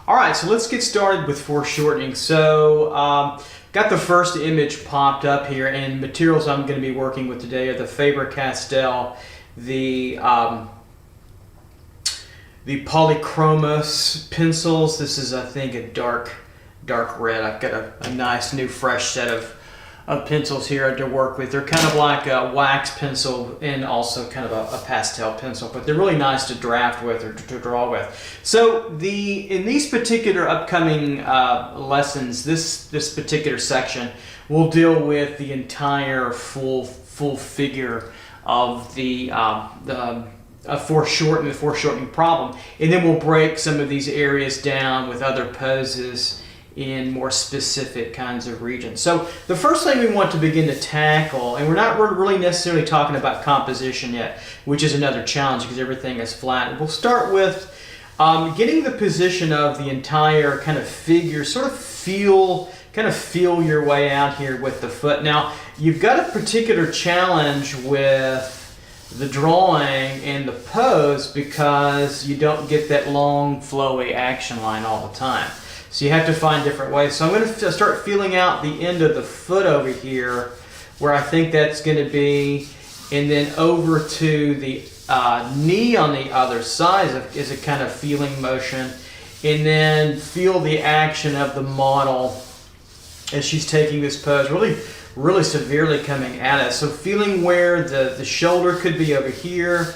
All right, so let's get started with foreshortening. So got the first image popped up here, and materials I'm going to be working with today are the Faber-Castell, the Polychromos pencils. This is, I think, a dark red. I've got a nice new fresh set of pencils here to work with. They're kind of like a wax pencil and also kind of a pastel pencil, but they're really nice to draft with or to draw with. So in these particular upcoming lessons, this particular section will deal with the entire full figure of the foreshortening problem, and then we'll break some of these areas down with other poses in more specific kinds of regions. So the first thing we want to begin to tackle, and we're not really necessarily talking about composition yet, which is another challenge because everything is flat. We'll start with getting the position of the entire kind of figure, sort of feel your way out here with the foot. Now, you've got a particular challenge with the drawing and the pose because you don't get that long, flowy action line all the time. So you have to find different ways. So I'm going to start feeling out the end of the foot over here where I think that's going to be, and then over to the knee on the other side is a kind of feeling motion, and then feel the action of the model as she's taking this pose really severely coming at us. So feeling where the shoulder could be over here,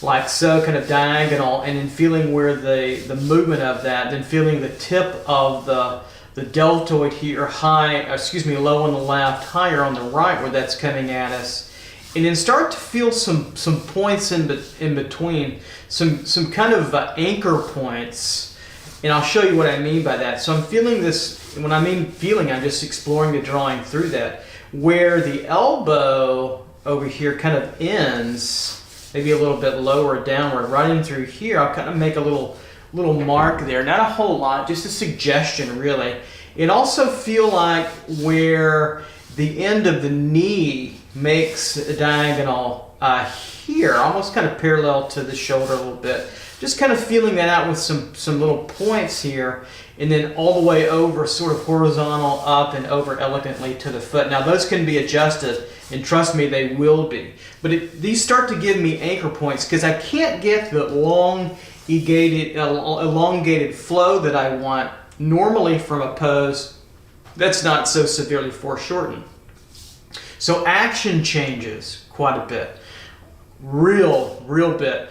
like so, kind of diagonal, and then feeling where the movement of that, then feeling the tip of the deltoid here low on the left, higher on the right where that's coming at us, and then start to feel some points in between, some kind of anchor points, and I'll show you what I mean by that. So I'm feeling this. When I mean feeling, I'm just exploring the drawing through that, where the elbow over here kind of ends, maybe a little bit lower downward, right in through here. I'll kind of make a little mark there, not a whole lot, just a suggestion really. And also feel like where the end of the knee makes a diagonal here, almost kind of parallel to the shoulder a little bit. Just kind of feeling that out with some little points here, and then all the way over, sort of horizontal up and over elegantly to the foot. Now those can be adjusted, and trust me, they will be. But these start to give me anchor points because I can't get the elongated flow that I want normally from a pose that's not so severely foreshortened. So action changes quite a bit, real bit.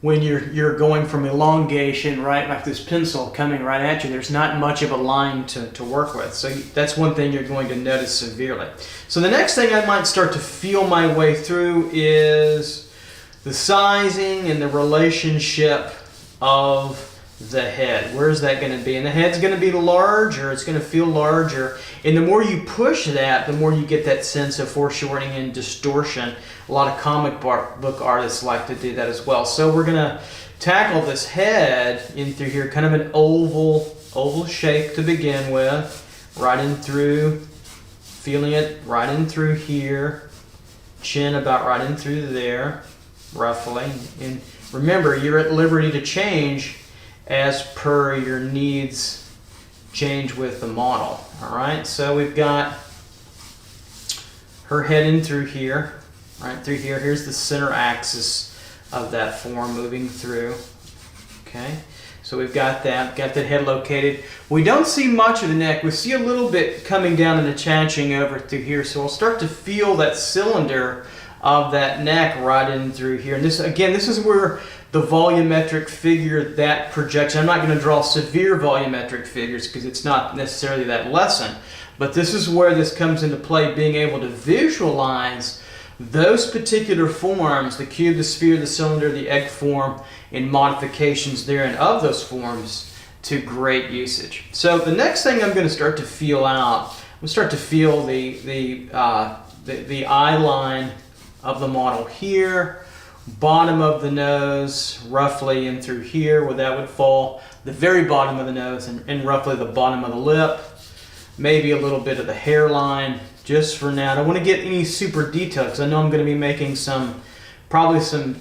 When you're going from elongation, right, like this pencil coming right at you, there's not much of a line to work with. So that's one thing you're going to notice severely. So the next thing I might start to feel my way through is the sizing and the relationship of the head. Where's that going to be? And the head's going to be larger, it's going to feel larger. And the more you push that, the more you get that sense of foreshortening and distortion. A lot of comic book artists like to do that as well. So we're going to tackle this head in through here, kind of an oval shape to begin with, right in through, feeling it right in through here, chin about right in through there, roughly. And remember, you're at liberty to change as per your needs change with the model. All right, so we've got her head in through here, right through here. Here's the center axis of that form moving through. Okay, so we've got that head located. We don't see much of the neck. We see a little bit coming down and attaching over through here. So we'll start to feel that cylinder of that neck right in through here. And this is where the volumetric figure, that projection. I'm not going to draw severe volumetric figures because it's not necessarily that lesson, but this is where this comes into play, being able to visualize those particular forms, the cube, the sphere, the cylinder, the egg form, and modifications therein of those forms to great usage. So the next thing I'm going to start to feel out, we'll start to feel the eye line of the model here, bottom of the nose roughly in through here where that would fall, the very bottom of the nose, and roughly the bottom of the lip, maybe a little bit of the hairline just for now. I don't want to get any super detail because I know I'm going to be making probably some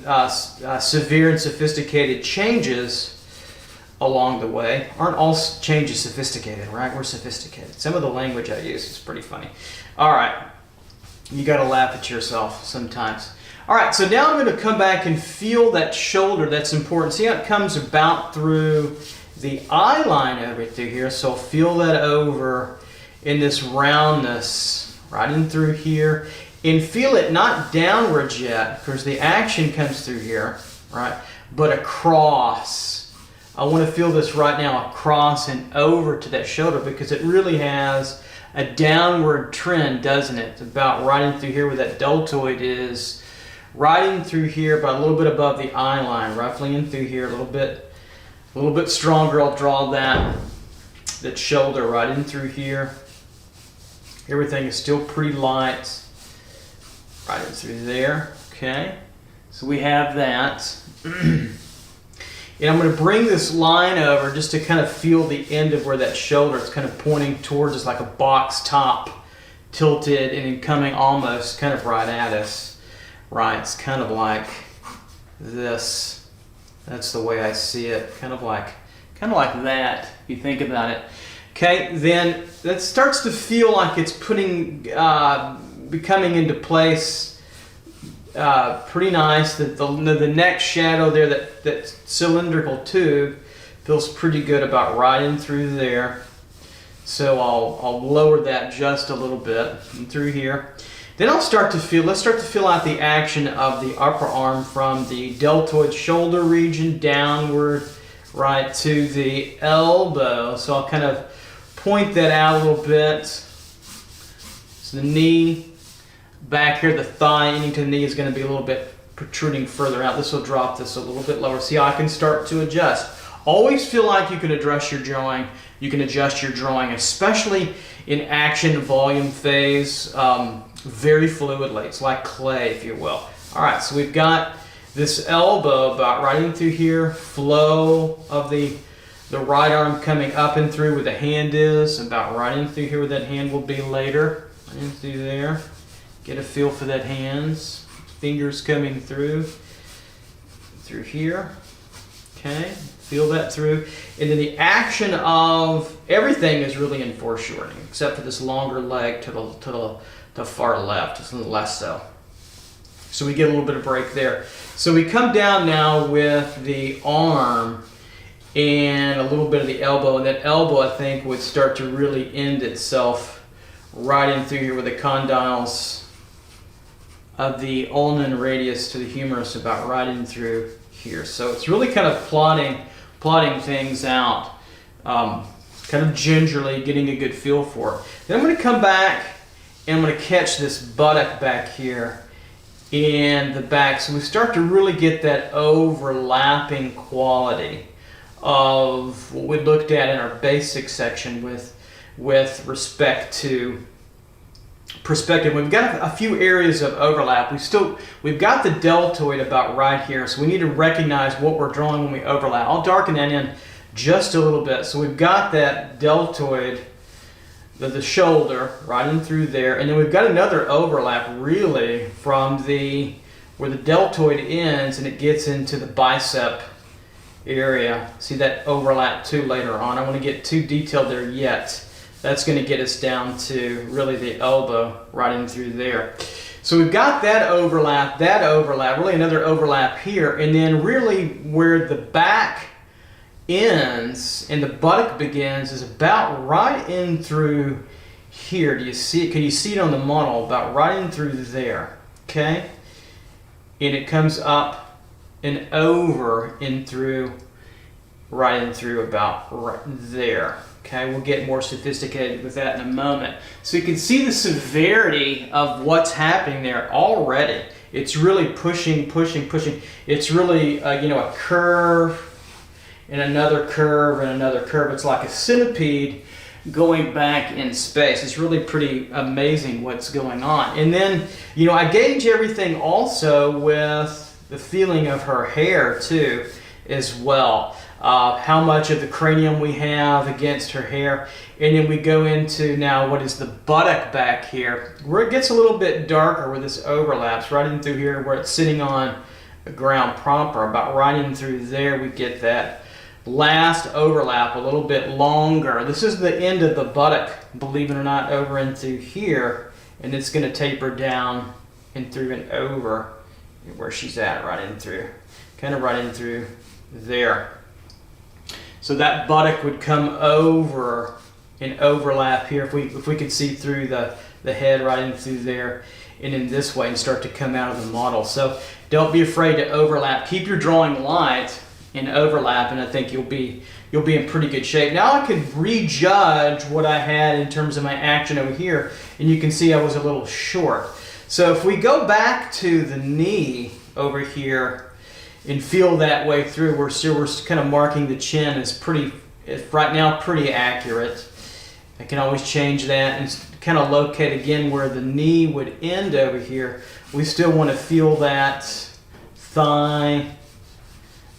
severe and sophisticated changes along the way. Aren't all changes sophisticated, right? We're sophisticated. Some of the language I use is pretty funny. All right, you got to laugh at yourself sometimes. All right, so now I'm going to come back and feel that shoulder. That's important. See how it comes about through the eye line over through here. So feel that over in this roundness, right in through here. And feel it not downwards yet, because the action comes through here, right? But across. I want to feel this right now across and over to that shoulder, because it really has a downward trend, doesn't it? It's about right in through here where that deltoid is. Right in through here, but a little bit above the eye line, roughly in through here, a little bit stronger. I'll draw that shoulder right in through here. Everything is still pretty light. Right in through there. Okay, so we have that. And I'm going to bring this line over just to kind of feel the end of where that shoulder is kind of pointing towards us, like a box top, tilted and then coming almost kind of right at us. Right, it's kind of like this. That's the way I see it. Kind of like that, if you think about it. Okay, then that starts to feel like it's becoming into place. Pretty nice. The neck shadow there, that cylindrical tube, feels pretty good about right in through there. So I'll lower that just a little bit through here. Then let's start to feel out the action of the upper arm from the deltoid shoulder region downward, right to the elbow. So I'll kind of point that out a little bit. So the knee, back here, the thigh, ending to the knee is going to be a little bit protruding further out. This will drop this a little bit lower. See how I can start to adjust. Always feel like you can adjust your drawing. You can adjust your drawing, especially in action volume phase. Very fluidly. It's like clay, if you will. All right, so we've got this elbow about right in through here, flow of the right arm coming up and through where the hand is, about right in through here where that hand will be later, right in through there. Get a feel for that hands, fingers coming through here. Okay, feel that through. And then the action of everything is really in foreshortening, except for this longer leg to the far left, just a little less so. So we get a little bit of break there. So we come down now with the arm and a little bit of the elbow, and that elbow I think would start to really end itself right in through here with the condyles of the ulnar radius to the humerus, about right in through here. So it's really kind of plotting things out, kind of gingerly getting a good feel for it. Then I'm going to come back and I'm going to catch this buttock back here in the back. So we start to really get that overlapping quality of what we looked at in our basic section with respect to perspective. We've got a few areas of overlap. We've got the deltoid about right here, so we need to recognize what we're drawing when we overlap. I'll darken that in just a little bit. So we've got that deltoid, the shoulder right in through there, and then we've got another overlap really from where the deltoid ends and it gets into the bicep area. See that overlap too later on. I want to get too detailed there yet. That's going to get us down to really the elbow right in through there. So we've got that overlap, really another overlap here, and then really where the back ends and the buttock begins is about right in through here. Do you see it? Can you see it on the model? About right in through there, okay? And it comes up and over in through, right in through about right there. Okay, we'll get more sophisticated with that in a moment. So you can see the severity of what's happening there already. It's really pushing. It's really, a curve and another curve and another curve. It's like a centipede going back in space. It's really pretty amazing what's going on. And then, I gauge everything also with the feeling of her hair too as well. How much of the cranium we have against her hair. And then we go into now what is the buttock back here, where it gets a little bit darker where this overlaps, right in through here where it's sitting on the ground proper, about right in through there we get that last overlap a little bit longer. This is the end of the buttock, believe it or not, over into here, and it's going to taper down and through and over where she's at, right in through, kind of right in through there. So that buttock would come over and overlap here, if we could see through the head right in through there, and in this way, and start to come out of the model. So don't be afraid to overlap. Keep your drawing light and overlap, and I think you'll be in pretty good shape. Now I can rejudge what I had in terms of my action over here, and you can see I was a little short. So if we go back to the knee over here and feel that way through, we're kind of marking the chin as right now pretty accurate. I can always change that and kind of locate again where the knee would end over here. We still want to feel that thigh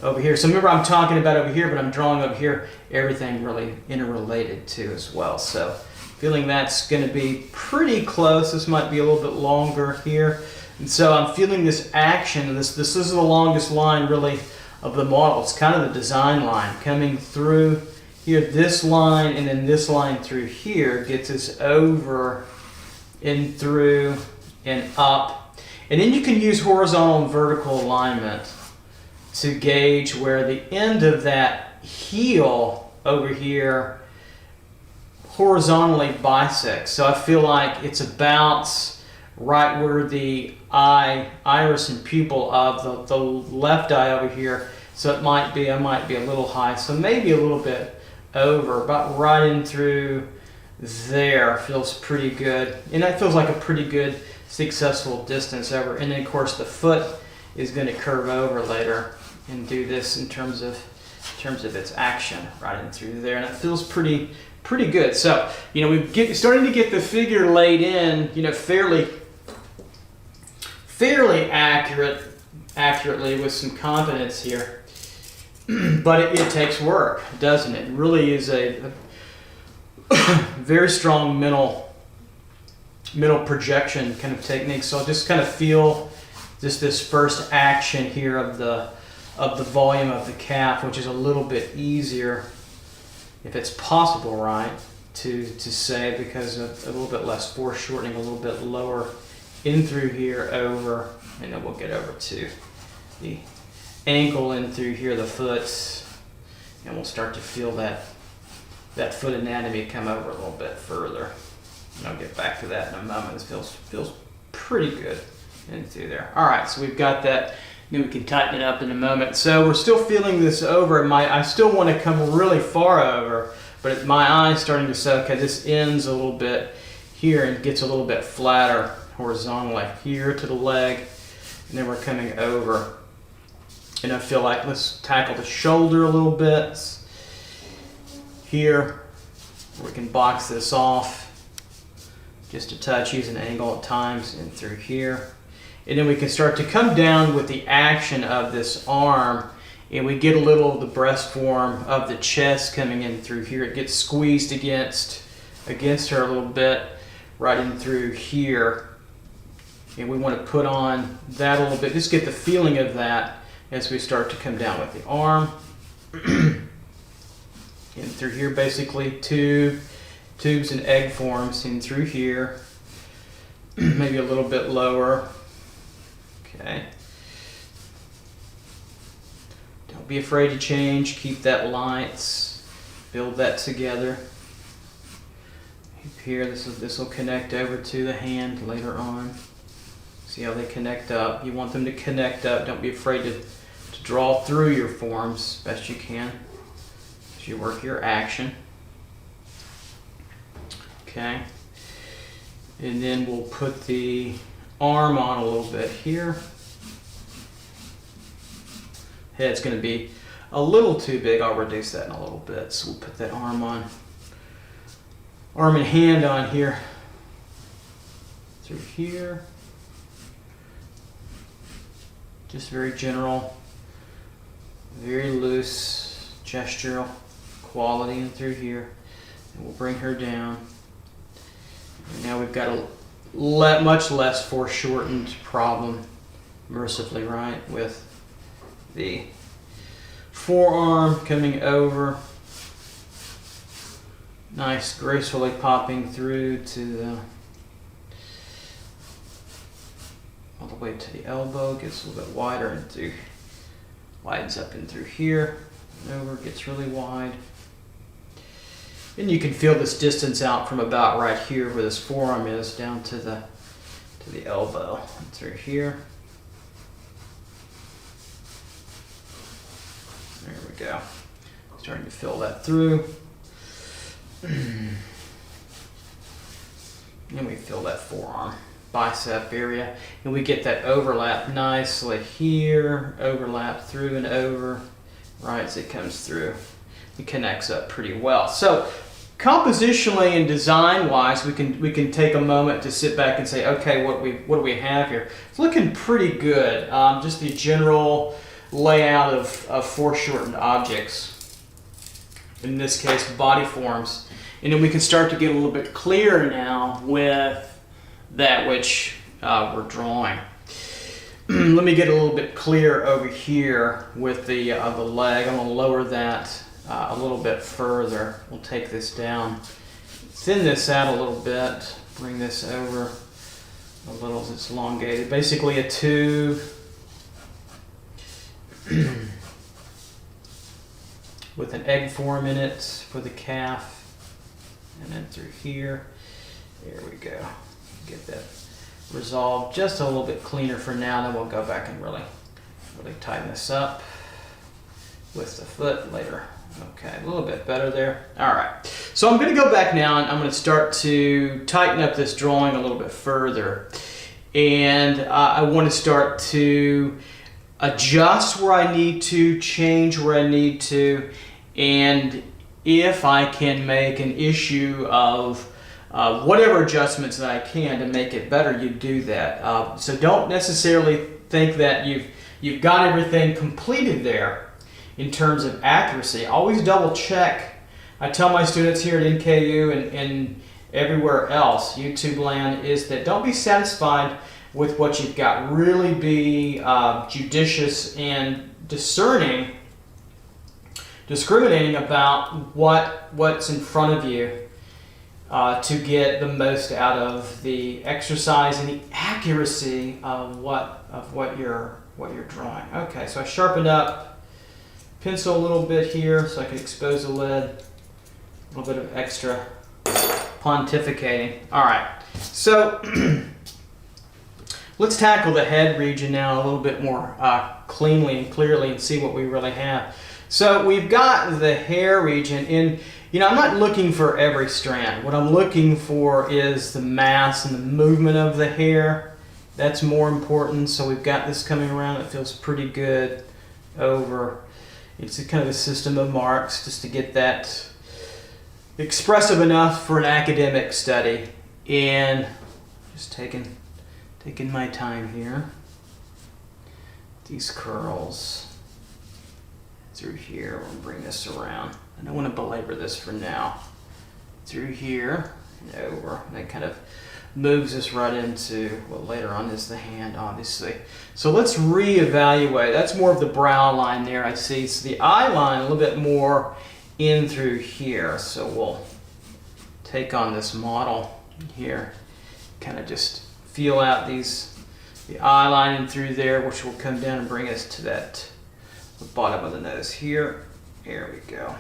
over here. So remember, I'm talking about over here, but I'm drawing over here, everything really interrelated too as well. So feeling that's going to be pretty close. This might be a little bit longer here. And so I'm feeling this action. This is the longest line really of the model. It's kind of the design line coming through here, this line, and then this line through here gets us over and through and up. And then you can use horizontal and vertical alignment to gauge where the end of that heel over here horizontally bisects. So I feel like it's about right where the iris and pupil of the left eye over here. So I might be a little high. So maybe a little bit over, about right in through there. Feels pretty good. And that feels like a pretty good successful distance over. And then of course the foot is going to curve over later and do this in terms of its action right in through there, and it feels pretty good. So we're starting to get the figure laid in, fairly accurately with some confidence here. But it takes work, doesn't it? It really is a very strong mental projection kind of technique. So I'll just kind of feel this first action here of the volume of the calf, which is a little bit easier, if it's possible, right, to say, because of a little bit less foreshortening, a little bit lower in through here, over, and then we'll get over to the ankle in through here, the foot, and we'll start to feel that foot anatomy come over a little bit further. And I'll get back to that in a moment. It feels pretty good in through there. All right, so we've got that. Then we can tighten it up in a moment. So we're still feeling this over. I still want to come really far over, but my eye's starting to say, okay, this ends a little bit here and gets a little bit flatter horizontally here to the leg, and then we're coming over. And I feel like, let's tackle the shoulder a little bit here. We can box this off just a touch, use an angle at times, and through here. And then we can start to come down with the action of this arm, and we get a little of the breast form of the chest coming in through here. It gets squeezed against her a little bit right in through here. And we want to put on that a little bit, just get the feeling of that as we start to come down with the arm. In through here, basically tubes and egg forms in through here. Maybe a little bit lower. Okay. Don't be afraid to change. Keep that light. Build that together. Here, this will connect over to the hand later on. See how they connect up. You want them to connect up. Don't be afraid to draw through your forms best you can as you work your action. Okay. And then we'll put the arm on a little bit here. Head's going to be a little too big. I'll reduce that in a little bit. So we'll put that arm on. Arm and hand on here. Through here. Just very general, very loose gestural quality in through here. And we'll bring her down. And now we've got a much less foreshortened problem, mercifully, right, with the forearm coming over, nice, gracefully popping through to the, all the way to the elbow, gets a little bit wider and through, widens up and through here, and over, gets really wide. And you can feel this distance out from about right here where this forearm is down to the elbow and through here. There we go. Starting to fill that through. And we fill that forearm, bicep area, and we get that overlap nicely here, overlap through and over, right as it comes through. It connects up pretty well. So compositionally and design-wise, we can take a moment to sit back and say, okay, what do we have here? It's looking pretty good. Just the general layout of foreshortened objects. In this case, body forms. And then we can start to get a little bit clearer now with that which we're drawing. Let me get a little bit clearer over here with the leg. I'm going to lower that a little bit further. We'll take this down, thin this out a little bit, bring this over a little as it's elongated. Basically a tube with an egg form in it for the calf, and then through here. There we go. Get that resolved just a little bit cleaner for now, then we'll go back and really tighten this up with the foot later. Okay, a little bit better there. All right, so I'm going to go back now and I'm going to start to tighten up this drawing a little bit further. And I want to start to adjust where I need to, change where I need to, and if I can make an issue of whatever adjustments that I can to make it better, you do that. So don't necessarily think that you've got everything completed there in terms of accuracy. Always double check. I tell my students here at NKU and everywhere else, YouTube land, is that don't be satisfied with what you've got. Really be judicious and discerning, discriminating about what's in front of you to get the most out of the exercise and the accuracy of what you're drawing. Okay, so I sharpened up, pencil a little bit here so I can expose the lid. A little bit of extra pontificating. All right, so let's tackle the head region now a little bit more cleanly and clearly and see what we really have. So we've got the hair region, and I'm not looking for every strand. What I'm looking for is the mass and the movement of the hair. That's more important. So we've got this coming around. It feels pretty good over. It's kind of a system of marks just to get that expressive enough for an academic study. And just taking my time here. These curls through here. We'll bring this around. I don't want to belabor this for now. Through here and over. And that kind of moves us right into what later on is the hand, obviously. So let's reevaluate. That's more of the brow line there, I see. So the eye line a little bit more in through here. So we'll take on this model here. Kind of just feel out the eye line in through there, which will come down and bring us to the bottom of the nose here. There we go.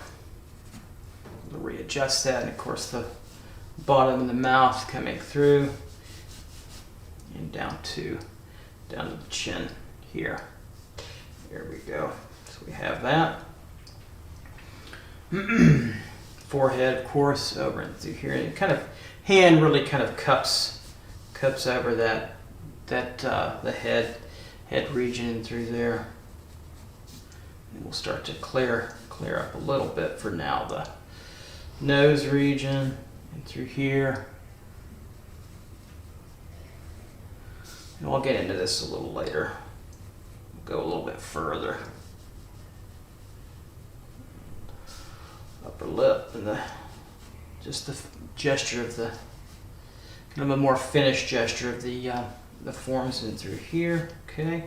We'll readjust that, and of course the bottom of the mouth coming through and down to the chin here. There we go. So we have that. Forehead, of course, over and through here. And kind of hand really kind of cups over the head region through there. And we'll start to clear up a little bit for now. The nose region and through here. And we'll get into this a little later. We'll go a little bit further. Upper lip and just the gesture of the kind of a more finished gesture of the forms in through here. Okay.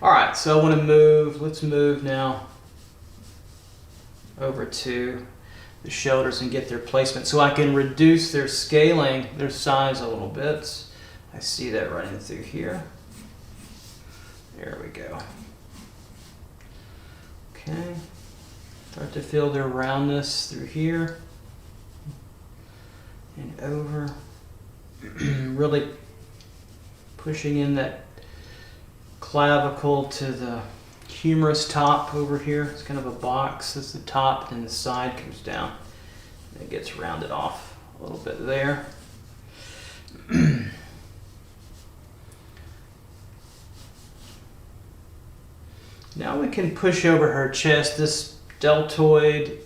All right. So I want to move. Let's move now over to the shoulders and get their placement. So I can reduce their scaling, their size a little bit. I see that running through here. There we go. Okay. Start to feel their roundness through here and over. Really pushing in that clavicle to the humerus top over here. It's kind of a box. This is the top, and the side comes down. And it gets rounded off a little bit there. Now we can push over her chest, this deltoid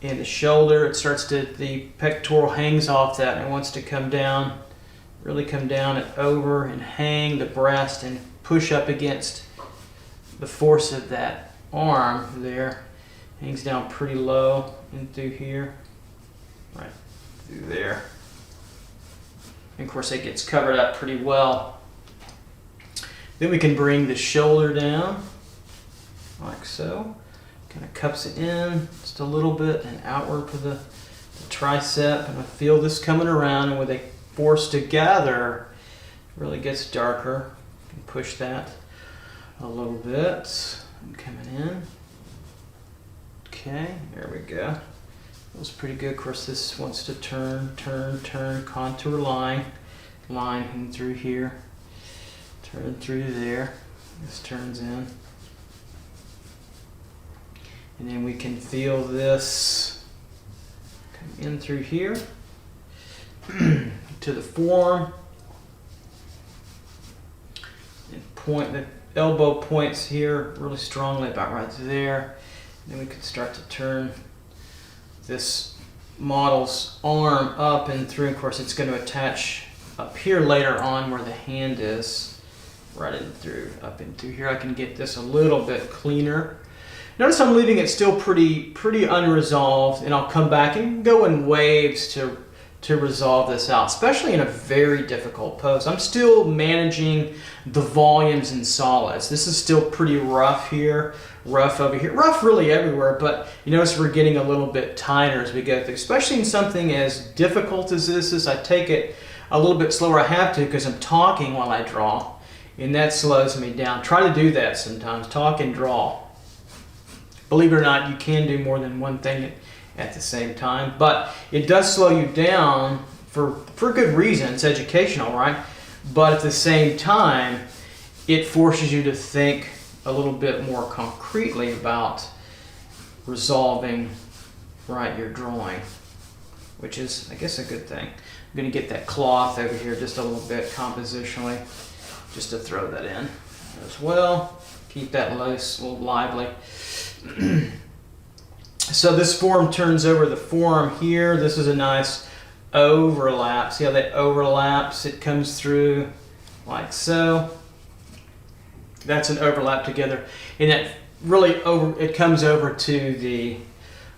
and the shoulder. It starts to, the pectoral hangs off that and it wants to come down, really come down and over and hang the breast and push up against the force of that arm there. Hangs down pretty low and through here, right through there. And of course it gets covered up pretty well. Then we can bring the shoulder down like so. Kind of cups it in just a little bit and outward for the tricep. And I feel this coming around, and when they force together, it really gets darker. You can push that a little bit. I'm coming in. Okay, there we go. Feels pretty good. Of course, this wants to turn, contour line in through here, turn through there. This turns in. And then we can feel this come in through here to the forearm. And point, the elbow points here really strongly about right there. And then we can start to turn this model's arm up and through. Of course, it's going to attach up here later on where the hand is, right in through, up and through here. I can get this a little bit cleaner. Notice I'm leaving it still pretty unresolved, and I'll come back and go in waves to resolve this out, especially in a very difficult pose. I'm still managing the volumes and solids. This is still pretty rough here, rough over here, rough really everywhere, but you notice we're getting a little bit tighter as we go through, especially in something as difficult as this is. I take it a little bit slower. I have to because I'm talking while I draw, and that slows me down. Try to do that sometimes, talk and draw. Believe it or not, you can do more than one thing at the same time, but it does slow you down for good reason. It's educational, right? But at the same time, it forces you to think a little bit more concretely about resolving, right, your drawing, which is, I guess, a good thing. I'm going to get that cloth over here just a little bit compositionally, just to throw that in as well. Keep that loose, a little lively. So this form turns over the forearm here. This is a nice overlap. See how that overlaps? It comes through like so. That's an overlap together. And that really it comes over to the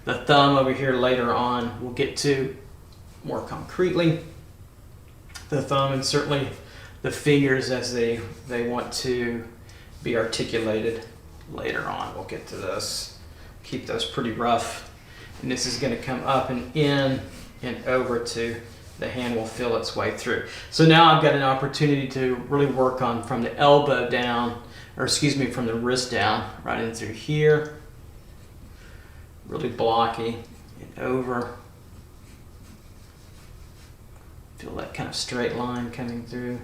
thumb over here later on. We'll get to more concretely the thumb, and certainly the fingers as they want to be articulated later on. We'll get to this. Keep those pretty rough. And this is going to come up and in and over to the hand will feel its way through. So now I've got an opportunity to really work on from the elbow down, or excuse me, from the wrist down, right in through here. Really blocky and over. Feel that kind of straight line coming through.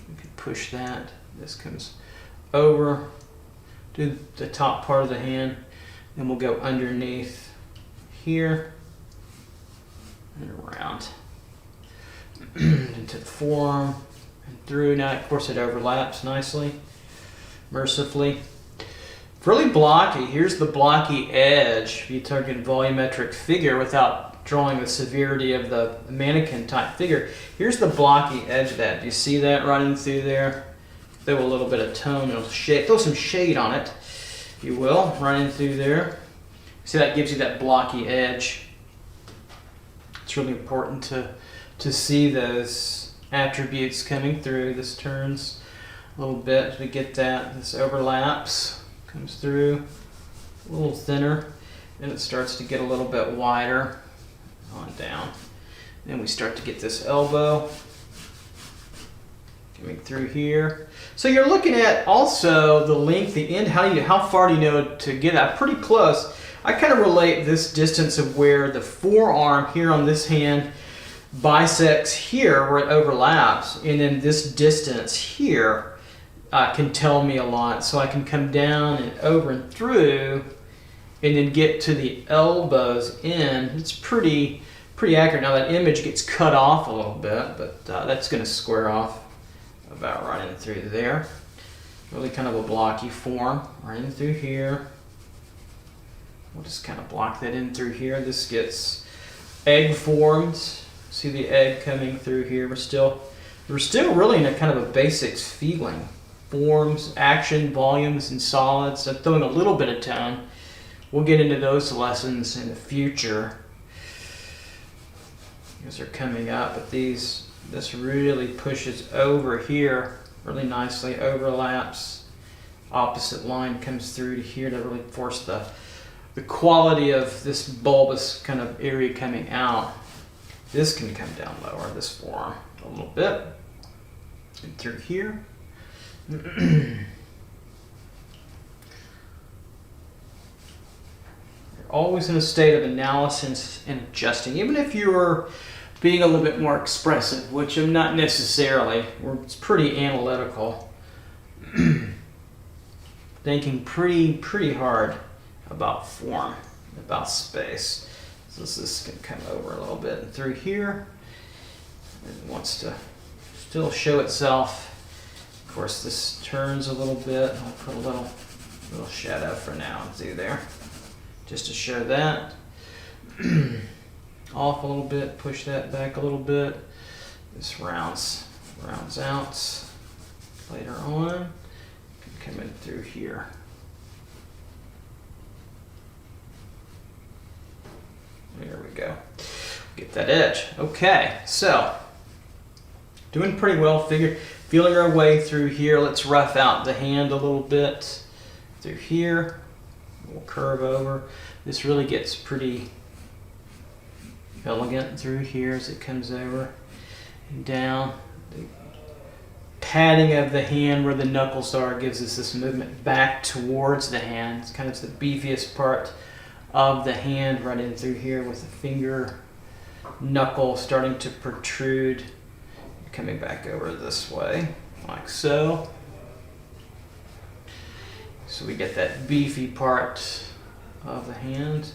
We can push that. This comes over. Do the top part of the hand, then we'll go underneath here and around into the forearm and through. Now, of course, it overlaps nicely, mercifully. Really blocky. Here's the blocky edge. If you target a volumetric figure without drawing the severity of the mannequin type figure, here's the blocky edge of that. Do you see that running through there? Throw a little bit of tone, it'll shade, throw some shade on it, if you will, running through there. See, that gives you that blocky edge. It's really important to see those attributes coming through. This turns a little bit as we get that. This overlaps, comes through a little thinner. Then it starts to get a little bit wider on down. Then we start to get this elbow coming through here. So you're looking at also the length, the end, how far do you know to get that? Pretty close. I kind of relate this distance of where the forearm here on this hand bisects here where it overlaps, and then this distance here can tell me a lot. So I can come down and over and through and then get to the elbows in. It's pretty accurate. Now that image gets cut off a little bit, but that's going to square off about right in through there. Really kind of a blocky form right in through here. We'll just kind of block that in through here. This gets egg formed. See the egg coming through here. We're still really in a kind of a basics feeling. Forms, action, volumes, and solids. I'm throwing a little bit of tone. We'll get into those lessons in the future as they're coming up, but this really pushes over here really nicely, overlaps, opposite line comes through to here to really force the quality of this bulbous kind of area coming out. This can come down lower, this forearm, a little bit, and through here. Always in a state of analysis and adjusting, even if you're being a little bit more expressive, which I'm not necessarily. It's pretty analytical. Thinking pretty hard about form, about space. So this can come over a little bit and through here. It wants to still show itself. Of course, this turns a little bit. I'll put a little shadow for now through there, just to show that. Off a little bit, push that back a little bit. This rounds out later on. Come in through here. There we go. Get that edge. Okay, so doing pretty well. Feeling our way through here. Let's rough out the hand a little bit through here. We'll curve over. This really gets pretty elegant through here as it comes over and down. The padding of the hand where the knuckles are gives us this movement back towards the hand. It's kind of the beefiest part of the hand right in through here with the finger knuckle starting to protrude, coming back over this way like so. So we get that beefy part of the hand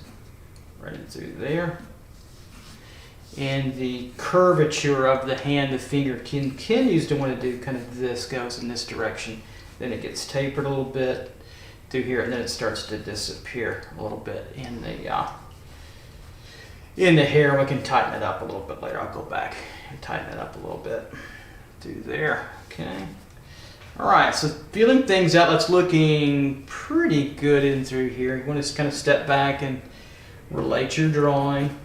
right in through there. And the curvature of the hand, the finger continues to want to do kind of this, goes in this direction. Then it gets tapered a little bit through here, and then it starts to disappear a little bit in the hair. We can tighten it up a little bit later. I'll go back and tighten it up a little bit through there. Okay. All right, so feeling things out, that's looking pretty good in through here. You want to kind of step back and relate your drawing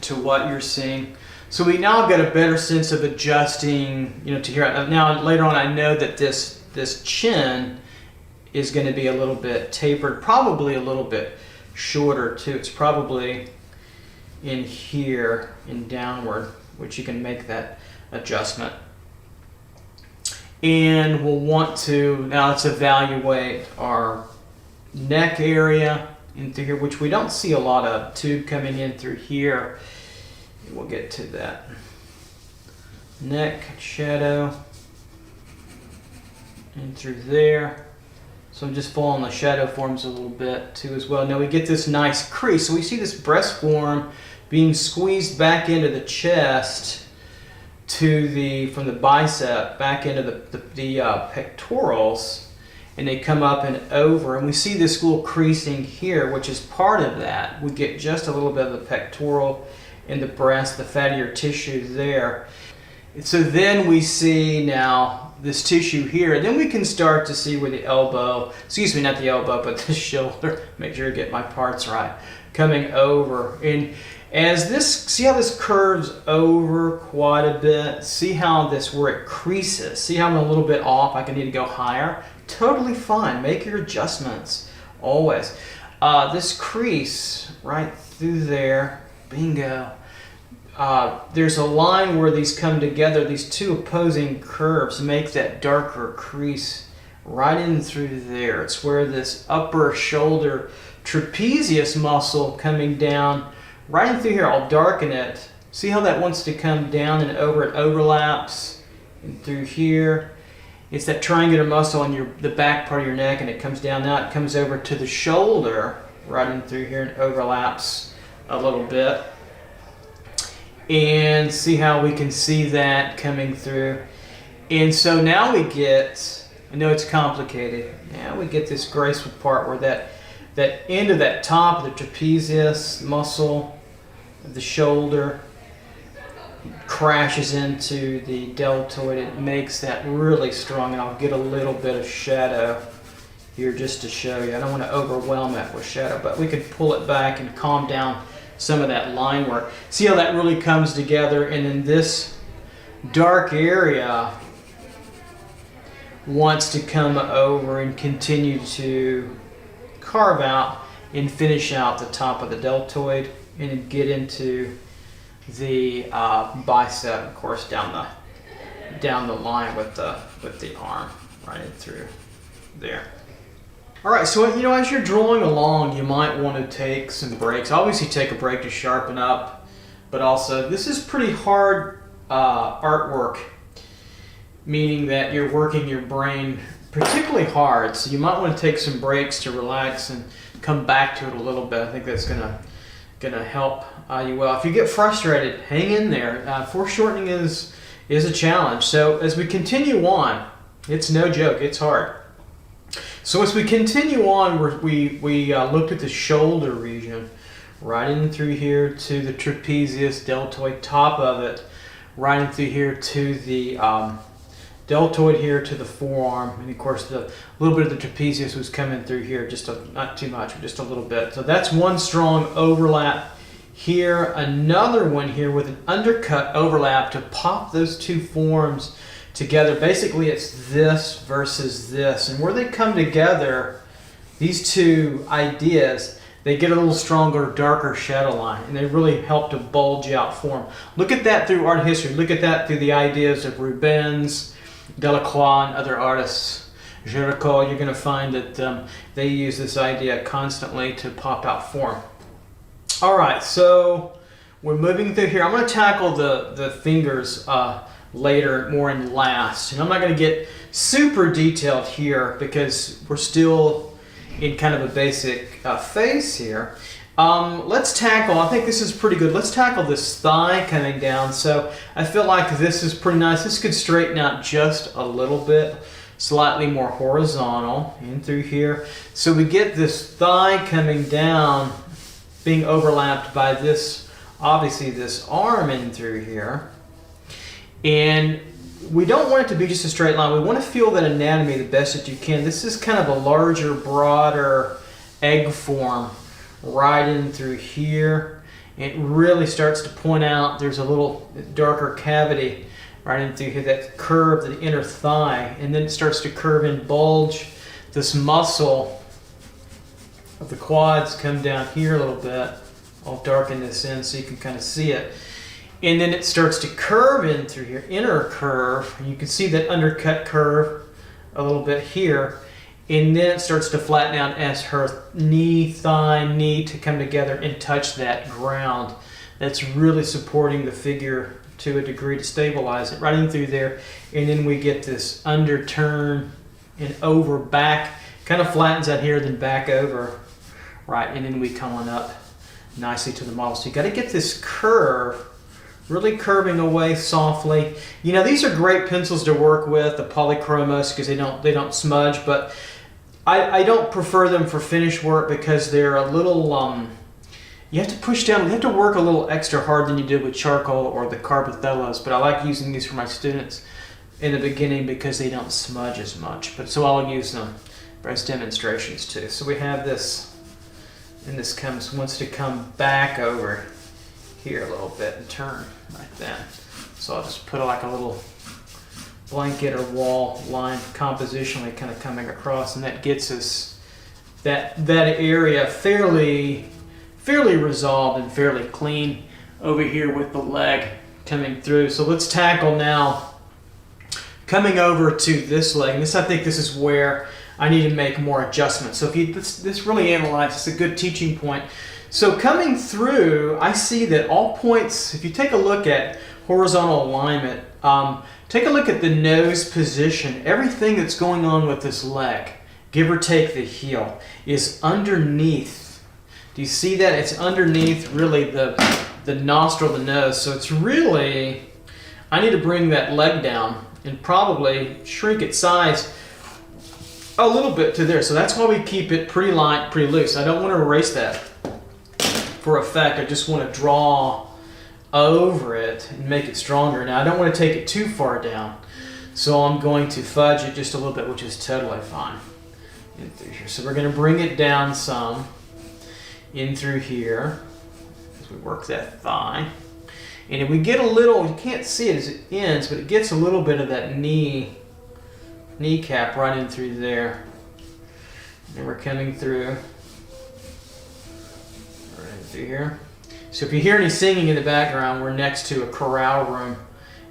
to what you're seeing. So we now got a better sense of adjusting, to here. Now later on I know that this chin is going to be a little bit tapered, probably a little bit shorter too. It's probably in here and downward, which you can make that adjustment. And we'll want to, now let's evaluate our neck area in through here, which we don't see a lot of tube coming in through here. We'll get to that neck shadow in through there. So I'm just following the shadow forms a little bit too as well. Now we get this nice crease. So we see this breast form being squeezed back into the chest from the bicep back into the pectorals, and they come up and over, and we see this little creasing here, which is part of that. We get just a little bit of the pectoral in the breast, the fattier tissue there. And so then we see now this tissue here, and then we can start to see where the elbow, excuse me, not the elbow, but the shoulder, make sure I get my parts right, coming over. And as this, see how this curves over quite a bit? See how this, where it creases, see how I'm a little bit off, I can need to go higher? Totally fine, make your adjustments, always. this crease right through there, bingo. There's a line where these come together, these two opposing curves make that darker crease right in through there. It's where this upper shoulder trapezius muscle coming down right in through here. I'll darken it. See how that wants to come down and over? It overlaps and through here. It's that triangular muscle on the back part of your neck, and it comes down. Now it comes over to the shoulder right in through here and overlaps a little bit. And see how we can see that coming through. And so now we get, I know it's complicated, now we get this graceful part where that end of that top of the trapezius muscle of the shoulder crashes into the deltoid. It makes that really strong, and I'll get a little bit of shadow here just to show you. I don't want to overwhelm it with shadow, but we could pull it back and calm down some of that line work. See how that really comes together, and then this dark area wants to come over and continue to carve out and finish out the top of the deltoid and then get into the bicep, of course, down the line with the arm right in through there. All right, so as you're drawing along, you might want to take some breaks. Obviously, take a break to sharpen up, but also this is pretty hard artwork, meaning that you're working your brain particularly hard. So you might want to take some breaks to relax and come back to it a little bit. I think that's gonna help you well. If you get frustrated, hang in there. Foreshortening is a challenge. So as we continue on, it's no joke. It's hard. So as we continue on, we looked at the shoulder region, right in through here to the trapezius, deltoid, top of it, right in through here to the deltoid here to the forearm, and of course the little bit of the trapezius was coming through here, not too much, but just a little bit. So that's one strong overlap here, another one here with an undercut overlap to pop those two forms together. Basically it's this versus this, and where they come together, these two ideas, they get a little stronger, darker shadow line, and they really help to bulge out form. Look at that through art history. Look at that through the ideas of Rubens, Delacroix, and other artists. Géricault, you're going to find that they use this idea constantly to pop out form. All right, so we're moving through here. I'm going to tackle the fingers later, more in last. And I'm not going to get super detailed here because we're still in kind of a basic phase here. Let's tackle, I think this is pretty good. Let's tackle this thigh coming down. So I feel like this is pretty nice. This could straighten out just a little bit, slightly more horizontal in through here. So we get this thigh coming down being overlapped by this, obviously this arm in through here. And we don't want it to be just a straight line. We want to feel that anatomy the best that you can. This is kind of a larger, broader egg form right in through here. It really starts to point out there's a little darker cavity right in through here, that curve, the inner thigh, and then it starts to curve and bulge. This muscle of the quads come down here a little bit. I'll darken this in so you can kind of see it. And then it starts to curve in through here, inner curve. And you can see that undercut curve a little bit here. And then it starts to flatten out as her knee, thigh, knee to come together and touch that ground. That's really supporting the figure to a degree to stabilize it right in through there. And then we get this underturn and over back, kind of flattens out here, then back over, right? And then we come on up nicely to the model. So you got to get this curve really curving away softly. You know, these are great pencils to work with, the polychromos, because they don't smudge, but I don't prefer them for finish work because they're a little, you have to push down, you have to work a little extra hard than you did with charcoal or the Carbothellos, but I like using these for my students in the beginning because they don't smudge as much. But so I'll use them as demonstrations too. So we have this, and this wants to come back over here a little bit and turn like that. So I'll just put like a little blanket or wall line compositionally kind of coming across, and that gets us that area fairly resolved and fairly clean over here with the leg coming through. So let's tackle now coming over to this leg. And I think this is where I need to make more adjustments. So if you this really analyze, it's a good teaching point. So coming through, I see that all points, if you take a look at horizontal alignment, take a look at the nose position. Everything that's going on with this leg, give or take the heel, is underneath. Do you see that? It's underneath really the nostril, the nose. So it's really, I need to bring that leg down and probably shrink its size a little bit to there. So that's why we keep it pretty light, pretty loose. I don't want to erase that for effect. I just want to draw over it and make it stronger. Now I don't want to take it too far down, so I'm going to fudge it just a little bit, which is totally fine. In through here. So we're going to bring it down some in through here as we work that thigh. And if we get a little, you can't see it as it ends, but it gets a little bit of that kneecap right in through there. And we're coming through right in through here. So if you hear any singing in the background, we're next to a chorale room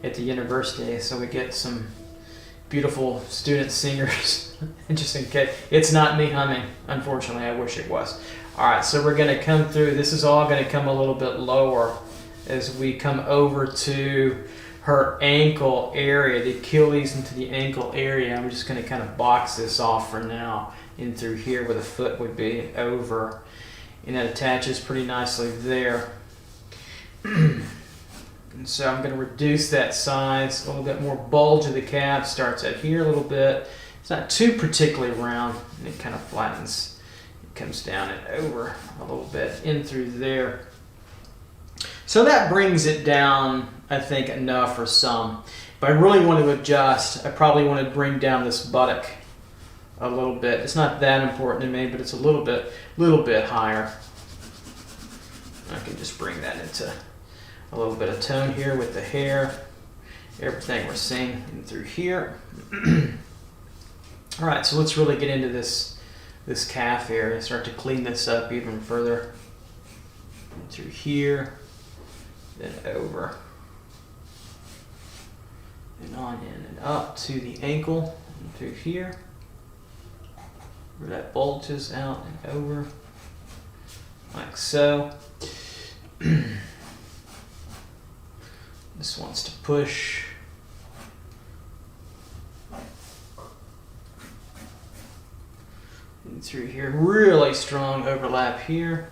at the university, so we get some beautiful student singers. Just in case. It's not me humming, unfortunately. I wish it was. All right, so we're going to come through. This is all going to come a little bit lower as we come over to her ankle area, the Achilles into the ankle area. I'm just going to kind of box this off for now in through here where the foot would be over. And that attaches pretty nicely there. And so I'm going to reduce that size, a little bit more bulge of the calf. Starts at here a little bit. It's not too particularly round, and it kind of flattens. It comes down and over a little bit in through there. So that brings it down, I think, enough for some. If I really want to adjust, I probably want to bring down this buttock a little bit. It's not that important to me, but it's a little bit higher. I can just bring that into a little bit of tone here with the hair, everything we're seeing in through here. All right, so let's really get into this calf area and start to clean this up even further. Through here, then over, and on in and up to the ankle, and through here, where that bulges out and over, like so. This wants to push. And through here, really strong overlap here.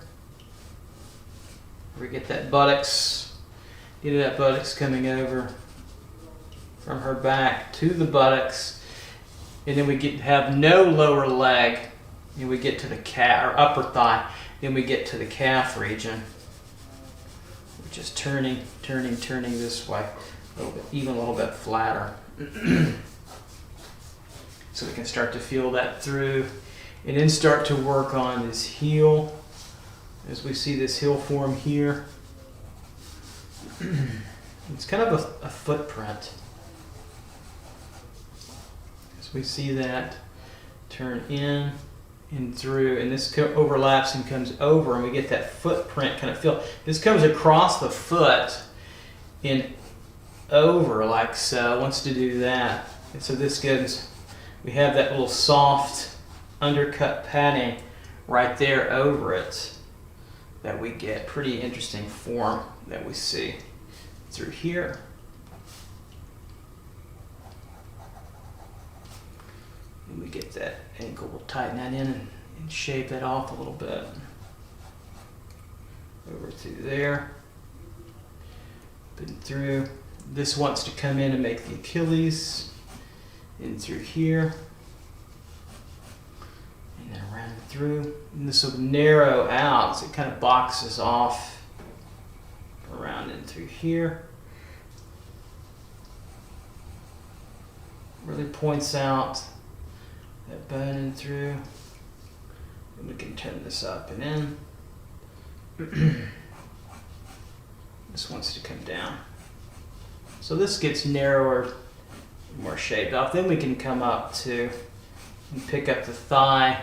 We get that buttocks, coming over from her back to the buttocks, and then we have no lower leg, and we get to the calf or upper thigh, then we get to the calf region, which is turning this way, a little bit, even a little bit flatter. So we can start to feel that through, and then start to work on this heel. As we see this heel form here, it's kind of a footprint. As we see that turn in and through, and this overlaps and comes over, and we get that footprint kind of feel. This comes across the foot and over like so. It wants to do that. And so this gives, we have that little soft undercut padding right there over it that we get. Pretty interesting form that we see through here. And we get that ankle, we'll tighten that in and shape that off a little bit. Over through there. Been through. This wants to come in and make the Achilles. In through here. And then around through. And this will narrow out, so it kind of boxes off around and through here. Really points out that bone in through. And we can turn this up and in. This wants to come down. So this gets narrower, more shaped off. Then we can come up to and pick up the thigh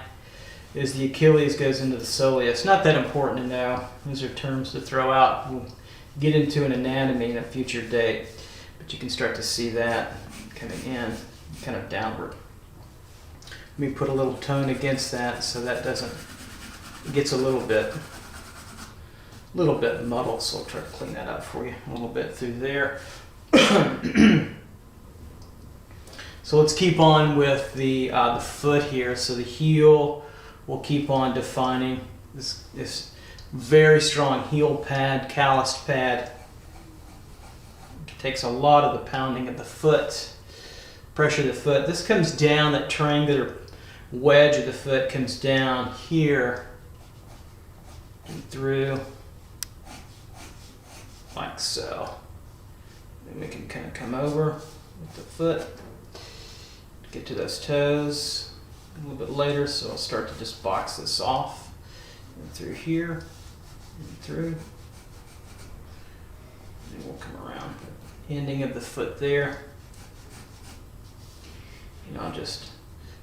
is the Achilles goes into the soleus. Not that important to know. These are terms to throw out. We'll get into an anatomy in a future date, but you can start to see that coming in, kind of downward. Let me put a little tone against that so that doesn't, it gets a little bit muddled, so I'll try to clean that up for you a little bit through there. So let's keep on with the foot here. So the heel will keep on defining this very strong heel pad, calloused pad. It takes a lot of the pounding of the foot, pressure of the foot. This comes down, that triangular wedge of the foot comes down here and through like so. And we can kind of come over with the foot, get to those toes a little bit later, so I'll start to just box this off and through here and through. And we'll come around the ending of the foot there. And I'll just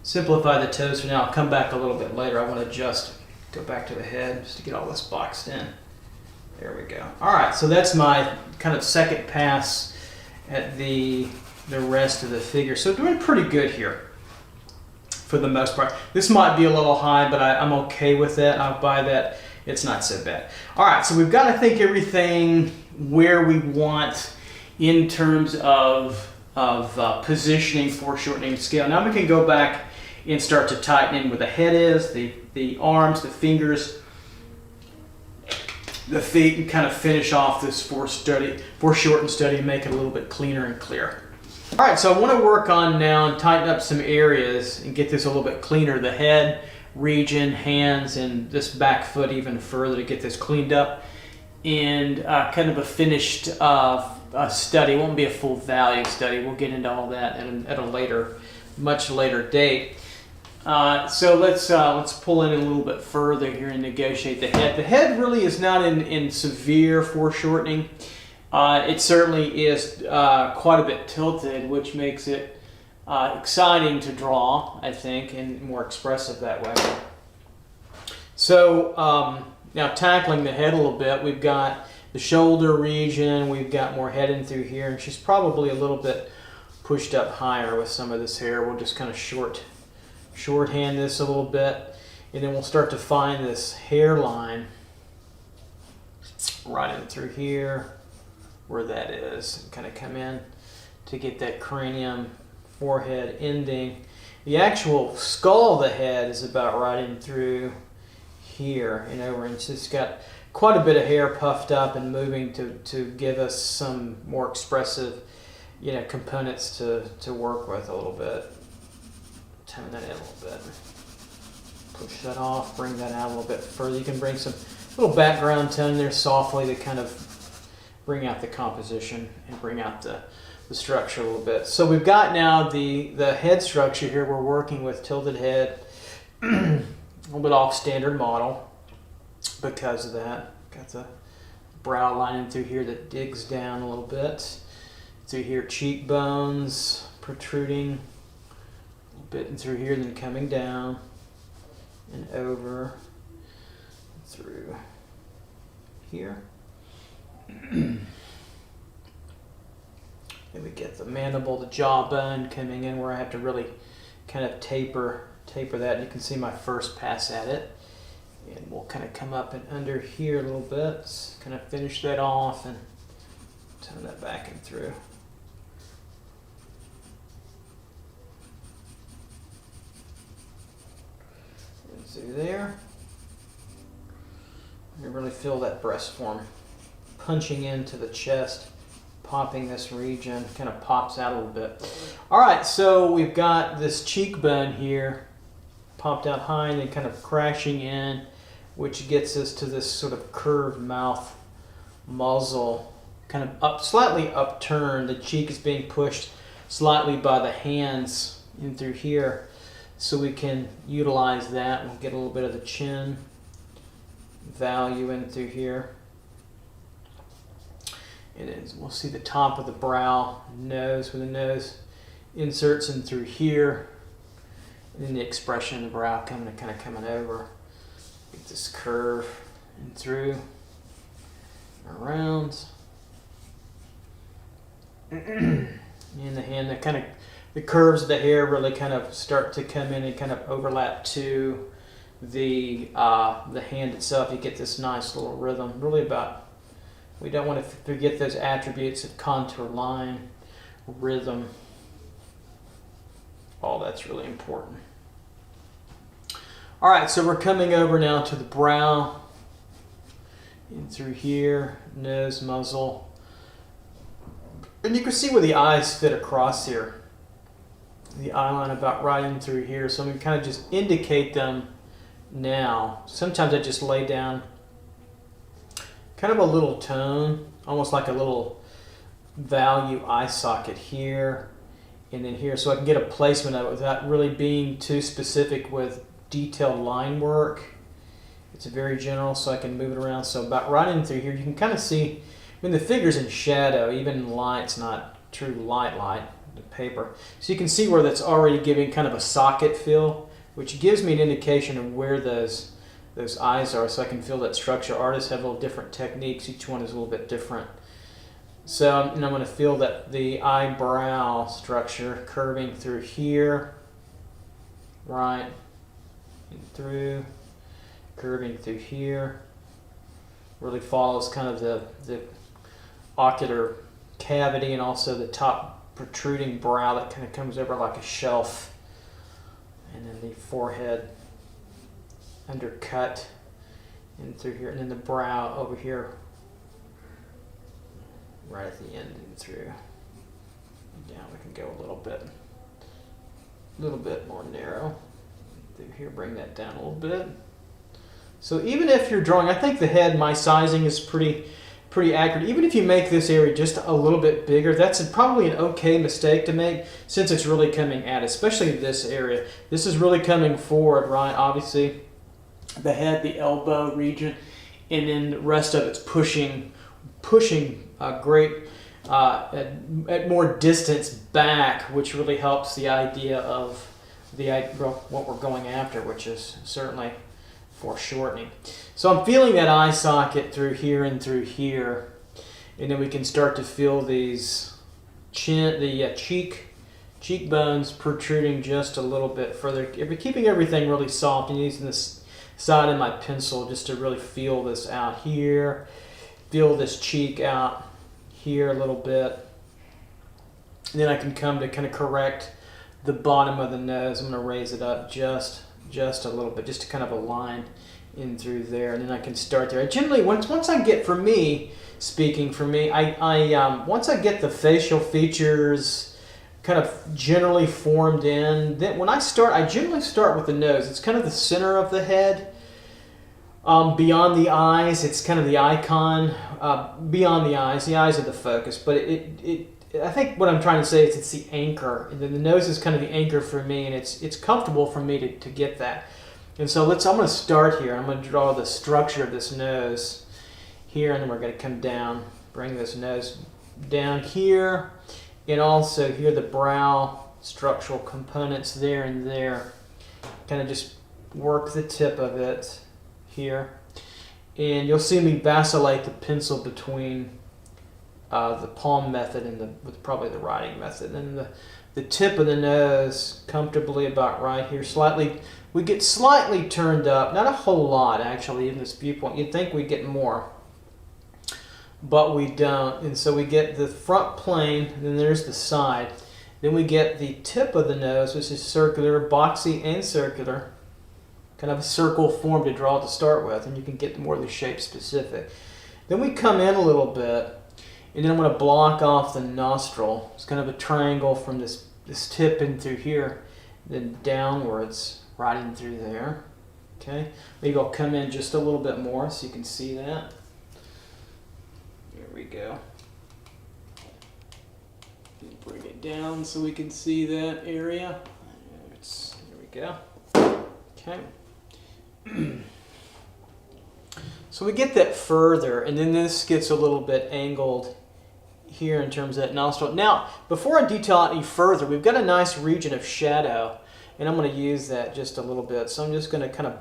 simplify the toes for now. I'll come back a little bit later. I want to adjust, go back to the head just to get all this boxed in. There we go. All right, so that's my kind of second pass at the rest of the figure. So doing pretty good here for the most part. This might be a little high, but I'm okay with that. I'll buy that. It's not so bad. All right, so we've got, I think, everything where we want in terms of positioning, foreshortening, scale. Now we can go back and start to tighten in where the head is, the arms, the fingers, the feet, and kind of finish off this foreshortened study and make it a little bit cleaner and clear. All right, so I want to work on now and tighten up some areas and get this a little bit cleaner. The head region, hands, and this back foot even further to get this cleaned up. And kind of a finished study. It won't be a full value study. We'll get into all that at a later, much later date. So let's pull in a little bit further here and negotiate the head. The head really is not in severe foreshortening. It certainly is quite a bit tilted, which makes it exciting to draw, I think, and more expressive that way. So now tackling the head a little bit, we've got the shoulder region, we've got more head in through here, and she's probably a little bit pushed up higher with some of this hair. We'll just kind of shorthand this a little bit, and then we'll start to find this hairline right in through here where that is, and kind of come in to get that cranium forehead ending. The actual skull of the head is about right in through here and over, and so it's got quite a bit of hair puffed up and moving to give us some more expressive, components to work with a little bit. Tone that in a little bit. Push that off, bring that out a little bit further. You can bring some little background tone there softly to kind of bring out the composition and bring out the structure a little bit. So we've got now the head structure here. We're working with tilted head, a little bit off standard model because of that. Got the brow line in through here that digs down a little bit. Through here, cheekbones protruding a little bit, and through here, then coming down and over through here. Then we get the mandible, the jawbone coming in where I have to really kind of taper that. You can see my first pass at it. And we'll kind of come up and under here a little bit, kind of finish that off and tone that back and through. And through there. You really feel that breast form punching into the chest, popping this region, kind of pops out a little bit. All right, so we've got this cheekbone here, popped out high and then kind of crashing in, which gets us to this sort of curved mouth muzzle, kind of slightly upturned. The cheek is being pushed slightly by the hands in through here, so we can utilize that. We'll get a little bit of the chin value in through here. And then we'll see the top of the brow, nose, where the nose inserts in through here. And then the expression in the brow kind of coming over. Get this curve and through, around. And the hand, the curves of the hair really kind of start to come in and kind of overlap to the hand itself. You get this nice little rhythm. Really we don't want to forget those attributes of contour, line, rhythm. All that's really important. All right, so we're coming over now to the brow, in through here, nose, muzzle. And you can see where the eyes fit across here. The eye line about right in through here. So I'm going to kind of just indicate them now. Sometimes I just lay down kind of a little tone, almost like a little value eye socket here and then here, so I can get a placement of it without really being too specific with detailed line work. It's very general, so I can move it around. So about right in through here, you can kind of see, the figure's in shadow, even in light, it's not true light, the paper. So you can see where that's already giving kind of a socket feel, which gives me an indication of where those eyes are, so I can feel that structure. Artists have little different techniques, each one is a little bit different. So I'm going to feel that the eyebrow structure curving through here, right, and through, curving through here. Really follows kind of the ocular cavity and also the top protruding brow that kind of comes over like a shelf. And then the forehead undercut in through here, and then the brow over here right at the end and through. Down we can go a little bit more narrow. Through here, bring that down a little bit. So even if you're drawing, I think the head, my sizing is pretty accurate. Even if you make this area just a little bit bigger, that's probably an okay mistake to make since it's really coming at, especially this area. This is really coming forward, right? Obviously, the head, the elbow region, and then the rest of it's pushing great at more distance back, which really helps the idea of what we're going after, which is certainly foreshortening. So I'm feeling that eye socket through here and through here, and then we can start to feel these cheekbones protruding just a little bit further. Keeping everything really soft and using this side of my pencil just to really feel this out here, feel this cheek out here a little bit. And then I can come to kind of correct the bottom of the nose. I'm going to raise it up just a little bit, just to kind of align in through there, and then I can start there. I generally, once I get, once I get the facial features kind of generally formed in, then when I generally start with the nose. It's kind of the center of the head. Beyond the eyes, it's kind of the icon. Beyond the eyes are the focus, but I think what I'm trying to say is it's the anchor, and then the nose is kind of the anchor for me, and it's comfortable for me to get that. And so I'm going to start here. I'm going to draw the structure of this nose here, and then we're going to come down, bring this nose down here, and also here the brow structural components there and there. Kind of just work the tip of it here, and you'll see me vacillate the pencil between the palm method and probably the writing method. And the tip of the nose comfortably about right here. We get slightly turned up, not a whole lot actually in this viewpoint. You'd think we'd get more, but we don't. And so we get the front plane, and then there's the side. Then we get the tip of the nose, which is circular, boxy and circular. Kind of a circle form to draw to start with, and you can get more of the shape specific. Then we come in a little bit, and then I'm going to block off the nostril. It's kind of a triangle from this tip in through here, then downwards, right in through there. Okay, maybe I'll come in just a little bit more so you can see that. There we go. Bring it down so we can see that area. There we go. Okay. So we get that further, and then this gets a little bit angled here in terms of that nostril. Now, before I detail out any further, we've got a nice region of shadow, and I'm going to use that just a little bit. So I'm just going to kind of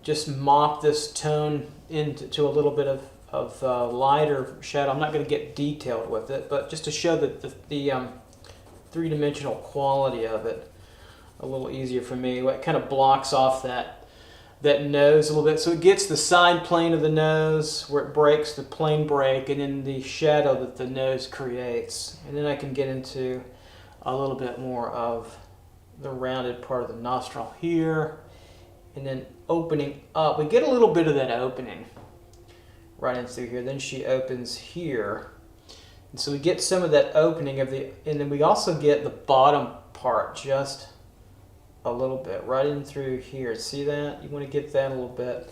just mop this tone into a little bit of lighter shadow. I'm not going to get detailed with it, but just to show that the three-dimensional quality of it a little easier for me. It kind of blocks off that nose a little bit, so it gets the side plane of the nose where it breaks the plane break, and then the shadow that the nose creates. And then I can get into a little bit more of the rounded part of the nostril here, and then opening up. We get a little bit of that opening right in through here. Then she opens here, and so we get some of that opening of the, and then we also get the bottom part just a little bit right in through here. See that? You want to get that a little bit.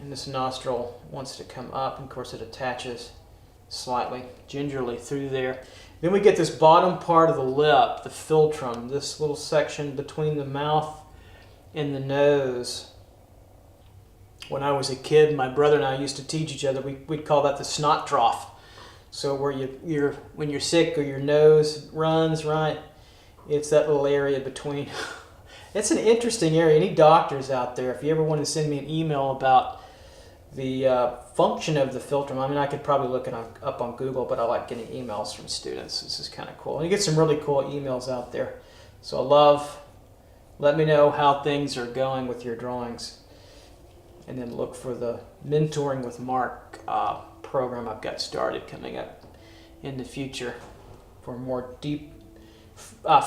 And this nostril wants to come up, and of course it attaches slightly, gingerly through there. Then we get this bottom part of the lip, the philtrum, this little section between the mouth and the nose. When I was a kid, my brother and I used to teach each other, we'd call that the snot trough. So where when you're sick or your nose runs, right, it's that little area between. It's an interesting area. Any doctors out there, if you ever want to send me an email about the function of the philtrum, I mean, I could probably look it up on Google, but I like getting emails from students. This is kind of cool. And you get some really cool emails out there. So let me know how things are going with your drawings. And then look for the Mentoring with Mark program I've got started coming up in the future for more deep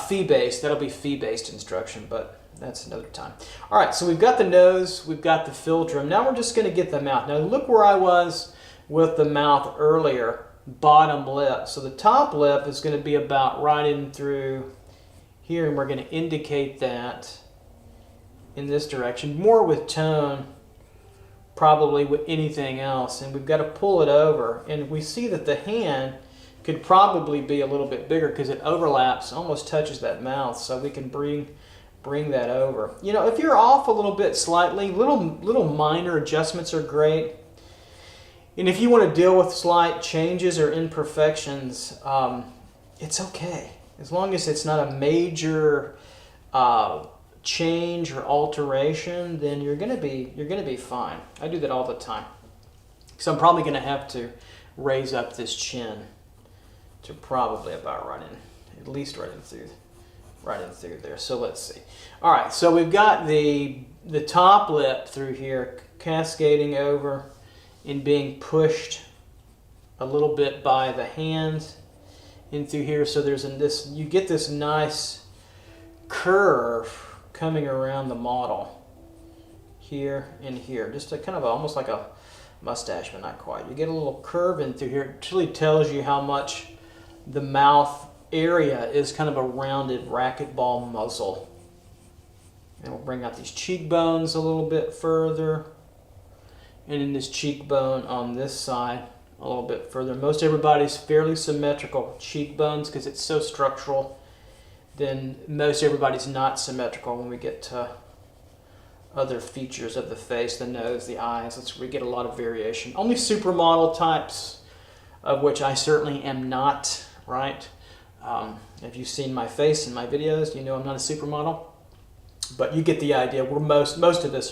fee-based. That'll be fee-based instruction, but that's another time. All right, so we've got the nose, we've got the philtrum. Now we're just going to get the mouth. Now look where I was with the mouth earlier, bottom lip. So the top lip is going to be about right in through here, and we're going to indicate that in this direction, more with tone probably with anything else. And we've got to pull it over, and we see that the hand could probably be a little bit bigger because it overlaps, almost touches that mouth, so we can bring that over. You know, if you're off a little bit slightly, little minor adjustments are great. And if you want to deal with slight changes or imperfections, it's okay. As long as it's not a major change or alteration, then you're gonna be fine. I do that all the time. So I'm probably gonna have to raise up this chin to probably about at least right in through there. So let's see. All right, so we've got the top lip through here cascading over and being pushed a little bit by the hand in through here. So you get this nice curve coming around the model here and here, just a kind of almost like a mustache, but not quite. You get a little curve in through here. It really tells you how much the mouth area is kind of a rounded racquetball muzzle. And we'll bring out these cheekbones a little bit further, and then this cheekbone on this side a little bit further. Most everybody's fairly symmetrical cheekbones because it's so structural. Then most everybody's not symmetrical when we get to other features of the face, the nose, the eyes. We get a lot of variation. Only supermodel types, of which I certainly am not, right? If you've seen my face in my videos, you know I'm not a supermodel. But you get the idea. Most of us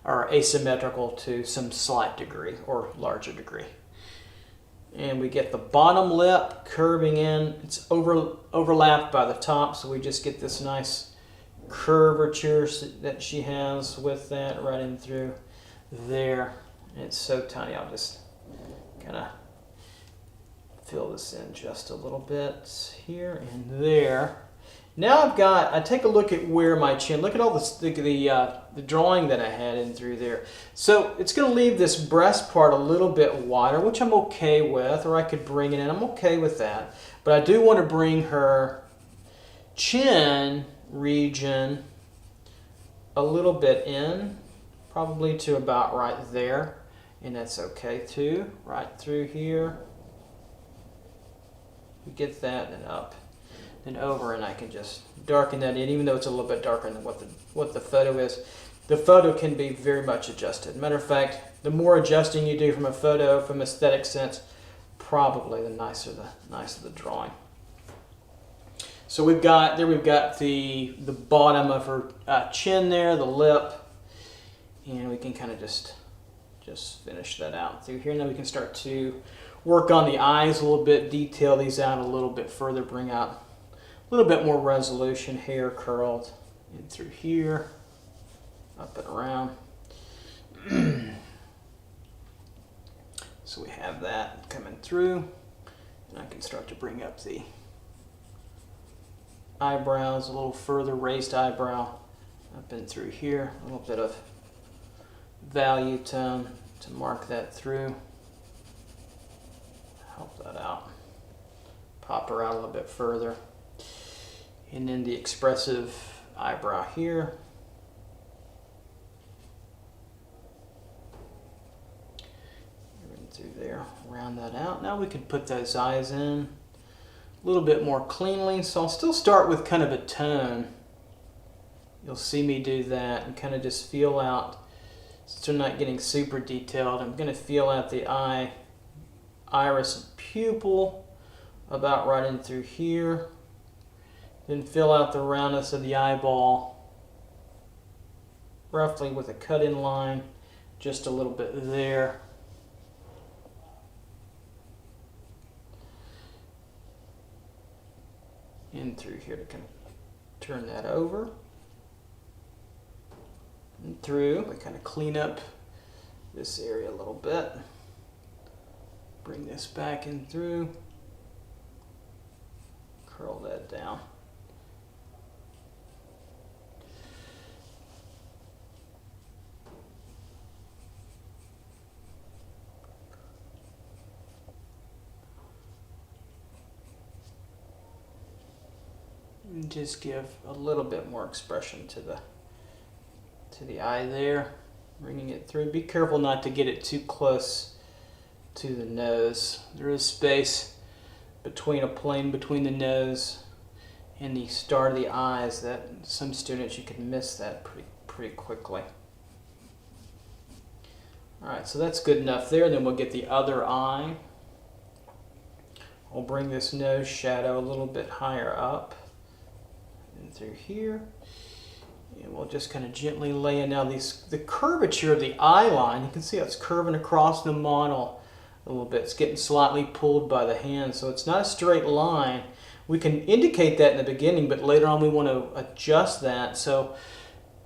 are asymmetrical to some slight degree or larger degree. And we get the bottom lip curving in. It's overlapped by the top, so we just get this nice curvature that she has with that right in through there. And it's so tiny. I'll just kind of fill this in just a little bit here and there. Now I take a look at where my chin, look at all the drawing that I had in through there. So it's going to leave this breast part a little bit wider, which I'm okay with, or I could bring it in. I'm okay with that. But I do want to bring her chin region a little bit in, probably to about right there. And that's okay too, right through here. We get that and up and over, and I can just darken that in, even though it's a little bit darker than what the photo is. The photo can be very much adjusted. Matter of fact, the more adjusting you do from a photo, from aesthetic sense, probably the nicer the drawing. So we've got the bottom of her chin there, the lip, and we can kind of just finish that out through here. And then we can start to work on the eyes a little bit, detail these out a little bit further, bring out a little bit more resolution, hair curled in through here, up and around. So we have that coming through, and I can start to bring up the eyebrows a little further, raised eyebrow up and through here, a little bit of value tone to mark that through, help that out, pop her out a little bit further, and then the expressive eyebrow here. Through there, round that out. Now we can put those eyes in a little bit more cleanly. So I'll still start with kind of a tone. You'll see me do that and kind of just feel out, since I'm not getting super detailed, I'm going to feel out the eye, iris and pupil about right in through here. Then fill out the roundness of the eyeball, roughly with a cut-in line, just a little bit there. In through here to kind of turn that over. And through, we kind of clean up this area a little bit. Bring this back in through. Curl that down. And just give a little bit more expression to the eye there, bringing it through. Be careful not to get it too close to the nose. There is space between a plane between the nose and the start of the eyes that some students, you can miss that pretty quickly. All right, so that's good enough there. Then we'll get the other eye. I'll bring this nose shadow a little bit higher up and through here. And we'll just kind of gently lay in now the curvature of the eye line. You can see how it's curving across the model a little bit. It's getting slightly pulled by the hand, so it's not a straight line. We can indicate that in the beginning, but later on we want to adjust that. So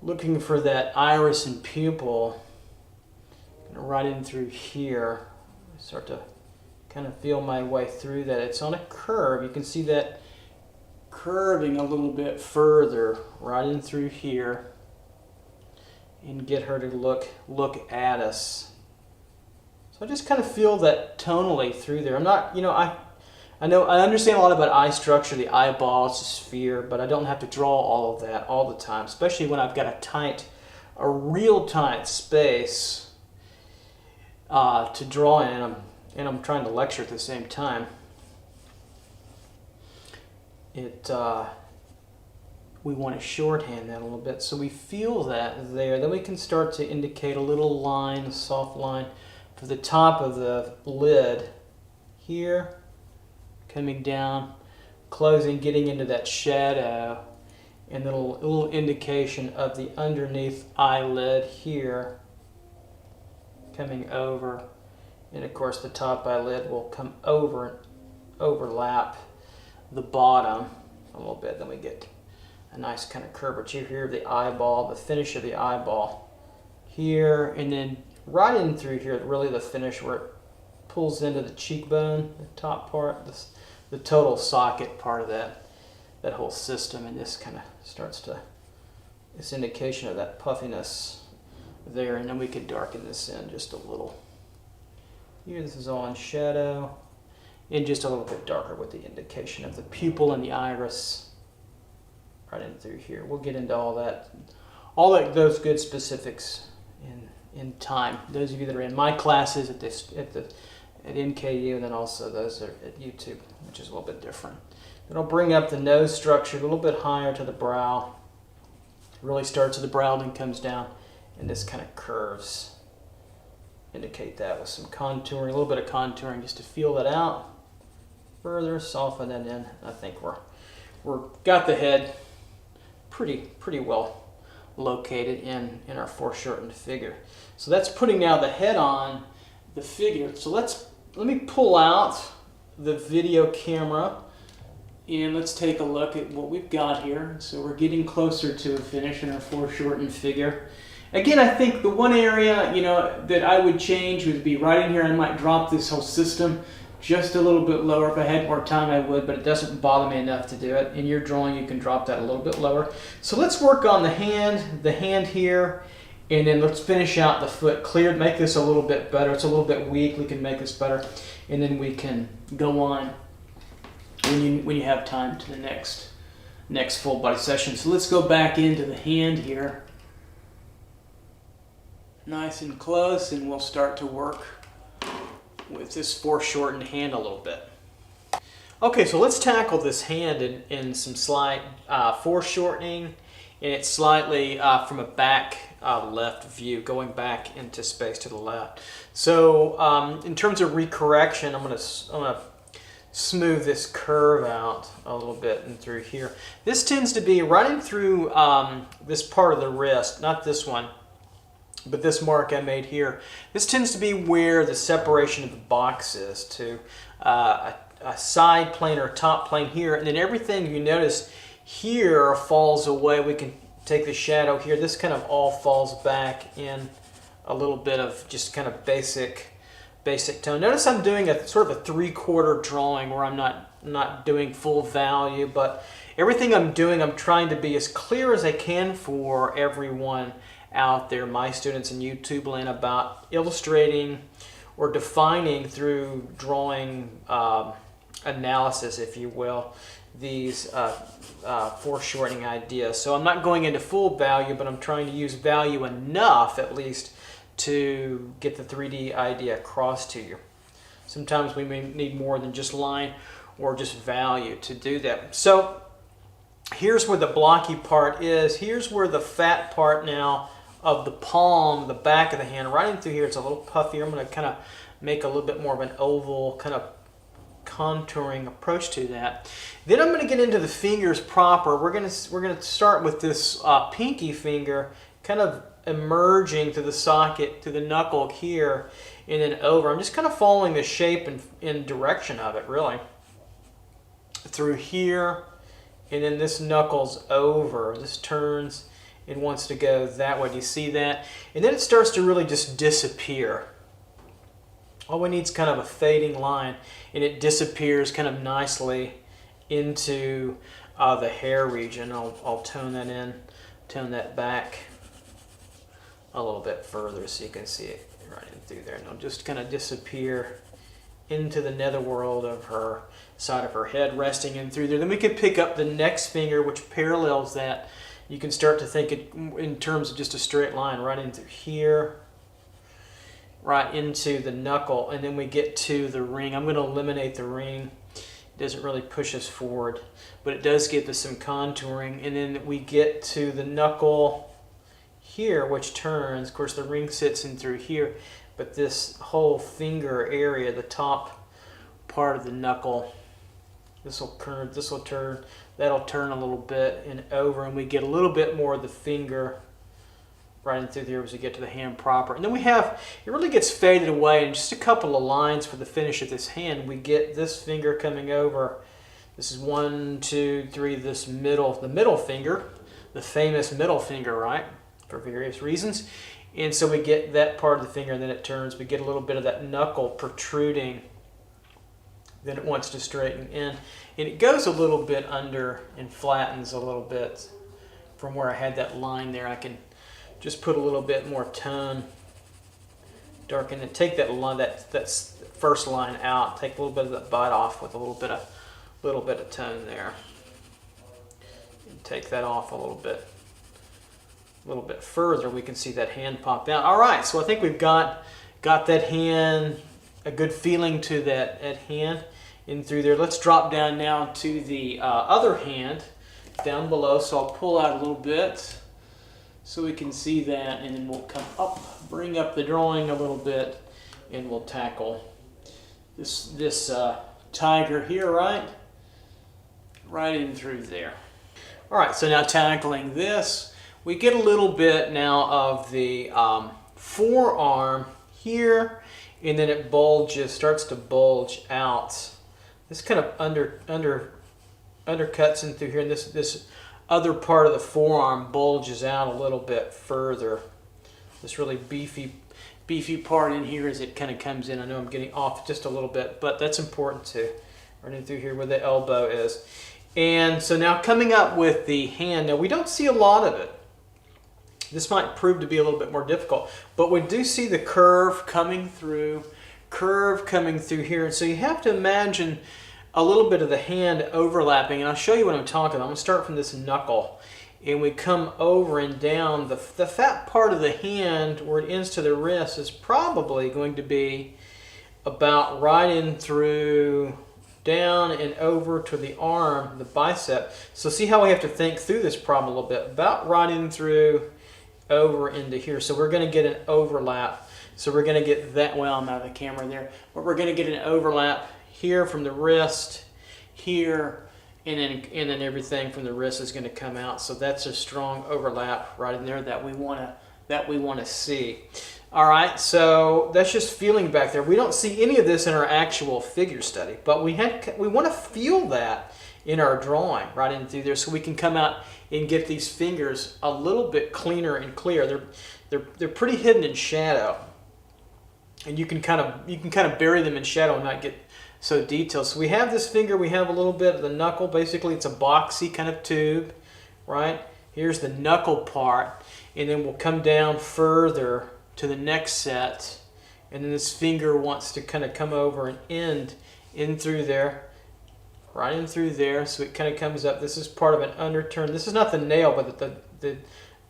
looking for that iris and pupil, right in through here. Start to kind of feel my way through that. It's on a curve. You can see that curving a little bit further right in through here, and get her to look at us. So I just kind of feel that tonally through there. I'm not, I know I understand a lot about eye structure, the eyeball, it's a sphere, but I don't have to draw all of that all the time, especially when I've got a real tight space to draw in, and I'm trying to lecture at the same time. We want to shorthand that a little bit, so we feel that there. Then we can start to indicate a little line, a soft line for the top of the lid here, coming down, closing, getting into that shadow, and then a little indication of the underneath eyelid here, coming over, and of course the top eyelid will come over and overlap the bottom a little bit. Then we get a nice kind of curvature here of the eyeball, the finish of the eyeball here, and then right in through here, really the finish where it pulls into the cheekbone, the top part, the total socket part of that whole system, and this kind of starts to, this indication of that puffiness there, and then we could darken this in just a little. Here, this is all in shadow, and just a little bit darker with the indication of the pupil and the iris right in through here. We'll get into all that those good specifics in time. Those of you that are in my classes at NKU, and then also those that are at YouTube, which is a little bit different. Then I'll bring up the nose structure a little bit higher to the brow. It really starts at the brow, then comes down, and this kind of curves. Indicate that with some contouring, a little bit of contouring just to feel that out. Further, soften that in. I think we're we've got the head pretty well located in our foreshortened figure. So that's putting now the head on the figure. So let me pull out the video camera and let's take a look at what we've got here. So we're getting closer to a finish in our foreshortened figure. Again, I think the one area, you know, that I would change would be right in here. I might drop this whole system just a little bit lower. If I had more time, I would, but it doesn't bother me enough to do it. In your drawing, you can drop that a little bit lower. So let's work on the hand here, and then let's finish out the foot cleared. Make this a little bit better. It's a little bit weak. We can make this better, and then we can go on when you have time to the next full body session. So let's go back into the hand here, nice and close, and we'll start to work with this foreshortened hand a little bit. Okay, so let's tackle this hand in some slight foreshortening, and it's slightly from a back left view, going back into space to the left. So in terms of recorrection, I'm gonna smooth this curve out a little bit and through here. This tends to be running through this part of the wrist, not this one, but this mark I made here. This tends to be where the separation of the box is to a side plane or a top plane here, and then everything you notice here falls away. We can take the shadow here. This kind of all falls back in a little bit of just kind of basic tone. Notice I'm doing a sort of a 3/4 drawing where I'm not doing full value, but everything I'm doing, I'm trying to be as clear as I can for everyone out there, my students in YouTube land, about illustrating or defining through drawing analysis, if you will, these foreshortening ideas. So I'm not going into full value, but I'm trying to use value enough at least to get the 3D idea across to you. Sometimes we may need more than just line or just value to do that. So here's where the blocky part is. Here's where the fat part now of the palm, the back of the hand, right in through here. It's a little puffier. I'm going to kind of make a little bit more of an oval kind of contouring approach to that. Then I'm going to get into the fingers proper. We're going to start with this pinky finger kind of emerging to the socket, to the knuckle here, and then over. I'm just kind of following the shape and direction of it, really. Through here, and then this knuckles over. This turns. It wants to go that way. Do you see that? And then it starts to really just disappear. All we need is kind of a fading line, and it disappears kind of nicely into the hair region. I'll tone that in, tone that back a little bit further so you can see it right in through there. And it'll just kind of disappear into the netherworld of her side of her head, resting in through there. Then we can pick up the next finger, which parallels that. You can start to think it in terms of just a straight line right into here, right into the knuckle, and then we get to the ring. I'm going to eliminate the ring. It doesn't really push us forward, but it does give us some contouring. And then we get to the knuckle here, which turns. Of course, the ring sits in through here, but this whole finger area, the top part of the knuckle, this will curve, this will turn, that'll turn a little bit and over, and we get a little bit more of the finger right in through here as we get to the hand proper. And then we have, it really gets faded away in just a couple of lines for the finish of this hand. We get this finger coming over. This is 1, 2, 3, this middle, the middle finger, the famous middle finger, right? For various reasons. And so we get that part of the finger, and then it turns. We get a little bit of that knuckle protruding. Then it wants to straighten in. And it goes a little bit under and flattens a little bit from where I had that line there. I can just put a little bit more tone, darken it, take that line, that first line out, take a little bit of that bite off with a little bit of tone there. And take that off a little bit further. We can see that hand pop out. All right, so I think we've got that hand, a good feeling to that hand in through there. Let's drop down now to the other hand down below. So I'll pull out a little bit so we can see that, and then we'll come up, bring up the drawing a little bit, and we'll tackle this tiger here, right? right in through there. All right, so now tackling this, we get a little bit now of the forearm here, and then it starts to bulge out. This kind of undercuts in through here, and this other part of the forearm bulges out a little bit further. This really beefy part in here as it kind of comes in. I know I'm getting off just a little bit, but that's important too. Running through here where the elbow is. And so now coming up with the hand, now we don't see a lot of it. This might prove to be a little bit more difficult, but we do see the curve coming through here. And so you have to imagine a little bit of the hand overlapping, and I'll show you what I'm talking about. I'm going to start from this knuckle, and we come over and down. The fat part of the hand where it ends to the wrist is probably going to be about right in through, down and over to the arm, the bicep. So see how we have to think through this problem a little bit. About right in through, over into here. So we're going to get an overlap. So we're going to get that, well, I'm out of the camera there, but we're going to get an overlap here from the wrist, here, and then everything from the wrist is going to come out. So that's a strong overlap right in there that we want to see. All right, so that's just feeling back there. We don't see any of this in our actual figure study, but we want to feel that in our drawing right in through there, so we can come out and get these fingers a little bit cleaner and clear. They're pretty hidden in shadow, and you can kind of bury them in shadow and not get so detailed. So we have this finger, we have a little bit of the knuckle. Basically, it's a boxy kind of tube, right? Here's the knuckle part, and then we'll come down further to the next set, and then this finger wants to kind of come over and end in through there, right in through there. So it kind of comes up. This is part of an underturn. This is not the nail, but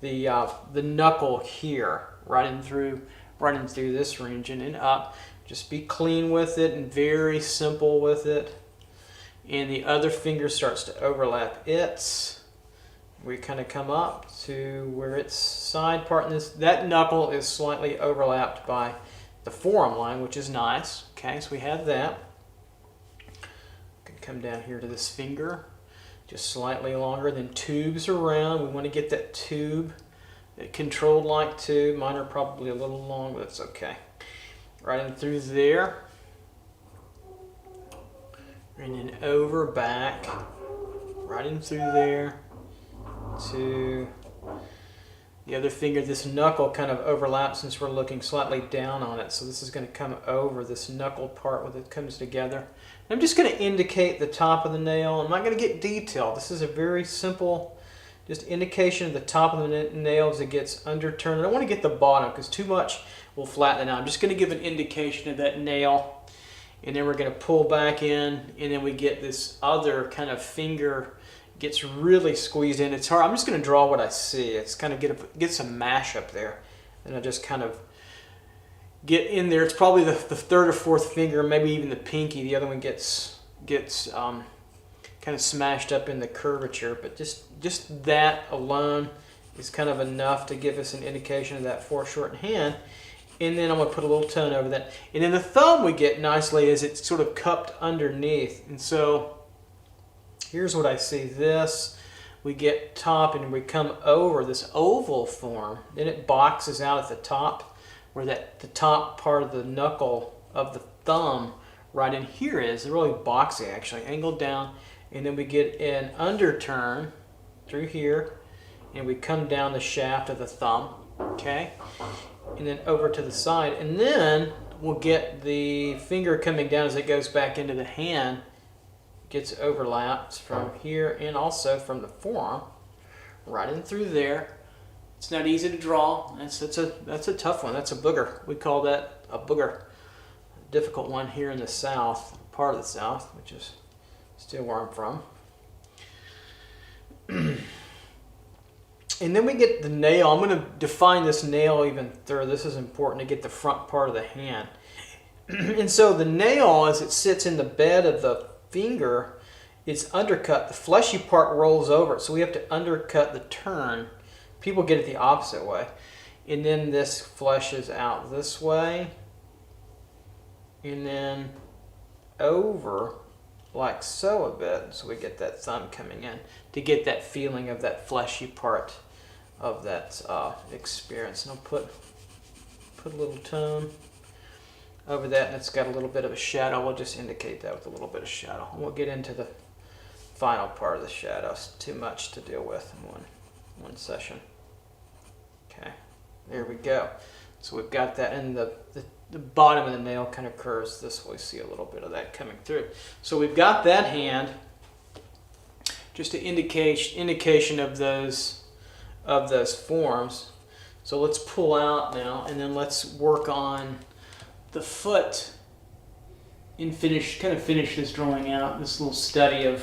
the knuckle here, right in through this region and up. Just be clean with it and very simple with it. And the other finger starts to overlap it. We kind of come up to where its side part, and that knuckle is slightly overlapped by the forearm line, which is nice. Okay, so we have that. Can come down here to this finger, just slightly longer, then tubes around. We want to get that tube, that controlled like tube. Mine are probably a little long, but it's okay. Right in through there, and then over, back, right in through there to the other finger. This knuckle kind of overlaps since we're looking slightly down on it, so this is going to come over this knuckle part when it comes together. And I'm just going to indicate the top of the nail. I'm not going to get detailed. This is a very simple just indication of the top of the nail as it gets underturned. I don't want to get the bottom because too much will flatten it out. I'm just going to give an indication of that nail, and then we're going to pull back in, and then we get this other kind of finger gets really squeezed in. It's hard. I'm just going to draw what I see. It's kind of get some mash up there, and I just kind of get in there. It's probably the third or fourth finger, maybe even the pinky. The other one gets kind of smashed up in the curvature, but just that alone is kind of enough to give us an indication of that foreshortened hand. And then I'm going to put a little tone over that. And then the thumb we get nicely is it's sort of cupped underneath. And so here's what I see. This, we get top and we come over this oval form. Then it boxes out at the top where the top part of the knuckle of the thumb right in here is. It's really boxy actually, angled down. And then we get an underturn through here, and we come down the shaft of the thumb, okay? And then over to the side, and then we'll get the finger coming down as it goes back into the hand, gets overlapped from here and also from the forearm, right in through there. It's not easy to draw. That's a tough one. That's a booger. We call that a booger. A difficult one here in the South, part of the South, which is still where I'm from. And then we get the nail. I'm going to define this nail even further. This is important to get the front part of the hand. And so the nail, as it sits in the bed of the finger, it's undercut. The fleshy part rolls over it, so we have to undercut the turn. People get it the opposite way. And then this fleshes out this way, and then over like so a bit, so we get that thumb coming in to get that feeling of that fleshy part of that experience. And I'll put a little tone over that, and it's got a little bit of a shadow. We'll just indicate that with a little bit of shadow. And we'll get into the final part of the shadows. Too much to deal with in one session. Okay, there we go. So we've got that, and the bottom of the nail kind of curves this way. See a little bit of that coming through. So we've got that hand, just an indication of those forms. So let's pull out now, and then let's work on the foot and finish this drawing out, this little study of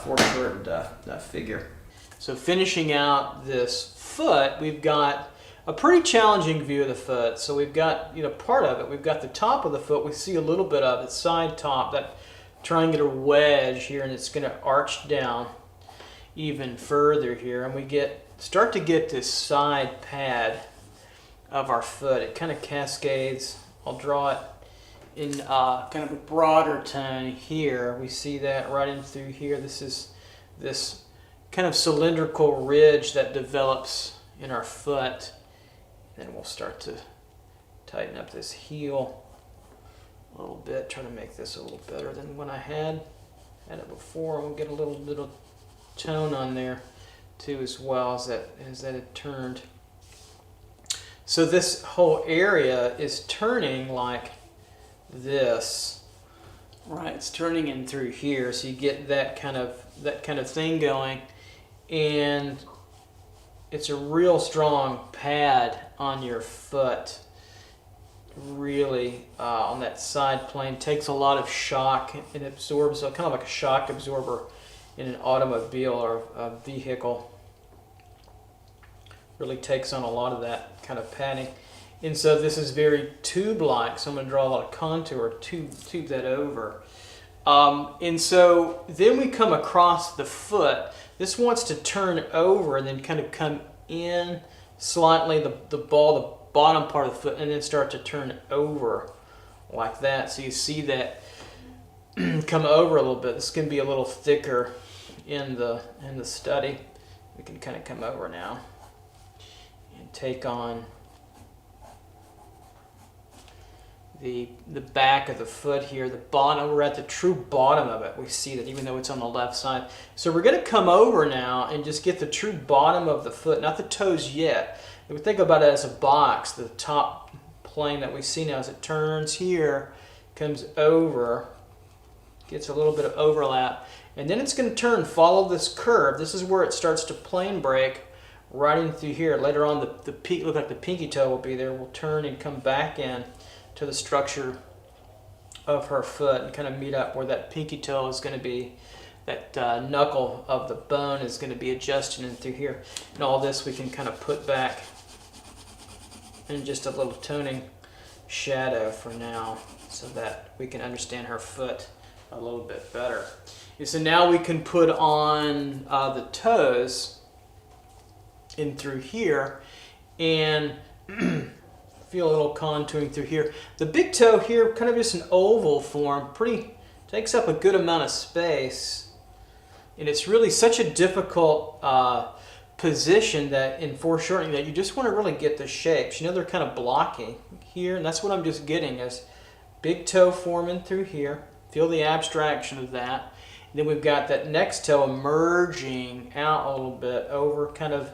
foreshortened figure. So finishing out this foot, we've got a pretty challenging view of the foot. So we've got, part of it. We've got the top of the foot. We see a little bit of it, side top, that triangular wedge here, and it's going to arch down even further here, and we start to get this side pad of our foot. It kind of cascades. I'll draw it in kind of a broader tone here. We see that right in through here. This is this kind of cylindrical ridge that develops in our foot. Then we'll start to tighten up this heel a little bit, trying to make this a little better than when I had it before. And we'll get a little tone on there too, as well as that it turned. So this whole area is turning like this, right? It's turning in through here, so you get that kind of thing going, and it's a real strong pad on your foot, really on that side plane. Takes a lot of shock and absorbs, so kind of like a shock absorber in an automobile or a vehicle. Really takes on a lot of that kind of padding. And so this is very tube-like, so I'm going to draw a lot of contour, tube that over. And so then we come across the foot. This wants to turn over and then kind of come in slightly, the bottom part of the foot, and then start to turn over like that. So you see that come over a little bit. This can be a little thicker in the study. We can kind of come over now and take on the back of the foot here, the bottom. We're at the true bottom of it. We see that even though it's on the left side. So we're going to come over now and just get the true bottom of the foot, not the toes yet. If we think about it as a box, the top plane that we see now, as it turns here, comes over, gets a little bit of overlap, and then it's going to turn, follow this curve. This is where it starts to plane break right in through here. Later on, the peak, look like the pinky toe will be there, will turn and come back in to the structure of her foot and kind of meet up where that pinky toe is going to be. That knuckle of the bone is going to be adjusted in through here. And all this we can kind of put back in just a little toning shadow for now, so that we can understand her foot a little bit better. And so now we can put on the toes in through here and feel a little contouring through here. The big toe here, kind of just an oval form, takes up a good amount of space, and it's really such a difficult position that in foreshortening that you just want to really get the shapes. They're kind of blocky here, and that's what I'm just getting, is big toe forming through here. Feel the abstraction of that. And then we've got that next toe emerging out a little bit over, kind of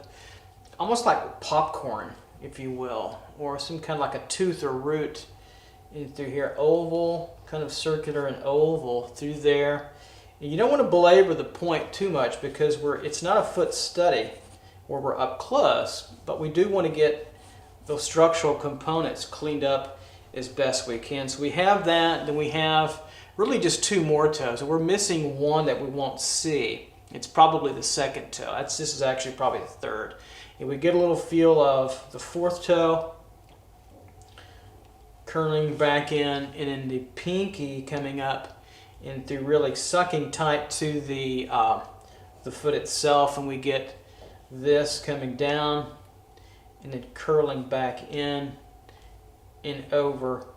almost like popcorn, if you will, or some kind of like a tooth or root in through here. Oval, kind of circular and oval through there. And you don't want to belabor the point too much, because it's not a foot study where we're up close, but we do want to get those structural components cleaned up as best we can. So we have that, then we have really just two more toes. And we're missing one that we won't see. It's probably the second toe. This is actually probably the third. And we get a little feel of the fourth toe curling back in, and then the pinky coming up and through, really sucking tight to the foot itself, and we get this coming down and then curling back in and over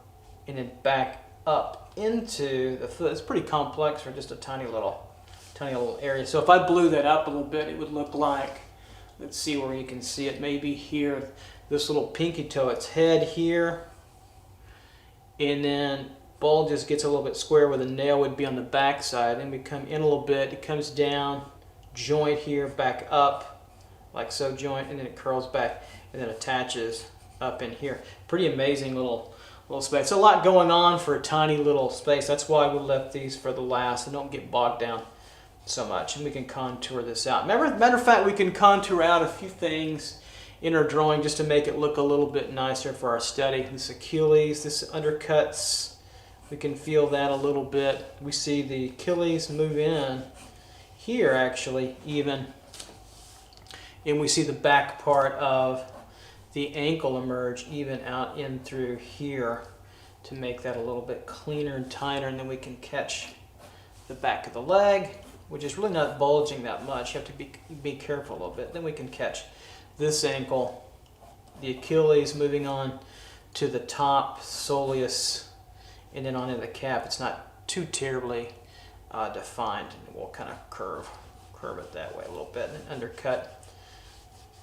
and then back up into the foot. It's pretty complex for just a tiny little area. So if I blew that up a little bit, it would look like, let's see where you can see it, maybe here, this little pinky toe, its head here, and then ball just gets a little bit square where the nail would be on the back side. Then we come in a little bit, it comes down, joint here, back up, like so, joint, and then it curls back, and then attaches up in here. Pretty amazing little space. A lot going on for a tiny little space. That's why we left these for the last and don't get bogged down so much. And we can contour this out. Matter of fact, we can contour out a few things in our drawing just to make it look a little bit nicer for our study. This Achilles, this undercuts, we can feel that a little bit. We see the Achilles move in here actually even, and we see the back part of the ankle emerge even out in through here to make that a little bit cleaner and tighter. And then we can catch the back of the leg, which is really not bulging that much. You have to be careful a little bit. Then we can catch this ankle, the Achilles moving on to the top soleus, and then on into the calf. It's not too terribly defined, and we'll kind of curve it that way a little bit, and then undercut,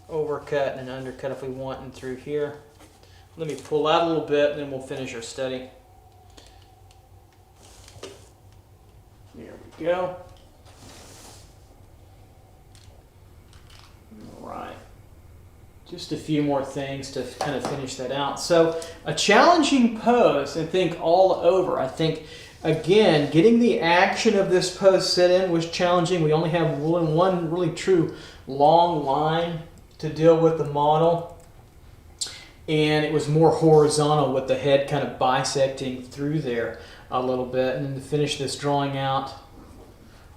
overcut, and then undercut if we want, and through here. Let me pull out a little bit, and then we'll finish our study. There we go. All right. Just a few more things to kind of finish that out. So a challenging pose, I think, all over. I think, again, getting the action of this pose set in was challenging. We only have one really true long line to deal with the model. And it was more horizontal with the head kind of bisecting through there a little bit. And then to finish this drawing out,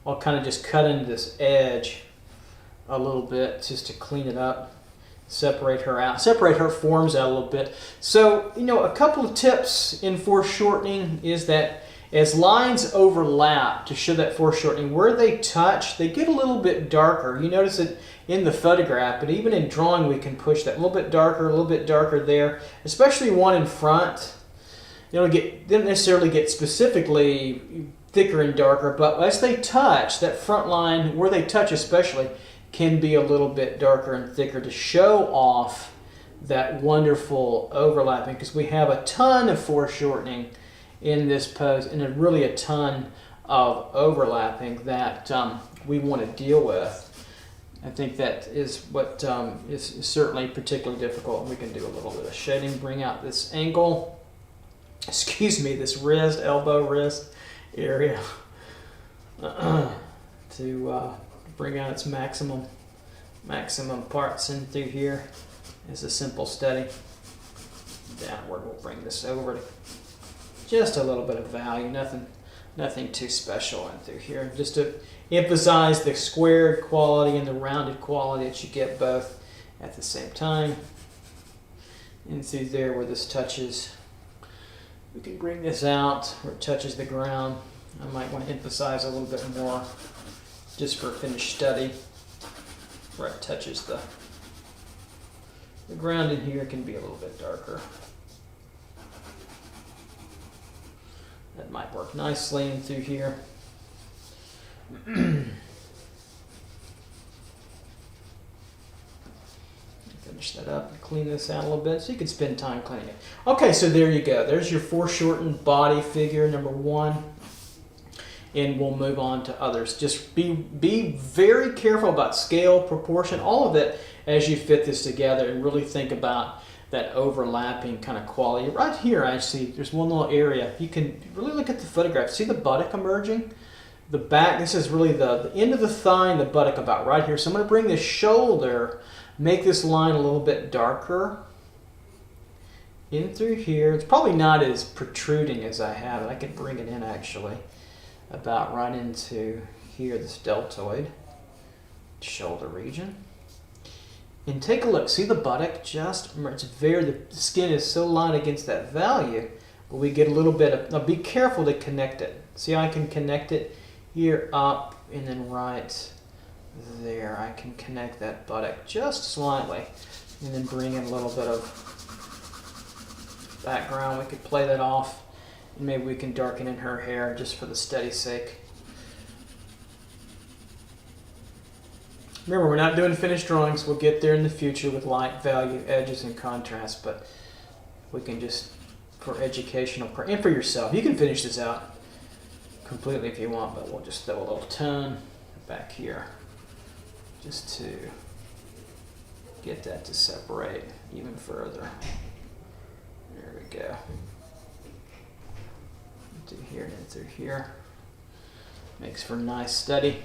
I'll kind of just cut into this edge a little bit just to clean it up. Separate her forms out a little bit. So, a couple of tips in foreshortening is that as lines overlap to show that foreshortening, where they touch, they get a little bit darker. You notice it in the photograph, but even in drawing we can push that a little bit darker there, especially one in front. Didn't necessarily get specifically thicker and darker, but as they touch, that front line, where they touch especially, can be a little bit darker and thicker to show off that wonderful overlapping, because we have a ton of foreshortening in this pose and really a ton of overlapping that we want to deal with. I think that is what is certainly particularly difficult. We can do a little bit of shading, bring out this ankle, this wrist, elbow, wrist area to bring out its maximum parts in through here. As a simple study. Downward, we'll bring this over to just a little bit of value, nothing too special in through here, just to emphasize the squared quality and the rounded quality that you get both at the same time. And through there where this touches, we can bring this out where it touches the ground. I might want to emphasize a little bit more just for finished study, where it touches the ground in here can be a little bit darker. That might work nicely in through here. Finish that up and clean this out a little bit so you can spend time cleaning it. Okay, so there you go. There's your foreshortened body figure number 1. And we'll move on to others. Just be very careful about scale, proportion, all of it as you fit this together, and really think about that overlapping kind of quality. Right here, I see there's one little area. You can really look at the photograph. See the buttock emerging? The back, this is really the end of the thigh and the buttock about right here. So I'm going to bring the shoulder, make this line a little bit darker in through here. It's probably not as protruding as I have it. I can bring it in actually about right into here, this deltoid shoulder region. And take a look, see the buttock the skin is so light against that value, but we get a little bit of, now be careful to connect it. See how I can connect it here up and then right there. I can connect that buttock just slightly and then bring in a little bit of background. We could play that off And maybe we can darken in her hair just for the steady's sake. Remember, we're not doing finished drawings. We'll get there in the future with light, value, edges, and contrast, but we can just, for educational, and for yourself, you can finish this out completely if you want, but we'll just throw a little tone back here just to get that to separate even further. There we go. Do here and through here. Makes for a nice study.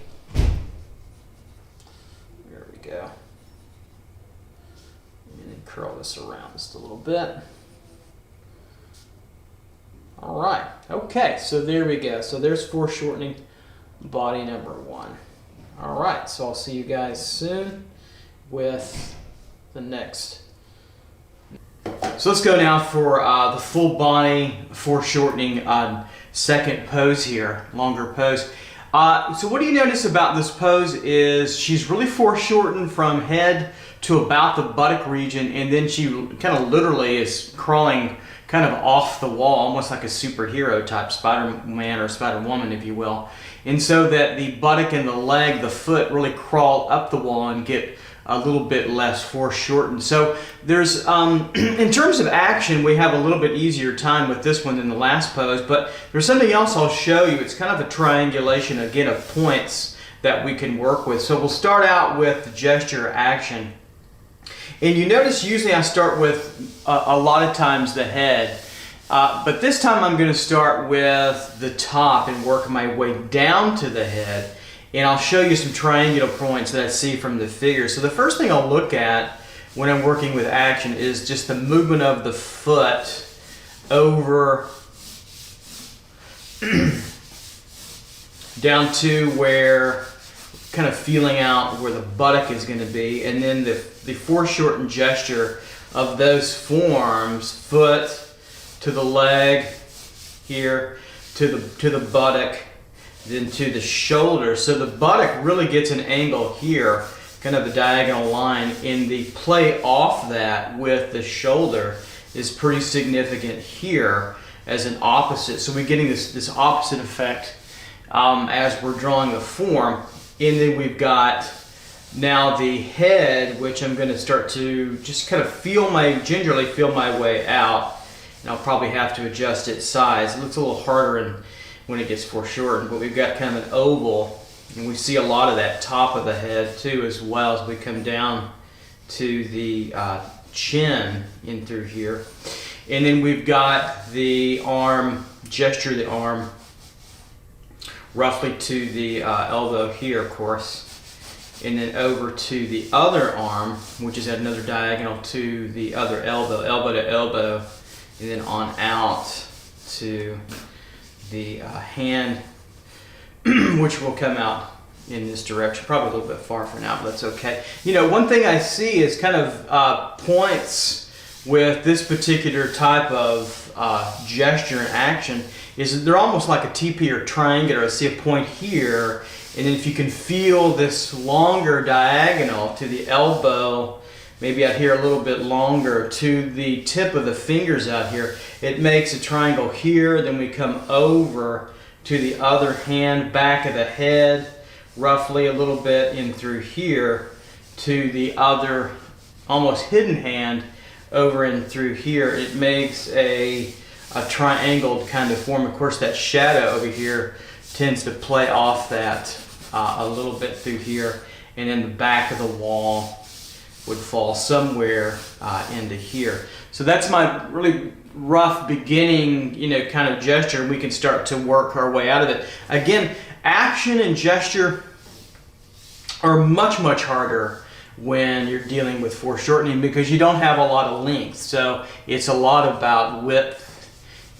There we go. And then curl this around just a little bit. All right. Okay, so there we go. So there's foreshortening body number 1. All right, so I'll see you guys soon with the next. So let's go now for the full body foreshortening second pose here, longer pose. So what do you notice about this pose is she's really foreshortened from head to about the buttock region, and then she kind of literally is crawling kind of off the wall, almost like a superhero type Spider-Man or Spider-Woman, if you will. And so that the buttock and the leg, the foot, really crawl up the wall and get a little bit less foreshortened. So there's, in terms of action, we have a little bit easier time with this one than the last pose, but there's something else I'll show you. It's kind of a triangulation, again, of points that we can work with. So we'll start out with the gesture action. And you notice usually I start with a lot of times the head, but this time I'm going to start with the top and work my way down to the head. And I'll show you some triangular points that I see from the figure. So the first thing I'll look at when I'm working with action is just the movement of the foot over down to where, kind of feeling out where the buttock is going to be, and then the foreshortened gesture of those forms, foot to the leg here, to the buttock, then to the shoulder. So the buttock really gets an angle here, kind of a diagonal line, and the play off that with the shoulder is pretty significant here as an opposite. So we're getting this opposite effect as we're drawing the form. And then we've got now the head, which I'm going to start to just kind of gingerly feel my way out. And I'll probably have to adjust its size. It looks a little harder when it gets foreshortened, but we've got kind of an oval, and we see a lot of that top of the head too, as well as we come down to the chin in through here. And then we've got the arm, gesture the arm roughly to the elbow here, of course, and then over to the other arm, which is at another diagonal to the other elbow, elbow to elbow, and then on out to the hand, which will come out in this direction, probably a little bit far for now, but that's okay. You know, one thing I see is kind of points with this particular type of gesture and action is that they're almost like a TP or triangular. I see a point here, and then if you can feel this longer diagonal to the elbow, maybe out here a little bit longer, to the tip of the fingers out here, it makes a triangle here. Then we come over to the other hand, back of the head, roughly a little bit in through here, to the other almost hidden hand over and through here. It makes a triangled kind of form. Of course, that shadow over here tends to play off that a little bit through here, and then the back of the wall would fall somewhere into here. So that's my really rough beginning, kind of gesture, and we can start to work our way out of it. Again, action and gesture are much, much harder when you're dealing with foreshortening because you don't have a lot of length. So it's a lot about width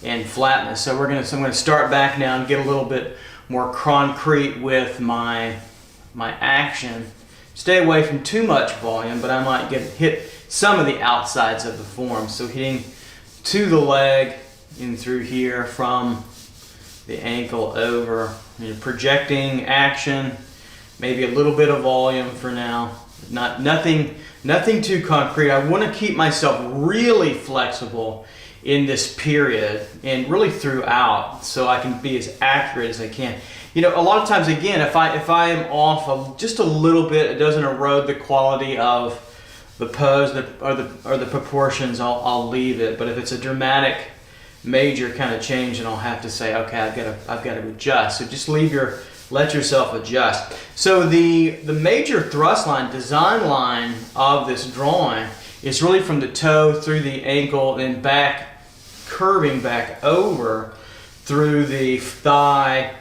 and flatness. So I'm going to start back now and get a little bit more concrete with my action. Stay away from too much volume, but I might hit some of the outsides of the form. So hitting to the leg in through here from the ankle over, projecting action, maybe a little bit of volume for now. Nothing too concrete. I want to keep myself really flexible in this period and really throughout, so I can be as accurate as I can. You know, a lot of times, again, if I am off just a little bit, it doesn't erode the quality of the pose or the proportions, I'll leave it. But if it's a dramatic, major kind of change, then I'll have to say, okay, I've got to adjust. So just let yourself adjust. So the major thrust line, design line of this drawing is really from the toe through the ankle and back, curving back over through the thigh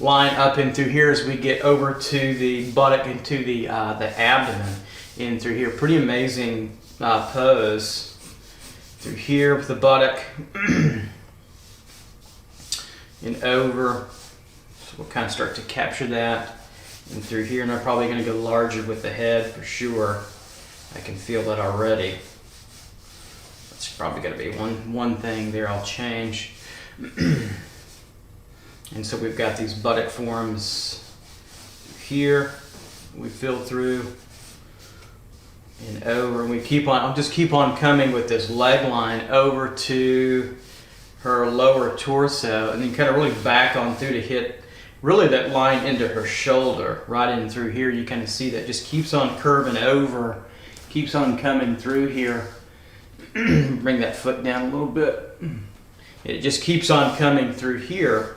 line up in through here as we get over to the buttock and to the abdomen in through here. Pretty amazing pose through here with the buttock and over. So we'll kind of start to capture that and through here, and I'm probably going to go larger with the head for sure. I can feel that already. That's probably going to be one thing there I'll change. And so we've got these buttock forms here. We fill through and over, and we keep on. I'll just keep on coming with this leg line over to her lower torso, and then kind of really back on through to hit really that line into her shoulder, right in through here. You kind of see that just keeps on curving over, keeps on coming through here. Bring that foot down a little bit. It just keeps on coming through here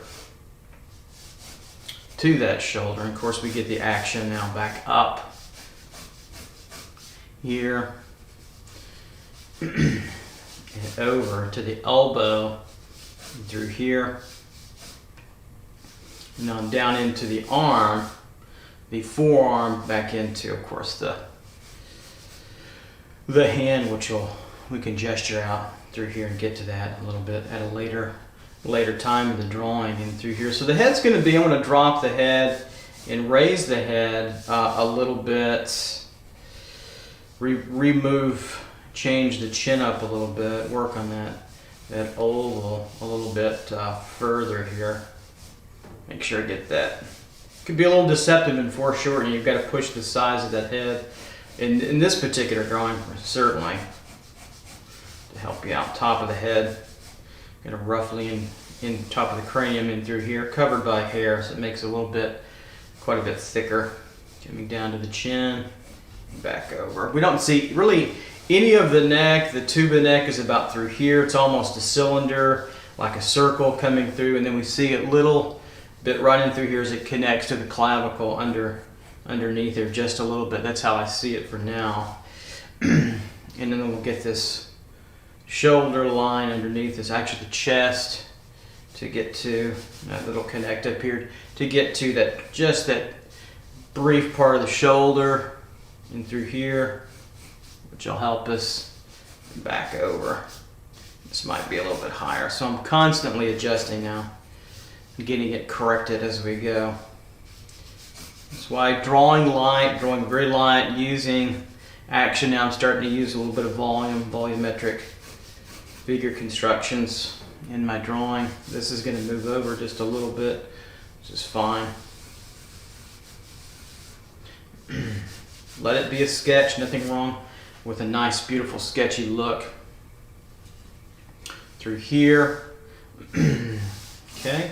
to that shoulder. And of course, we get the action now back up here and over to the elbow through here. And on down into the arm, the forearm, back into, of course, the hand, which we can gesture out through here and get to that a little bit at a later time in the drawing and through here. So the head's going to be, I'm going to drop the head and raise the head a little bit, remove, change the chin up a little bit, work on that oval a little bit further here. Make sure I get that. Could be a little deceptive in foreshortening. You've got to push the size of that head in this particular drawing, certainly, to help you out. Top of the head, kind of roughly in top of the cranium and through here, covered by hair, so it makes it a little bit, quite a bit thicker. Coming down to the chin, back over. We don't see really any of the neck. The tube of the neck is about through here. It's almost a cylinder, like a circle coming through, and then we see a little bit right in through here as it connects to the clavicle underneath there just a little bit. That's how I see it for now. And then we'll get this shoulder line underneath this, actually the chest, to get to that little connect up here, to get to that, just that brief part of the shoulder and through here, which will help us back over. This might be a little bit higher, so I'm constantly adjusting now, getting it corrected as we go. That's why drawing light, drawing very light, using action. Now I'm starting to use a little bit of volumetric figure constructions in my drawing. This is going to move over just a little bit, which is fine. Let it be a sketch, nothing wrong with a nice, beautiful, sketchy look. Through here. Okay.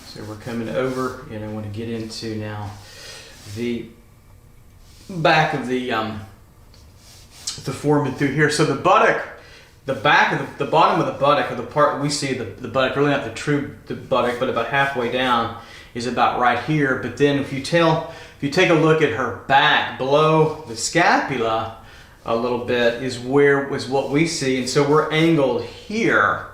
So we're coming over, and I want to get into now the back of the foreman through here. So the buttock, the back of the bottom of the buttock, or the part we see the buttock, really not the buttock, but about halfway down, is about right here. But then if you take a look at her back below the scapula a little bit is what we see, and so we're angled here,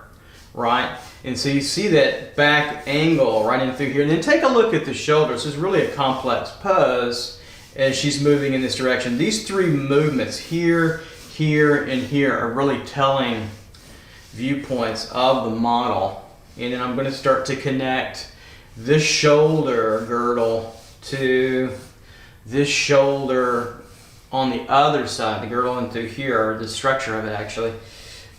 right? And so you see that back angle right in through here. And then take a look at the shoulders. This is really a complex pose as she's moving in this direction. These three movements here, here, and here are really telling viewpoints of the model. And then I'm going to start to connect this shoulder girdle to this shoulder on the other side, the girdle in through here, or the structure of it actually.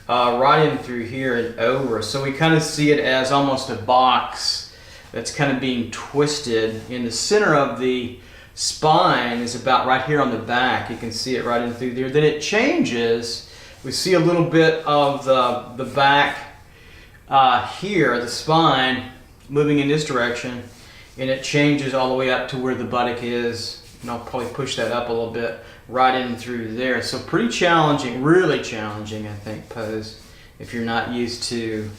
Right in through here and over. So we kind of see it as almost a box that's kind of being twisted. In the center of the spine is about right here on the back. You can see it right in through there. Then it changes We see a little bit of the back here, the spine, moving in this direction, and it changes all the way up to where the buttock is. And I'll probably push that up a little bit right in through there. So pretty challenging, really challenging, I think, pose if you're not used to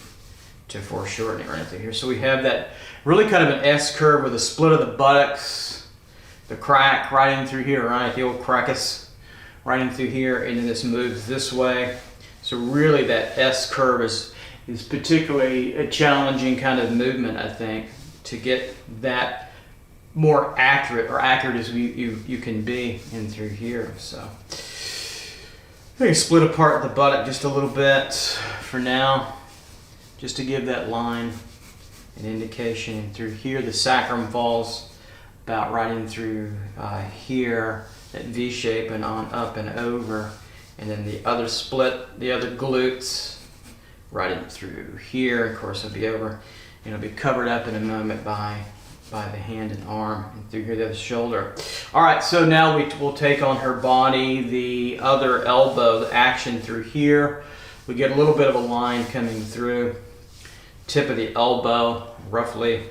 foreshortening or anything here. So we have that really kind of an S curve with a split of the buttocks, the crack right in through here, right? The old crackus right in through here, and then this moves this way. So really that S curve is particularly a challenging kind of movement, I think, to get that more accurate, or accurate as you can be in through here. So I'm going to split apart the buttock just a little bit for now, just to give that line an indication. And through here, the sacrum falls about right in through here, that V shape, and on up and over. And then the other split, the other glutes, right in through here. Of course, it'll be over, and it'll be covered up in a moment by the hand and arm, and through here, the other shoulder. All right, so now we'll take on her body, the other elbow, the action through here. We get a little bit of a line coming through, tip of the elbow, roughly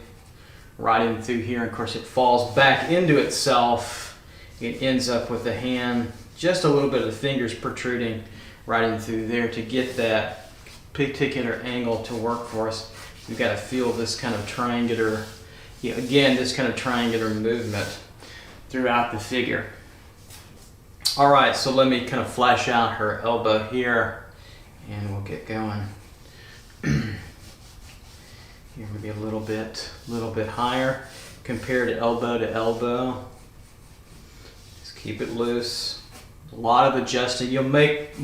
right in through here. Of course, it falls back into itself. It ends up with the hand, just a little bit of the fingers protruding right in through there to get that particular angle to work for us. We've got to feel this kind of triangular, again, this kind of triangular movement throughout the figure. All right, so let me kind of flesh out her elbow here, and we'll get going. Here we'll be a little bit higher compared to elbow. Just keep it loose. A lot of adjusting. You'll make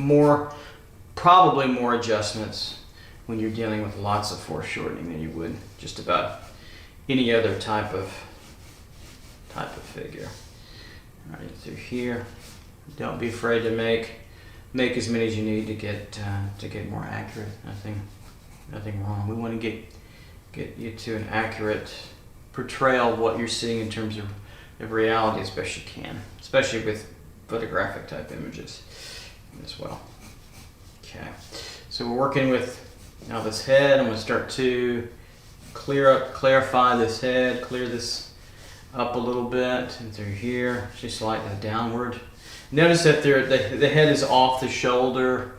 probably more adjustments when you're dealing with lots of foreshortening than you would just about any other type of figure. Right through here. Don't be afraid to make as many as you need to get more accurate. Nothing wrong. We want to get you to an accurate portrayal of what you're seeing in terms of reality as best you can, especially with photographic type images as well. Okay, so we're working with now this head. I'm going to start to clarify this head, clear this up a little bit, and through here, just like the downward. Notice that the head is off the shoulder,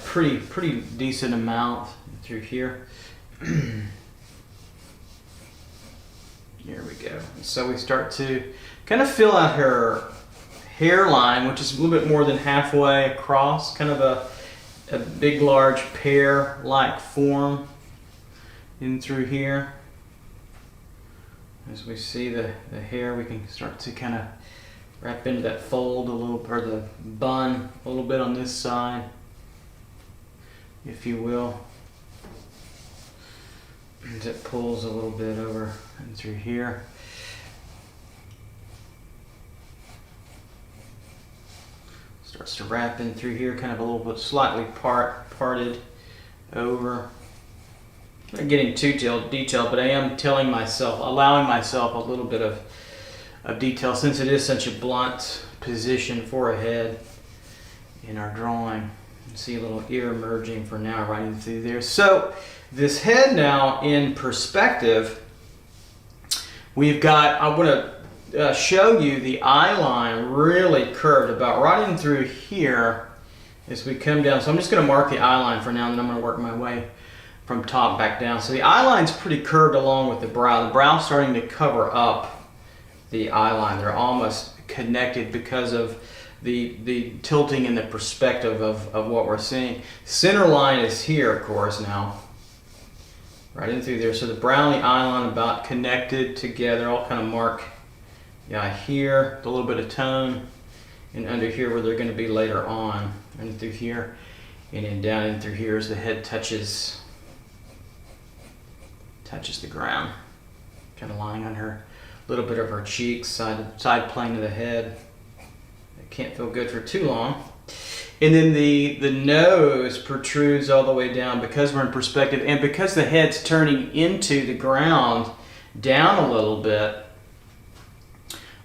pretty decent amount through here. Here we go. So we start to kind of fill out her hairline, which is a little bit more than halfway across, kind of a big, large pear-like form in through here. As we see the hair, we can start to kind of wrap into that fold a little, or the bun a little bit on this side, if you will. As it pulls a little bit over and through here. Starts to wrap in through here, kind of a little bit slightly parted over. I'm not getting too detailed, but I am allowing myself a little bit of detail, since it is such a blunt position for a head in our drawing. You see a little ear emerging for now right in through there. So this head now in perspective, we've got, I want to show you the eye line really curved about right in through here as we come down. So I'm just going to mark the eye line for now, and then I'm going to work my way from top back down. So the eye line's pretty curved along with the brow. The brow's starting to cover up the eye line. They're almost connected because of the tilting in the perspective of what we're seeing. Center line is here, of course, now. Right in through there. So the brow and the eye line about connected together, all kind of mark here, a little bit of tone, and under here where they're going to be later on. And through here, and then down in through here as the head touches the ground. Kind of lying on her, a little bit of her cheeks, side plane of the head. It can't feel good for too long. And then the nose protrudes all the way down because we're in perspective, and because the head's turning into the ground down a little bit,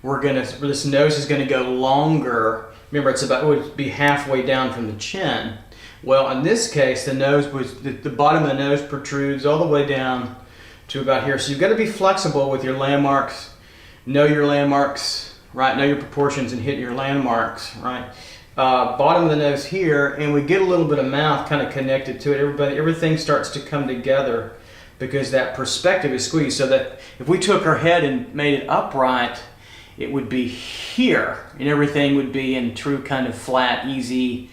this nose is going to go longer remember it would be halfway down from the chin. Well, in this case, the nose the bottom of the nose protrudes all the way down to about here. So you've got to be flexible with your landmarks, know your landmarks, right? Know your proportions and hit your landmarks, right? Bottom of the nose here, and we get a little bit of mouth kind of connected to it. Everything starts to come together because that perspective is squeezed. So that if we took our head and made it upright, it would be here, and everything would be in true kind of flat, easy,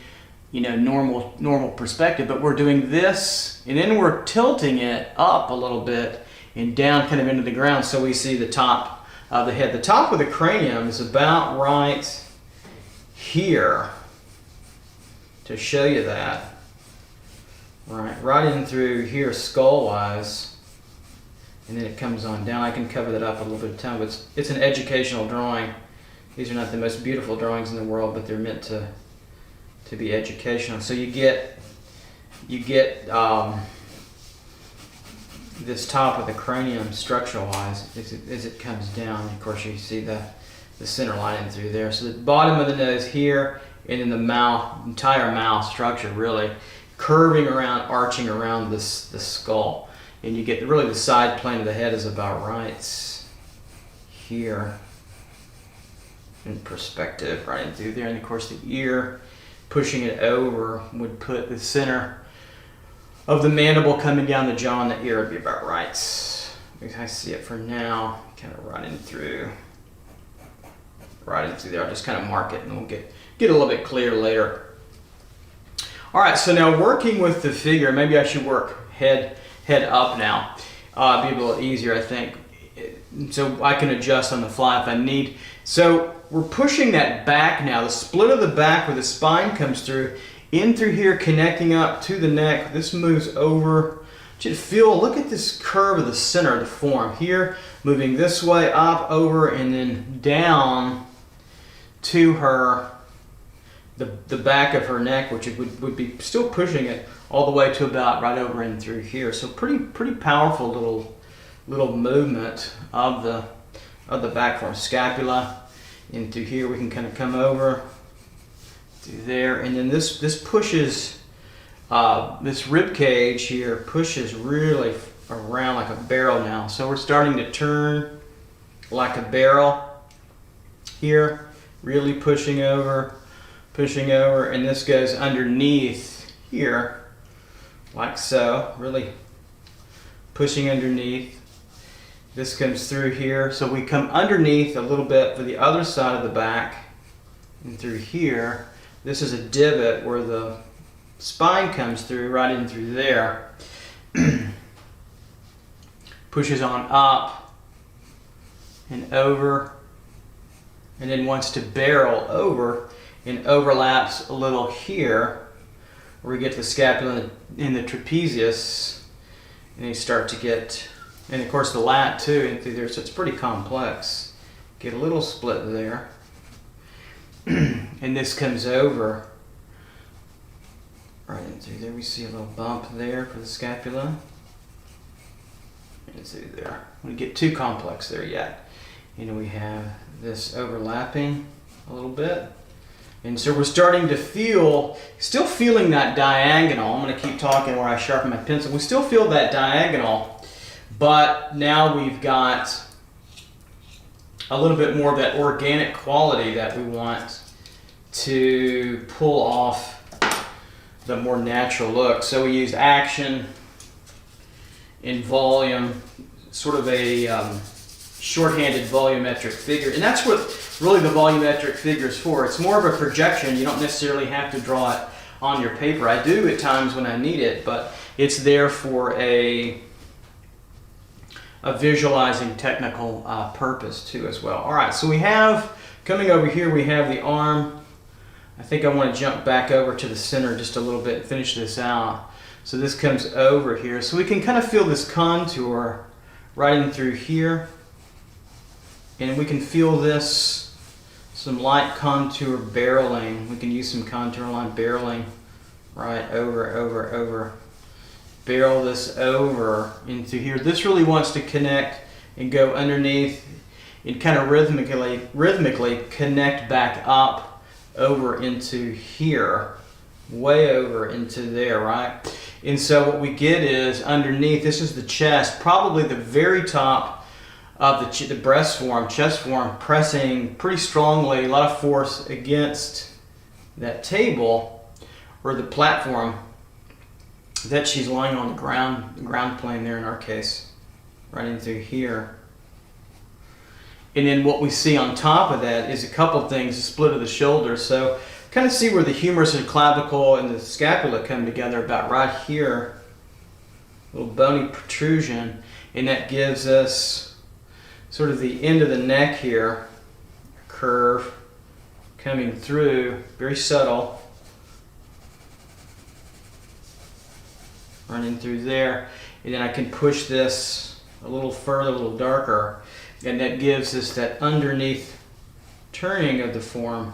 you know, normal perspective. But we're doing this, and then we're tilting it up a little bit and down kind of into the ground, so we see the top of the head. The top of the cranium is about right here, to show you that. Right in through here skull-wise. And then it comes on down. I can cover that up a little bit of time, but it's an educational drawing. These are not the most beautiful drawings in the world, but they're meant to be educational. So you get this top of the cranium structural-wise as it comes down. Of course, you see the center line in through there. So the bottom of the nose here, and then the mouth, entire mouth structure really curving around, arching around the skull. And you get really the side plane of the head is about right here in perspective, right in through there. And of course the ear, pushing it over, would put the center of the mandible coming down the jaw, and the ear would be about right. I see it for now, kind of running through there. I'll just kind of mark it and we'll get a little bit clearer later. All right, so now working with the figure, maybe I should work head up now. Be a little easier, I think. So I can adjust on the fly if I need. So we're pushing that back now, the split of the back where the spine comes through, in through here, connecting up to the neck. This moves over. Just look at this curve of the center of the form here, moving this way, up, over, and then down to her, the back of her neck, which would be still pushing it all the way to about right over and through here. So pretty powerful little movement of the back form. Scapula into here. We can kind of come over through there, and then this pushes this rib cage here pushes really around like a barrel now. So we're starting to turn like a barrel here, really pushing over, and this goes underneath here, like so, really pushing underneath. This comes through here, so we come underneath a little bit for the other side of the back, and through here. This is a divot where the spine comes through, right in through there. Pushes on up and over, and then wants to barrel over and overlaps a little here where we get the scapula in the trapezius, and you start to get, and of course the lat too in through there, so it's pretty complex. Get a little split there. And this comes over right in through there. We see a little bump there for the scapula. And through there. We get too complex there yet. We have this overlapping a little bit. And so we're starting to still feeling that diagonal. I'm going to keep talking where I sharpen my pencil. We still feel that diagonal, but now we've got a little bit more of that organic quality that we want to pull off the more natural look. So we used action and volume, sort of a shorthanded volumetric figure. And that's what really the volumetric figure is for. It's more of a projection. You don't necessarily have to draw it on your paper. I do at times when I need it, but it's there for a visualizing technical purpose too as well. All right, so we have, coming over here, we have the arm. I think I want to jump back over to the center just a little bit and finish this out. So this comes over here. So we can kind of feel this contour right in through here. And we can feel this, some light contour barreling. We can use some contour line barreling right over. Barrel this over into here. This really wants to connect and go underneath and kind of rhythmically connect back up over into here, way over into there, right? And so what we get is underneath, this is the chest, probably the very top of the breast form, chest form, pressing pretty strongly, a lot of force against that table or the platform that she's lying on the ground plane there in our case, right into here. And then what we see on top of that is a couple things, the split of the shoulder. So kind of see where the humerus and clavicle and the scapula come together about right here. Little bony protrusion. And that gives us sort of the end of the neck here, curve coming through, very subtle. Running through there. And then I can push this a little further, a little darker. And that gives us that underneath turning of the form,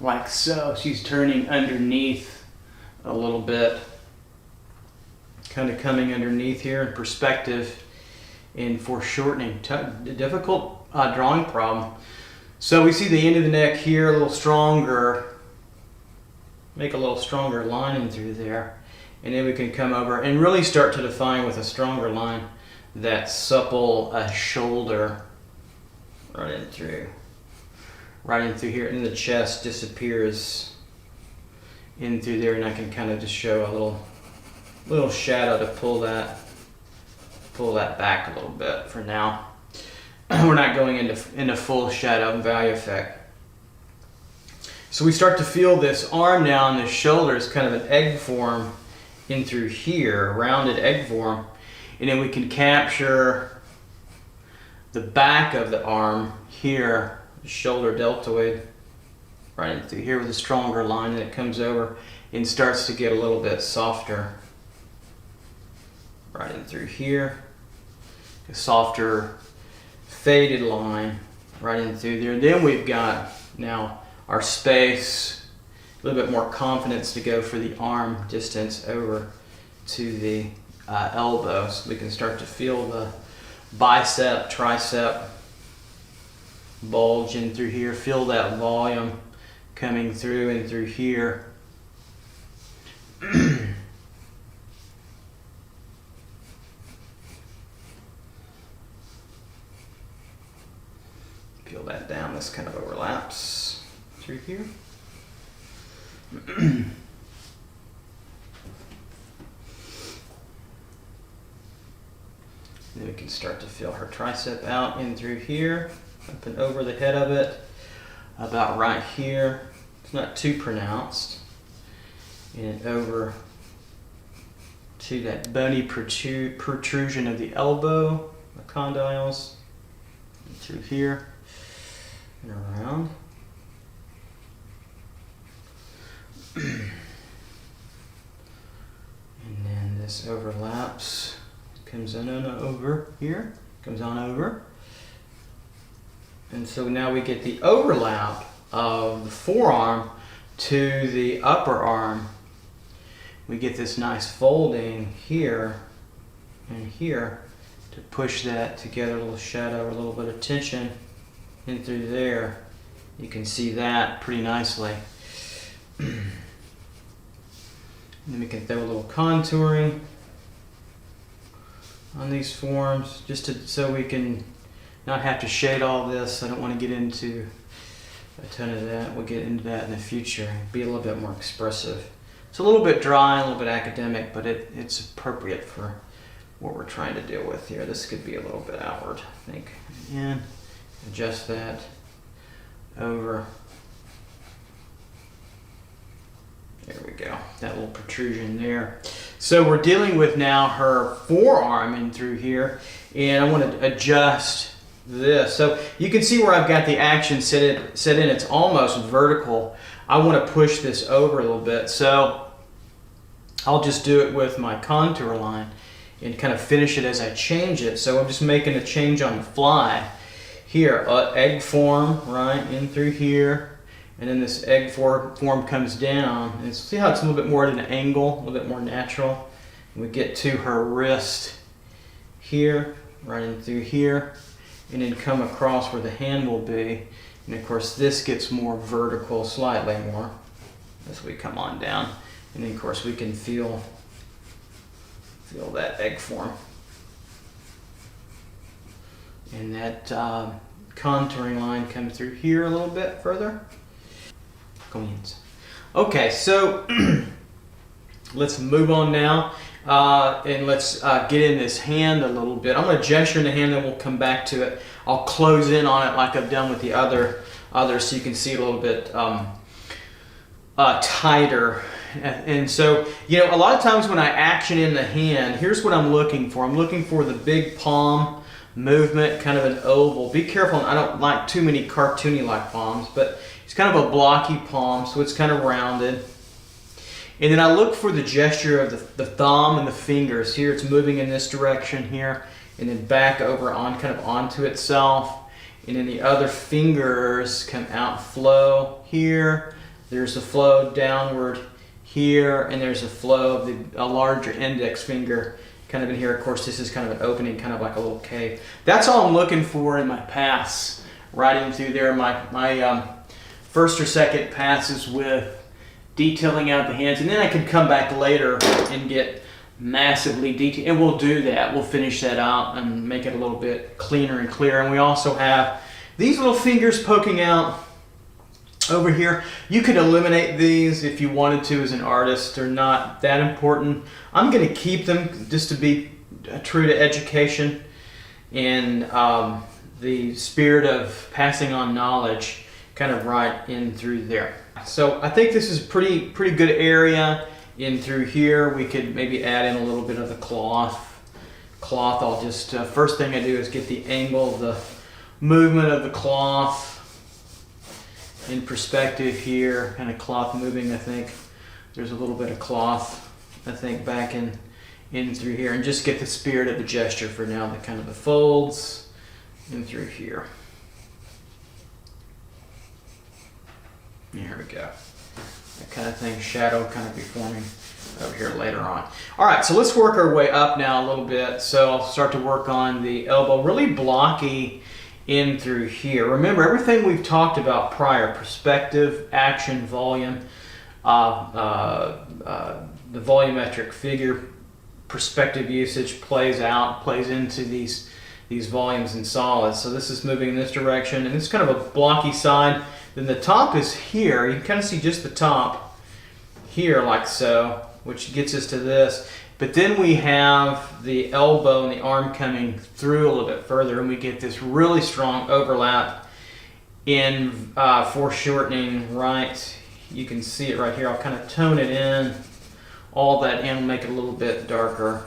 like so. She's turning underneath a little bit, kind of coming underneath here in perspective in foreshortening. Difficult drawing problem. So we see the end of the neck here a little stronger, make a little stronger line in through there. And then we can come over and really start to define with a stronger line that supple shoulder right in through here, and the chest disappears in through there, and I can kind of just show a little shadow to pull that back a little bit for now. We're not going into full shadow and value effect. So we start to feel this arm now, and the shoulder is kind of an egg form in through here, rounded egg form. And then we can capture the back of the arm here, the shoulder deltoid, right in through here with a stronger line, and it comes over and starts to get a little bit softer. Right in through here, a softer faded line right in through there. And then we've got now our space, a little bit more confidence to go for the arm distance over to the elbow, so we can start to feel the bicep, tricep bulge in through here, feel that volume coming through and through here. Feel that down, this kind of overlaps through here. Then we can start to feel her tricep out in through here, up and over the head of it, about right here. It's not too pronounced. And over to that bony protrusion of the elbow, the condyles, and through here and around. And then this overlaps. Comes in and over here, comes on over. And so now we get the overlap of the forearm to the upper arm. We get this nice folding here and here to push that together, a little shadow, a little bit of tension in through there. You can see that pretty nicely. And then we can throw a little contouring on these forms, just so we can not have to shade all this. I don't want to get into a ton of that. We'll get into that in the future. Be a little bit more expressive. It's a little bit dry, a little bit academic, but it's appropriate for what we're trying to deal with here. This could be a little bit outward, I think. And adjust that over. There we go, that little protrusion there. So we're dealing with now her forearm in through here, and I want to adjust this. So you can see where I've got the action set in. It's almost vertical. I want to push this over a little bit. So I'll just do it with my contour line and kind of finish it as I change it. So I'm just making a change on the fly. Here, egg form, right, in through here. And then this egg form comes down. And see how it's a little bit more at an angle, a little bit more natural. And we get to her wrist here, right in through here, and then come across where the hand will be. And of course this gets more vertical, slightly more, as we come on down. And then of course we can feel that egg form. And that contouring line comes through here a little bit further. Okay, so let's move on now, and let's get in this hand a little bit. I'm going to gesture in the hand, then we'll come back to it. I'll close in on it like I've done with the other so you can see it a little bit tighter. And so, you know, a lot of times when I action in the hand, here's what I'm looking for. I'm looking for the big palm movement, kind of an oval. Be careful, I don't like too many cartoony like palms, but it's kind of a blocky palm, so it's kind of rounded. And then I look for the gesture of the thumb and the fingers. Here it's moving in this direction here, and then back over on kind of onto itself. And then the other fingers come out, flow here. There's a flow downward here, and there's a flow of a larger index finger kind of in here. Of course, this is kind of an opening, kind of like a little cave. That's all I'm looking for in my pass, right in through there. My first or second passes with detailing out the hands, and then I could come back later and get massively detailed, and we'll do that. We'll finish that out and make it a little bit cleaner and clearer. And we also have these little fingers poking out over here. You could eliminate these if you wanted to as an artist. They're not that important. I'm going to keep them just to be true to education and the spirit of passing on knowledge, kind of right in through there. So I think this is pretty good area in through here. We could maybe add in a little bit of the cloth. I'll just, first thing I do is get the angle of the movement of the cloth in perspective here, kind of cloth moving. I think there's a little bit of cloth, I think, back in through here, and just get the spirit of the gesture for now, the kind of the folds in through here. Here we go. That kind of thing, shadow kind of be forming over here later on. All right, so let's work our way up now a little bit. So I'll start to work on the elbow, really blocky in through here. Remember everything we've talked about prior: perspective, action, volume, the volumetric figure, perspective usage plays into these volumes and solids. So this is moving in this direction, and it's kind of a blocky side. Then the top is here. You can kind of see just the top here like so, which gets us to this. But then we have the elbow and the arm coming through a little bit further, and we get this really strong overlap in foreshortening right. You can see it right here. I'll kind of tone it in, all that in, make it a little bit darker.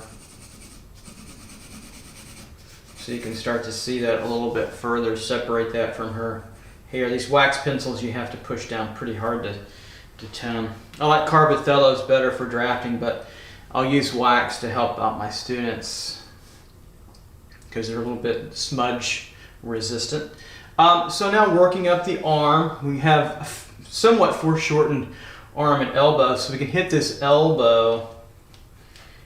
So you can start to see that a little bit further, separate that from her hair. These wax pencils you have to push down pretty hard to tone. I like Carbothellos better for drafting, but I'll use wax to help out my students because they're a little bit smudge resistant. So now working up the arm, we have a somewhat foreshortened arm and elbow, so we can hit this elbow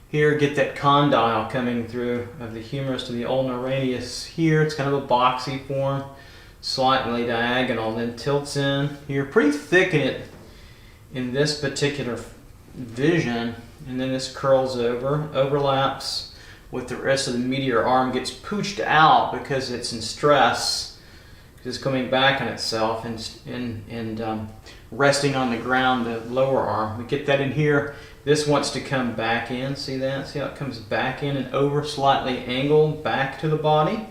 here, get that condyle coming through of the humerus to the ulnar radius here. It's kind of a boxy form, slightly diagonal, and then tilts in here, pretty thick in this particular vision. And then this curls over, overlaps with the rest of the medial arm, gets pooched out because it's in stress, because it's coming back on itself and resting on the ground, the lower arm. We get that in here. This wants to come back in. See that? See how it comes back in and over, slightly angled back to the body.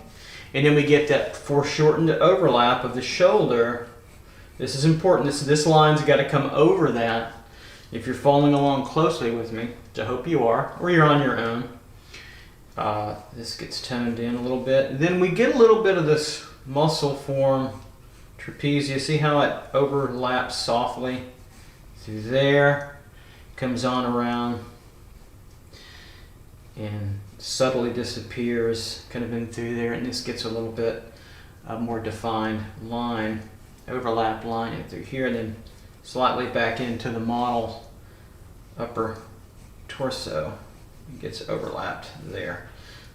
And then we get that foreshortened overlap of the shoulder. This is important. This line's got to come over that. If you're following along closely with me, which I hope you are, or you're on your own, this gets toned in a little bit. And then we get a little bit of this muscle form, trapezius. See how it overlaps softly through there, comes on around, and subtly disappears kind of in through there, and this gets a little bit more defined line, overlap line in through here, and then slightly back into the model upper torso. It gets overlapped there.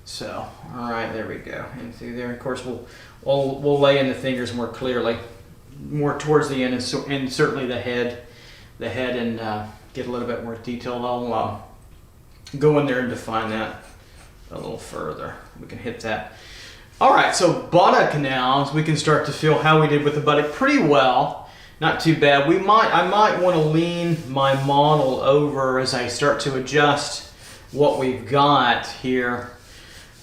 So, all right, there we go. And through there, of course, we'll lay in the fingers more clearly more towards the end, and certainly the head, and get a little bit more detail. I'll go in there and define that a little further. We can hit that. All right, so buttock now, as we can start to feel how we did with the buttock pretty well. Not too bad. I might want to lean my model over as I start to adjust what we've got here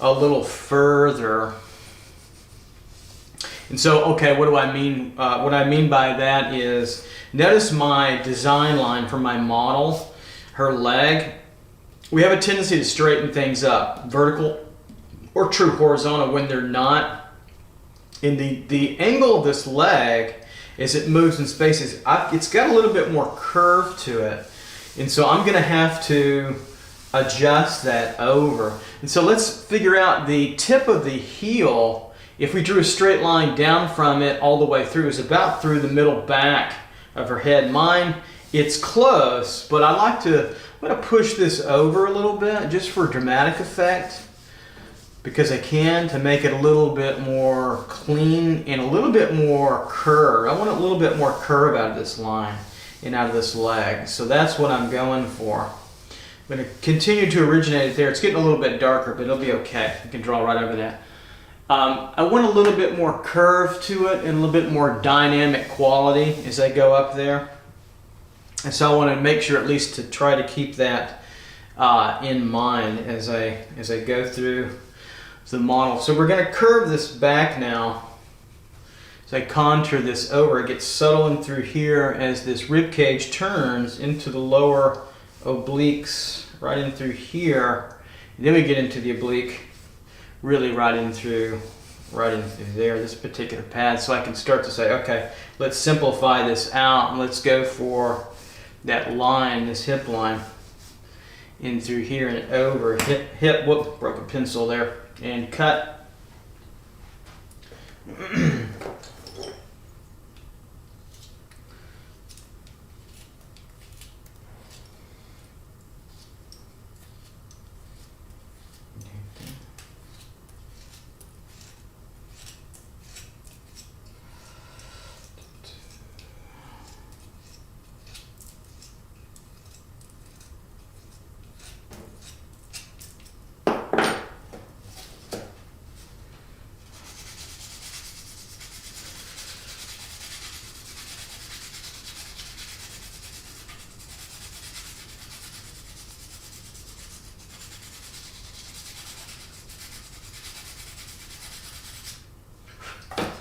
a little further. And so, okay, what do I mean? What I mean by that is, notice my design line for my model, her leg. We have a tendency to straighten things up, vertical or true horizontal when they're not. And the angle of this leg, as it moves in spaces, it's got a little bit more curve to it. And so I'm gonna have to adjust that over. And so let's figure out the tip of the heel. If we drew a straight line down from it all the way through, is about through the middle back of her head. Mine, it's close, but I'm gonna push this over a little bit just for dramatic effect, because I can, to make it a little bit more clean and a little bit more curve. I want a little bit more curve out of this line and out of this leg. So that's what I'm going for. I'm going to continue to originate it there. It's getting a little bit darker, but it'll be okay. You can draw right over that. I want a little bit more curve to it and a little bit more dynamic quality as I go up there. And so I want to make sure at least to try to keep that in mind as I go through the model. So we're going to curve this back now. As I contour this over, it gets subtle in through here as this rib cage turns into the lower obliques, right in through here. And then we get into the oblique, really right in through there, this particular pad. So I can start to say, okay, let's simplify this out and let's go for that line, this hip line, in through here and over. Hip, whoop, broke a pencil there. And cut.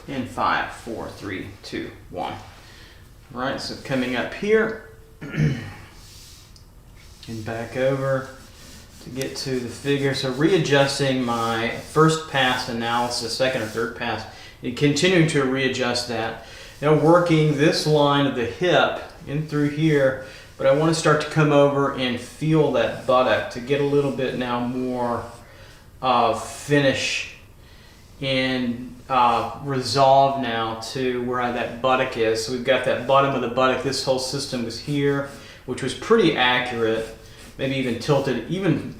In 5, 4, 3, 2, 1. All right, so coming up here and back over to get to the figure. So readjusting my first pass analysis, second or third pass, and continuing to readjust that. Now working this line of the hip in through here, but I want to start to come over and feel that buttock to get a little bit now more finish and resolve now to where that buttock is. So we've got that bottom of the buttock. This whole system was here, which was pretty accurate, maybe even tilted, even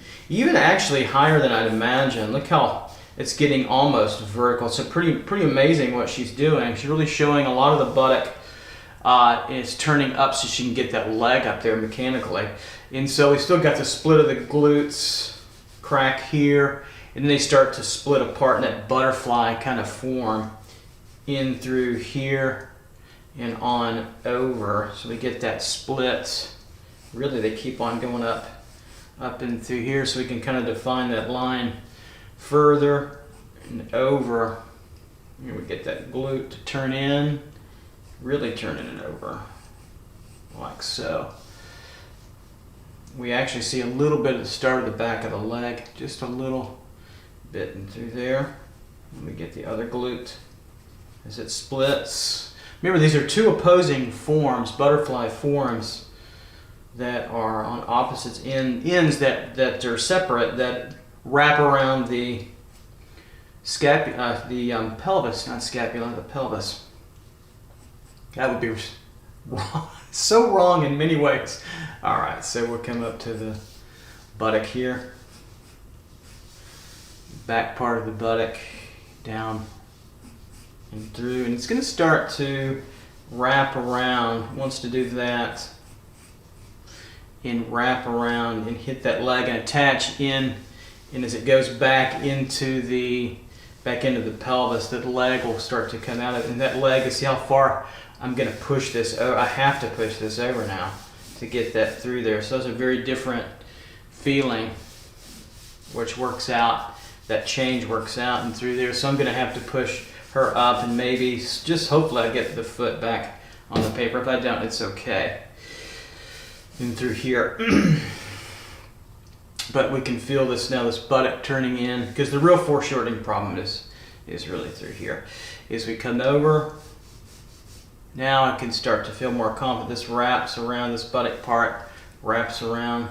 actually higher than I'd imagine. Look how it's getting almost vertical. So pretty amazing what she's doing. She's really showing a lot of the buttock is turning up so she can get that leg up there mechanically. And so we still got the split of the glutes, crack here, and then they start to split apart in that butterfly kind of form in through here and on over. So we get that split. Really, they keep on going up and through here, so we can kind of define that line further and over. Here we get that glute to turn in, really turning it over, like so. We actually see a little bit of the start of the back of the leg, just a little bit in through there. And we get the other glute as it splits. Remember, these are two opposing forms, butterfly forms, that are on opposite ends that are separate, that wrap around the pelvis, not scapula, the pelvis. That would be wrong. So wrong in many ways. All right, so we'll come up to the buttock here. Back part of the buttock down and through, and it's going to start to wrap around, wants to do that, and wrap around and hit that leg and attach in, and as it goes back into the pelvis, that leg will start to come out of it. And that leg, see how far I'm going to push this over. I have to push this over now to get that through there. So it's a very different feeling, which works out, that change works out and through there. So I'm going to have to push her up, and maybe just hopefully I get the foot back on the paper. If I don't, it's okay. And through here. But we can feel this now, this buttock turning in, because the real foreshortening problem is really through here. As we come over, now I can start to feel more confident. This wraps around, this buttock part wraps around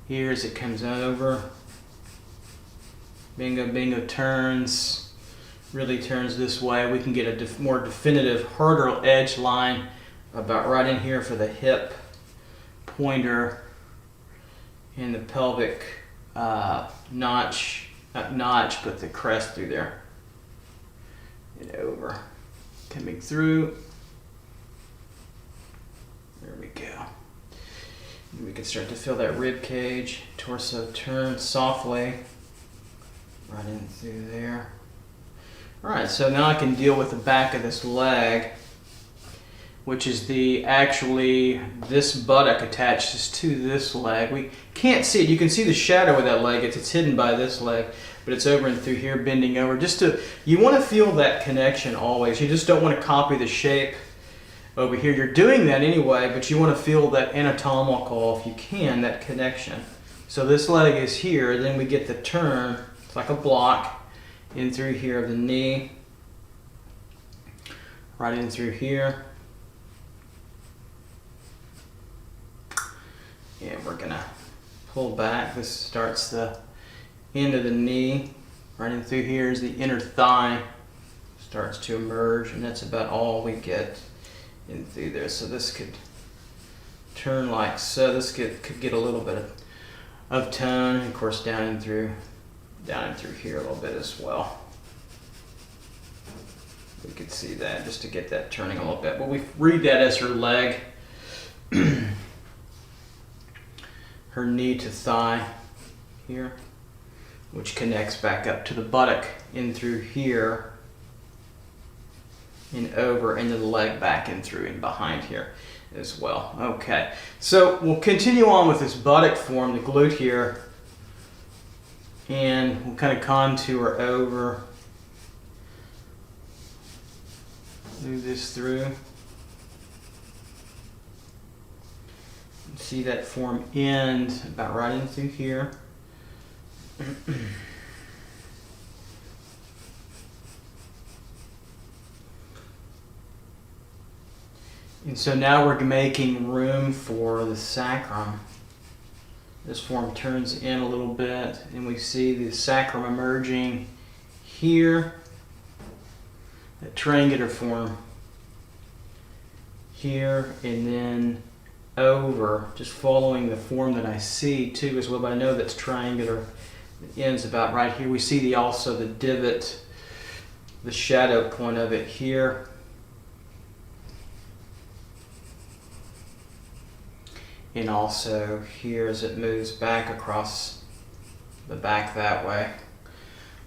here as it comes over. Bingo, bingo, turns, really turns this way. We can get a more definitive, harder edge line about right in here for the hip pointer and the pelvic notch, not notch, but the crest through there and over. Coming through. There we go. And we can start to feel that rib cage, torso turn softly right in through there. All right, so now I can deal with the back of this leg, which is actually this buttock attaches to this leg. We can't see it. You can see the shadow of that leg. It's hidden by this leg, but it's over and through here, bending over. You want to feel that connection always. You just don't want to copy the shape over here. You're doing that anyway, but you want to feel that anatomical, if you can, that connection. So this leg is here, then we get the turn. It's like a block in through here of the knee, right in through here. And we're gonna pull back. This starts the end of the knee. Right in through here is the inner thigh. Starts to emerge, and that's about all we get in through there. So this could turn like so. This could get a little bit of tone, and of course down and through here a little bit as well. We could see that just to get that turning a little bit. But we read that as her leg. Her knee to thigh here, which connects back up to the buttock in through here and over, and then the leg back in through and behind here as well. Okay, so we'll continue on with this buttock form, the glute here, and we'll kind of contour over, move this through. See that form end about right in through here. And so now we're making room for the sacrum. This form turns in a little bit, and we see the sacrum emerging here. That triangular form here, and then over, just following the form that I see too as well, but I know that's triangular. It ends about right here. We see also the divot, the shadow point of it here. And also here as it moves back across the back that way.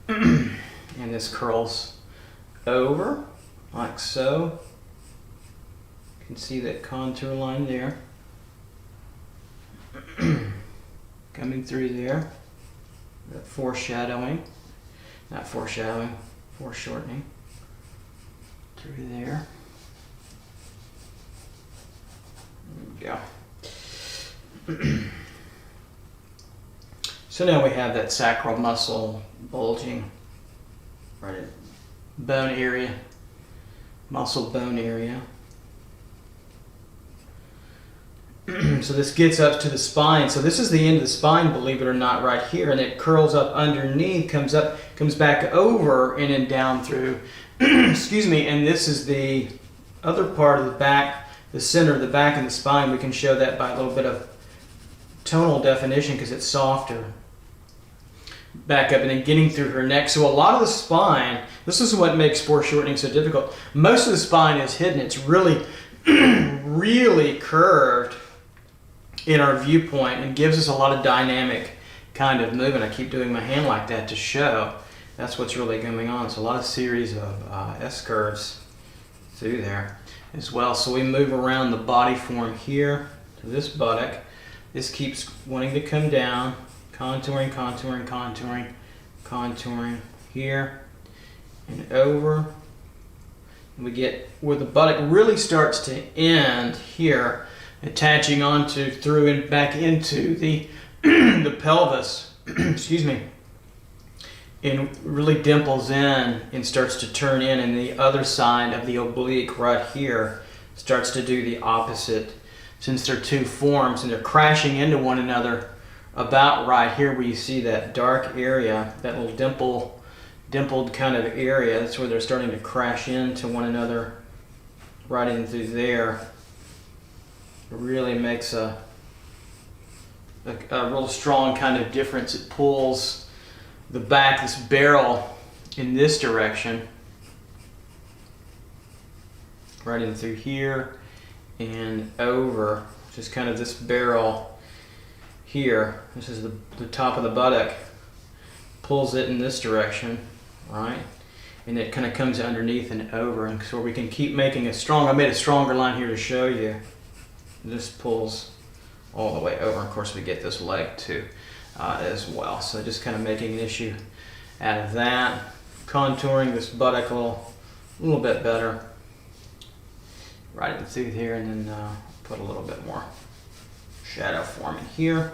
And this curls over like so. You can see that contour line there. Coming through there, that foreshortening through there. There we go. So now we have that sacral muscle bulging right at bone area, muscle bone area. So this gets up to the spine. So this is the end of the spine, believe it or not, right here. And it curls up underneath, comes up, comes back over, and then down through. Excuse me. And this is the other part of the back, the center of the back of the spine. We can show that by a little bit of tonal definition because it's softer. back up and then getting through her neck. So a lot of the spine, this is what makes foreshortening so difficult. Most of the spine is hidden. It's really, really curved in our viewpoint and gives us a lot of dynamic kind of movement. I keep doing my hand like that to show that's what's really going on. It's a lot of series of S-curves through there as well. So we move around the body form here to this buttock. This keeps wanting to come down, contouring, contouring, contouring, contouring here and over. And we get where the buttock really starts to end here, attaching onto through and back into the the pelvis, excuse me, and really dimples in and starts to turn in, and the other side of the oblique right here starts to do the opposite. Since they're two forms and they're crashing into one another about right here where you see that dark area, that little dimpled kind of area, that's where they're starting to crash into one another right in through there. It really makes a real strong kind of difference. It pulls the back, this barrel, in this direction, right in through here and over. Just kind of this barrel here. This is the top of the buttock. Pulls it in this direction, right? And it kind of comes underneath and over, and so we can keep making a strong. I made a stronger line here to show you. This pulls all the way over. Of course, we get this leg too as well. So just kind of making an issue out of that. Contouring this buttock a little bit better. Right in through here, and then put a little bit more shadow form in here.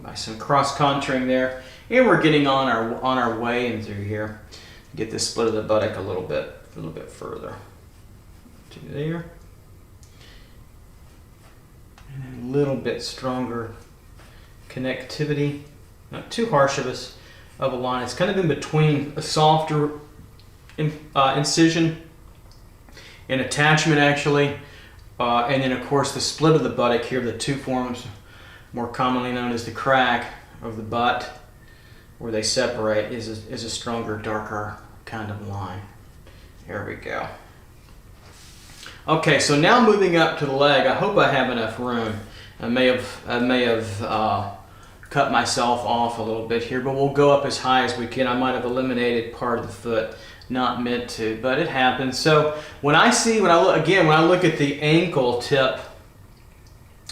By some cross contouring there. And we're getting on our way in through here. Get this split of the buttock a little bit further. To there. And a little bit stronger connectivity. Not too harsh of a line. It's kind of in between a softer incision and attachment actually. And then of course the split of the buttock here, the two forms more commonly known as the crack of the butt, where they separate, is a stronger, darker kind of line. Here we go. Okay, so now moving up to the leg. I hope I have enough room. I may have cut myself off a little bit here, but we'll go up as high as we can. I might have eliminated part of the foot, not meant to, but it happens. So when I look at the ankle tip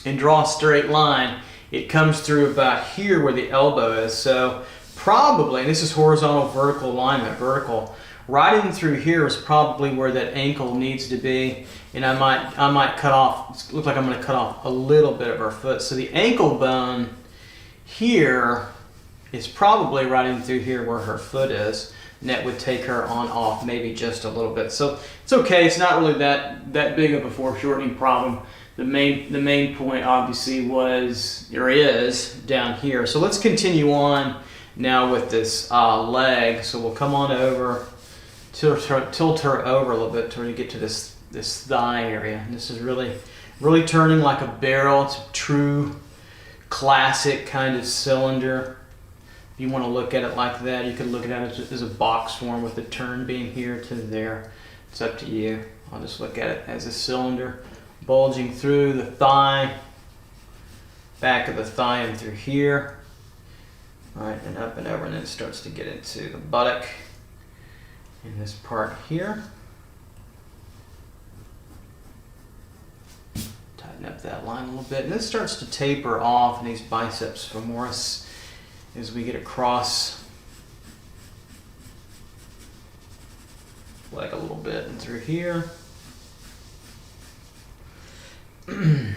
and draw a straight line, it comes through about here where the elbow is. So probably, and this is horizontal, vertical alignment, vertical. Right in through here is probably where that ankle needs to be, and I might cut off. It looks like I'm going to cut off a little bit of our foot. So the ankle bone here is probably right in through here where her foot is, and that would take her on off maybe just a little bit. So it's okay. It's not really that big of a foreshortening problem. The main point obviously is down here. So let's continue on now with this leg. So we'll come on over, tilt her over a little bit till we get to this thigh area. And this is really turning like a barrel. It's a true classic kind of cylinder. If you want to look at it like that, you could look at it as a box form with the turn being here to there. It's up to you. I'll just look at it as a cylinder bulging through the thigh, back of the thigh and through here. Right, and up and over, and then it starts to get into the buttock in this part here. Tighten up that line a little bit, and this starts to taper off in these biceps femoris as we get across leg a little bit and through here. Can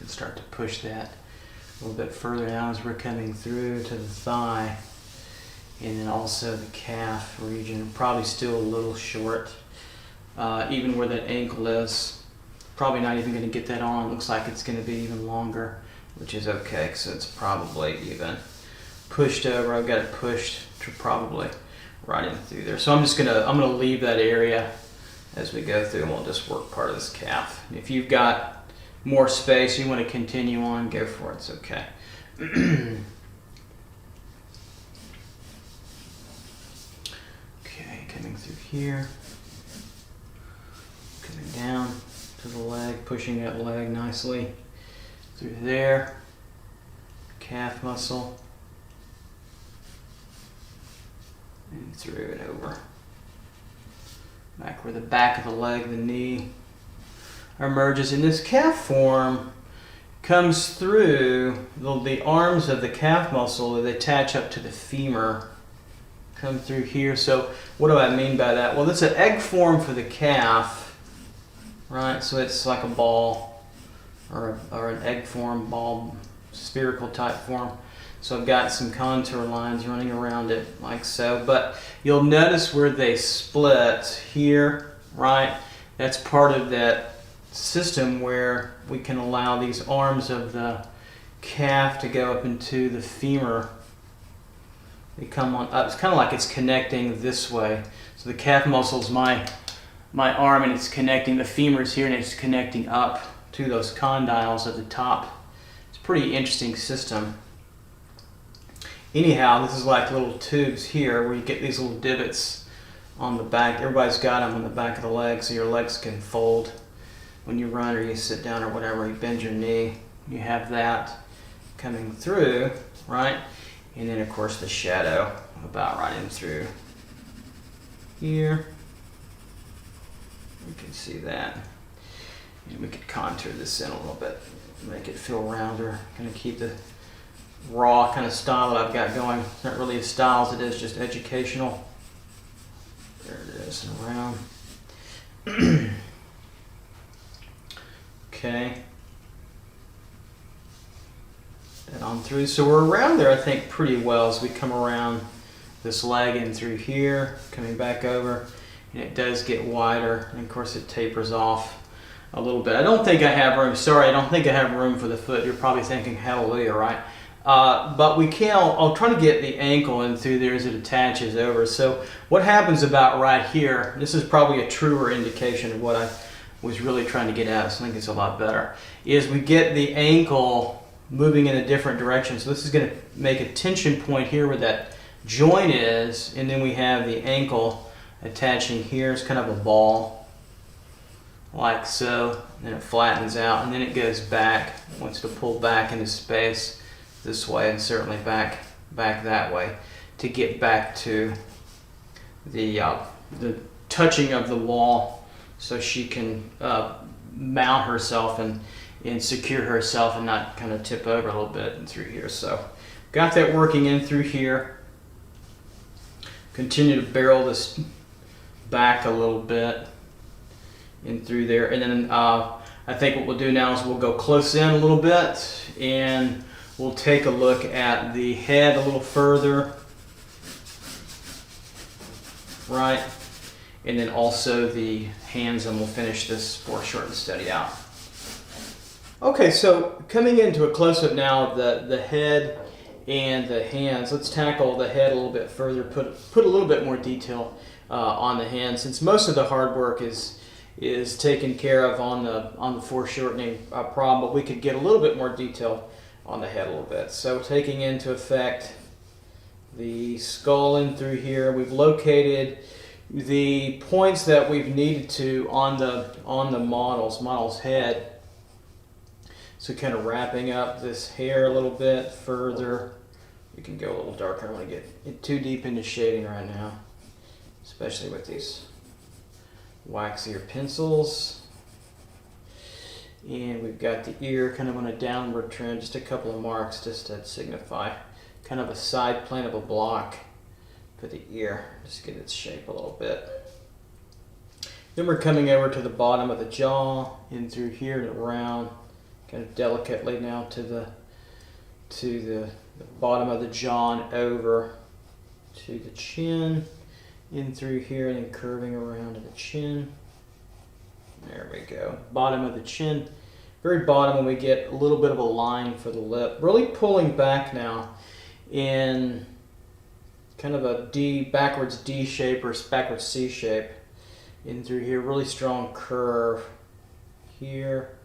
start to push that a little bit further down as we're coming through to the thigh, and then also the calf region. Probably still a little short, even where that ankle is. Probably not even going to get that on. Looks like it's going to be even longer, which is okay because it's probably even pushed over. I've got it pushed to probably right in through there. So I'm gonna leave that area as we go through, and we'll just work part of this calf. If you've got more space, you want to continue on, go for it. It's okay. Okay, coming through here, coming down to the leg, pushing that leg nicely through there, calf muscle, and through and over. Back where the back of the leg, the knee, emerges. And this calf form comes through the arms of the calf muscle that attach up to the femur. Come through here. So what do I mean by that? Well, it's an egg form for the calf, right? So it's like a ball or an egg form, ball, spherical type form. So I've got some contour lines running around it like so. But you'll notice where they split here, right? That's part of that system where we can allow these arms of the calf to go up into the femur. They come on up. It's kind of like it's connecting this way. So the calf muscle's my arm, and it's connecting the femurs here, and it's connecting up to those condyles at the top. It's a pretty interesting system. Anyhow, this is like little tubes here where you get these little divots on the back. Everybody's got them on the back of the leg, so your legs can fold when you run or you sit down or whatever. You bend your knee. You have that coming through, right? And then, of course, the shadow about running through here. You can see that. And we could contour this in a little bit, make it feel rounder. Kind of keep the raw kind of style that I've got going. It's not really a style as it is just educational. There it is, and around. Okay. And on through. So we're around there, I think, pretty well as we come around this leg in through here, coming back over, and it does get wider, and of course it tapers off a little bit. I don't think I have room. Sorry, I don't think I have room for the foot. You're probably thinking, hallelujah, right? But we can, I'll try to get the ankle in through there as it attaches over. So what happens about right here, this is probably a truer indication of what I was really trying to get at, so I think it's a lot better, is we get the ankle moving in a different direction. So this is going to make a tension point here where that joint is, and then we have the ankle attaching here. It's kind of a ball, like so. Then it flattens out, and then it goes back. It wants to pull back into space this way, and certainly back that way to get back to the touching of the wall, so she can mount herself and secure herself and not kind of tip over a little bit and through here. So got that working in through here. Continue to barrel this back a little bit in through there, and then I think what we'll do now is we'll go close in a little bit, and we'll take a look at the head a little further, right? And then also the hands, and we'll finish this foreshortened study out. Okay, so coming into a close-up now of the head and the hands, let's tackle the head a little bit further, put a little bit more detail on the hands, since most of the hard work is taken care of on the foreshortening problem, but we could get a little bit more detail on the head a little bit. So taking into effect the skull in through here, we've located the points that we've needed to on the model's head. So kind of wrapping up this hair a little bit further. We can go a little darker. I don't want to get too deep into shading right now, especially with these waxier pencils. And we've got the ear kind of on a downward trend, just a couple of marks just to signify kind of a side plane of a block for the ear, just get its shape a little bit. Then we're coming over to the bottom of the jaw, in through here and around, kind of delicately now to the bottom of the jaw and over to the chin, in through here and then curving around to the chin. There we go. Bottom of the chin, very bottom, when we get a little bit of a line for the lip. Really pulling back now in kind of a backwards D shape or backwards C shape in through here. Really strong curve here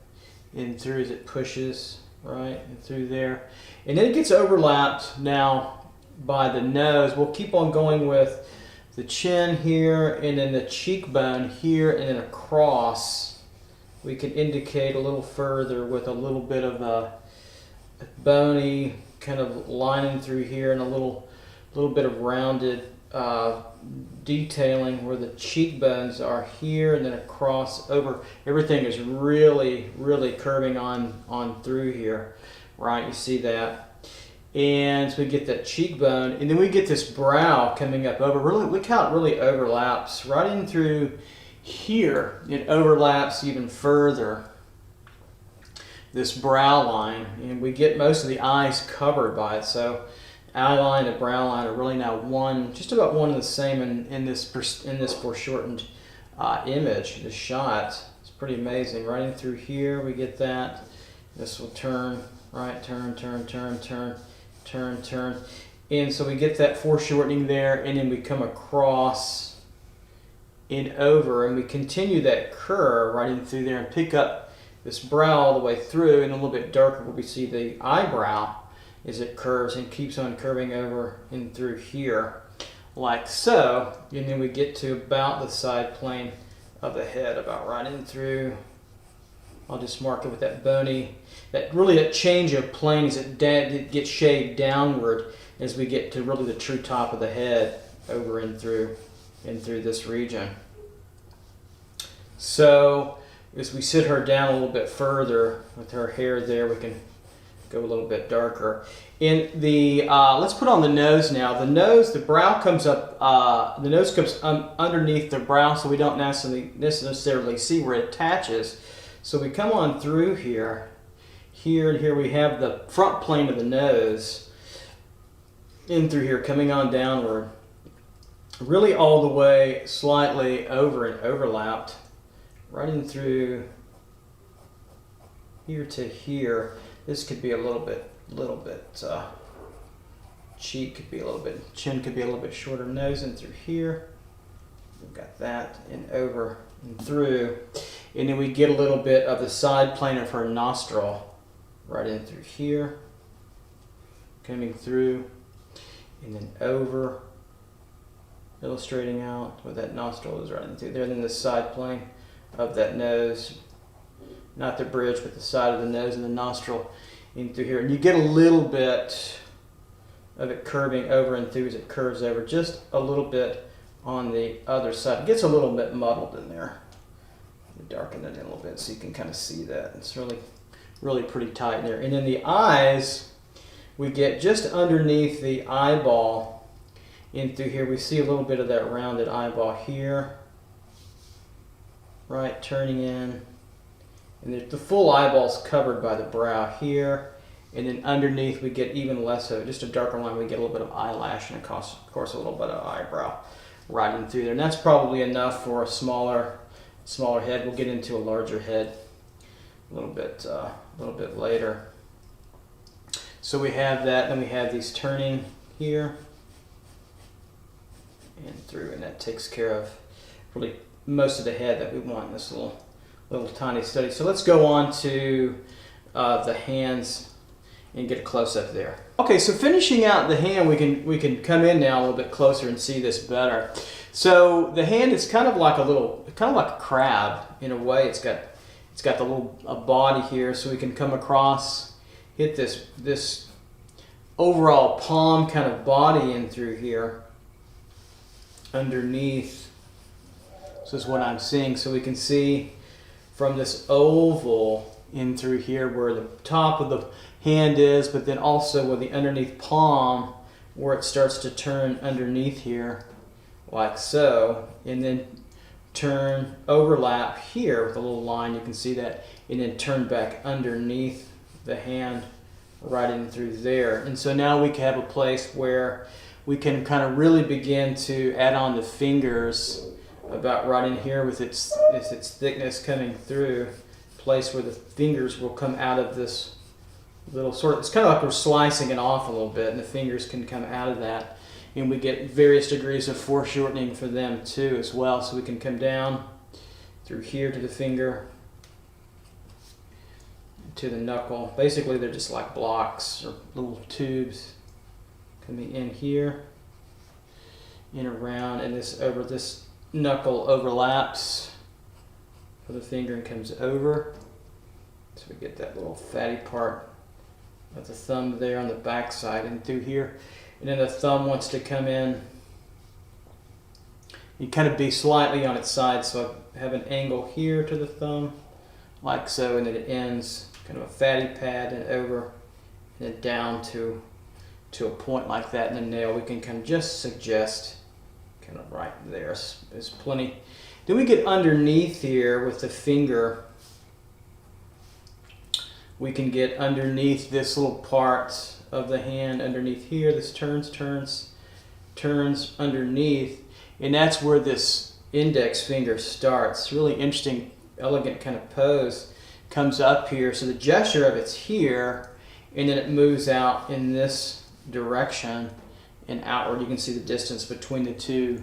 in through as it pushes right, and through there. And then it gets overlapped now by the nose. We'll keep on going with the chin here, and then the cheekbone here, and then across. We can indicate a little further with a little bit of a bony kind of lining through here, and a little bit of rounded detailing where the cheekbones are here, and then across over. Everything is really curving on through here, right? You see that. And so we get that cheekbone, and then we get this brow coming up over. Really, look how it really overlaps right in through here. It overlaps even further, this brow line, and we get most of the eyes covered by it. So eye line and brow line are really now one, just about one and the same in this foreshortened image, this shot. It's pretty amazing. Right in through here, we get that. This will turn, right, turn, and so we get that foreshortening there, and then we come across and over, and we continue that curve right in through there and pick up this brow all the way through, and a little bit darker where we see the eyebrow as it curves and keeps on curving over and through here like so. And then we get to about the side plane of the head, about right in through. I'll just mark it with that bony, that change of plane as it gets shaved downward as we get to really the true top of the head over and through this region. So as we sit her down a little bit further with her hair there, we can go a little bit darker. In the let's put on the nose now. The nose, the brow comes up. The nose comes underneath the brow, so we don't necessarily see where it attaches. So we come on through here, and here we have the front plane of the nose, in through here, coming on downward, really all the way slightly over and overlapped, right in through here to here. This could be a little bit, cheek could be a little bit, chin could be a little bit shorter, nose in through here. We've got that, and over and through. And then we get a little bit of the side plane of her nostril right in through here, coming through, and then over, illustrating out where that nostril is right in through there. And then the side plane of that nose, not the bridge, but the side of the nose and the nostril in through here. And you get a little bit of it curving over and through as it curves over, just a little bit on the other side. It gets a little bit muddled in there. Darken it in a little bit so you can kind of see that. It's really pretty tight in there. And then the eyes, we get just underneath the eyeball in through here. We see a little bit of that rounded eyeball here, right, turning in. And the full eyeball's covered by the brow here. And then underneath we get even less of it, just a darker line. We get a little bit of eyelash and of course a little bit of eyebrow right in through there. And that's probably enough for a smaller head. We'll get into a larger head a little bit later. So we have that, then we have these turning here and through, and that takes care of really most of the head that we want in this little tiny study. So let's go on to the hands and get a close-up there. Okay, so finishing out the hand, we can come in now a little bit closer and see this better. So the hand is kind of like a crab in a way. It's got the little body here, so we can come across, hit this overall palm kind of body in through here underneath. This is what I'm seeing. So we can see from this oval in through here where the top of the hand is, but then also where the underneath palm, where it starts to turn underneath here like so, and then turn, overlap here with a little line, you can see that, and then turn back underneath the hand right in through there. And so now we can have a place where we can kind of really begin to add on the fingers about right in here with its thickness coming through, place where the fingers will come out of this little sort of, it's kind of like we're slicing it off a little bit, and the fingers can come out of that. And we get various degrees of foreshortening for them too as well. So we can come down through here to the finger, to the knuckle. Basically, they're just like blocks or little tubes coming in here and around, and this knuckle overlaps for the finger and comes over. So we get that little fatty part of the thumb there on the back side and through here. And then the thumb wants to come in and kind of be slightly on its side. So I have an angle here to the thumb, like so, and then it ends kind of a fatty pad and over and then down to a point like that. And the nail we can kind of just suggest kind of right there. There's plenty. Then we get underneath here with the finger. We can get underneath this little part of the hand underneath here. This turns underneath, and that's where this index finger starts. Really interesting, elegant kind of pose. Comes up here, so the gesture of it's here, and then it moves out in this direction and outward. You can see the distance between the two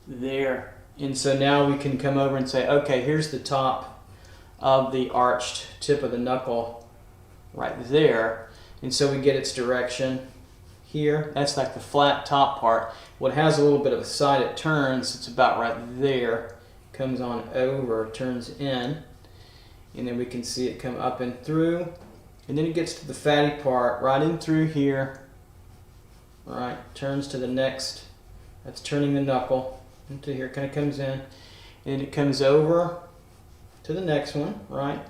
there. And so now we can come over and say, okay, here's the top of the arched tip of the knuckle right there. And so we get its direction here. That's like the flat top part. What has a little bit of a side it turns, it's about right there. Comes on over, turns in, and then we can see it come up and through. And then it gets to the fatty part right in through here. All right, turns to the next. That's turning the knuckle into here, kind of comes in, and it comes over to the next one, right?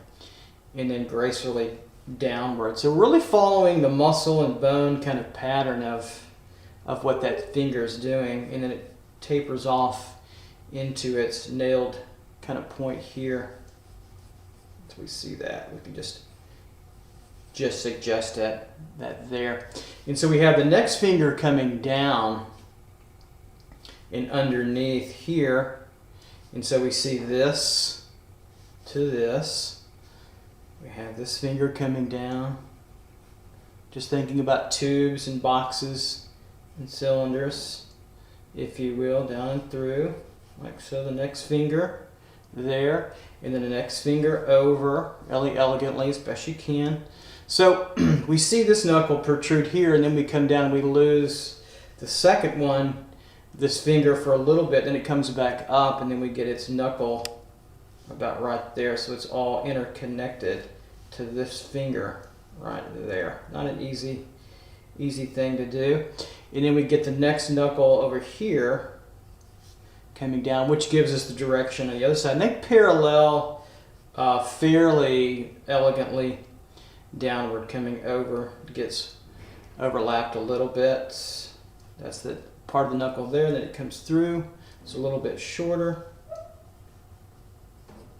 And then gracefully downward. So really following the muscle and bone kind of pattern of what that finger is doing, and then it tapers off into its nailed kind of point here. So we see that. We can just suggest that there. And so we have the next finger coming down and underneath here. And so we see this to this. We have this finger coming down. Just thinking about tubes and boxes and cylinders, if you will, down and through, like so. The next finger there, and then the next finger over, really elegantly, as best you can. So we see this knuckle protrude here, and then we come down and we lose the second one, this finger, for a little bit, then it comes back up, and then we get its knuckle about right there. So it's all interconnected to this finger right there. Not an easy thing to do. And then we get the next knuckle over here coming down, which gives us the direction on the other side. And they parallel fairly elegantly downward, coming over. It gets overlapped a little bit. That's the part of the knuckle there. Then it comes through. It's a little bit shorter.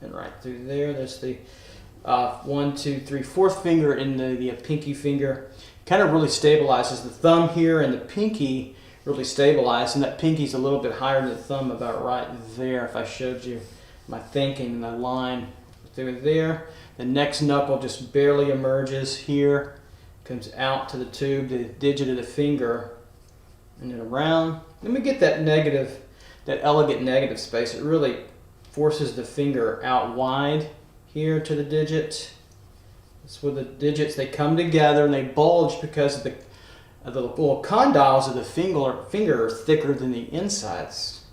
And right through there, there's the 1, 2, 3, 4th finger in the pinky finger. Kind of really stabilizes the thumb here, and the pinky really stabilized, and that pinky's a little bit higher than the thumb, about right there. If I showed you my thinking, the line through there. The next knuckle just barely emerges here, comes out to the tube, the digit of the finger, and then around. Then we get that negative, that elegant negative space. It really forces the finger out wide here to the digit. That's where the digits, they come together and they bulge because of the little condyles of the finger are thicker than the insides.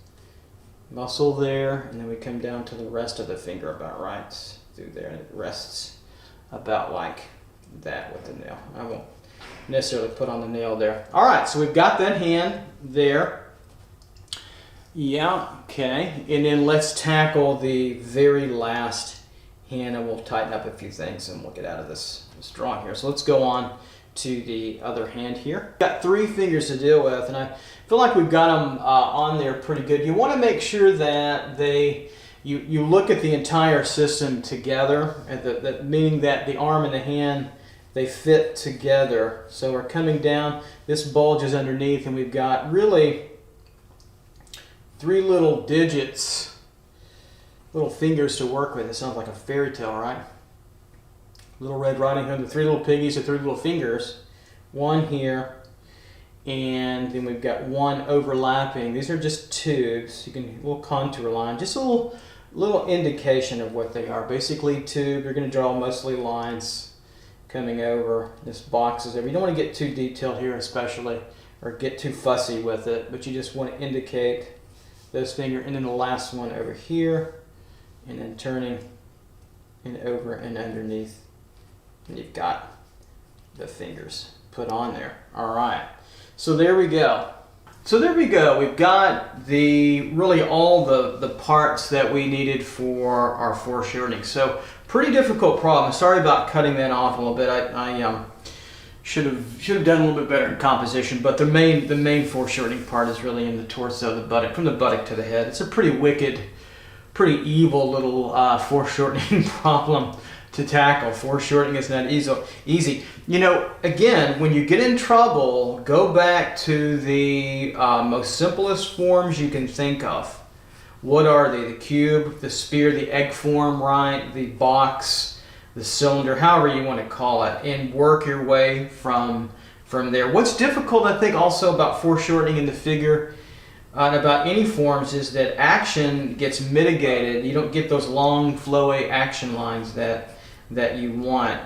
Muscle there, and then we come down to the rest of the finger about right through there, and it rests about like that with the nail. I won't necessarily put on the nail there. All right, so we've got that hand there. Yeah, okay. And then let's tackle the very last hand, and we'll tighten up a few things and we'll get out of this drawing here. So let's go on to the other hand here. Got 3 fingers to deal with, and I feel like we've got them on there pretty good. You want to make sure that you look at the entire system together, meaning that the arm and the hand, they fit together. So we're coming down, this bulges underneath, and we've got really 3 little digits, little fingers to work with. It sounds like a fairy tale, right? Little Red Riding Hood, the 3 little piggies, the 3 little fingers. 1 here, and then we've got 1 overlapping. These are just tubes. You can a little contour line, just a little indication of what they are. Basically tube. You're going to draw mostly lines coming over. This box is over. You don't want to get too detailed here especially, or get too fussy with it, but you just want to indicate those fingers, and then the last one over here, and then turning and over and underneath, and you've got the fingers put on there. All right, so there we go. So there we go. We've got really all the parts that we needed for our foreshortening. So pretty difficult problem. Sorry about cutting that off a little bit. I should have done a little bit better in composition. But the main foreshortening part is really in the torso, the buttock, from the buttock to the head. It's a pretty wicked, pretty evil little foreshortening problem to tackle. Foreshortening is not easy. You know, again, when you get in trouble, go back to the most simplest forms you can think of. What are they? The cube, the sphere, the egg form, right? The box, the cylinder, however you want to call it, and work your way from there. What's difficult, I think, also about foreshortening in the figure and about any forms is that action gets mitigated. You don't get those long, flowy action lines that you want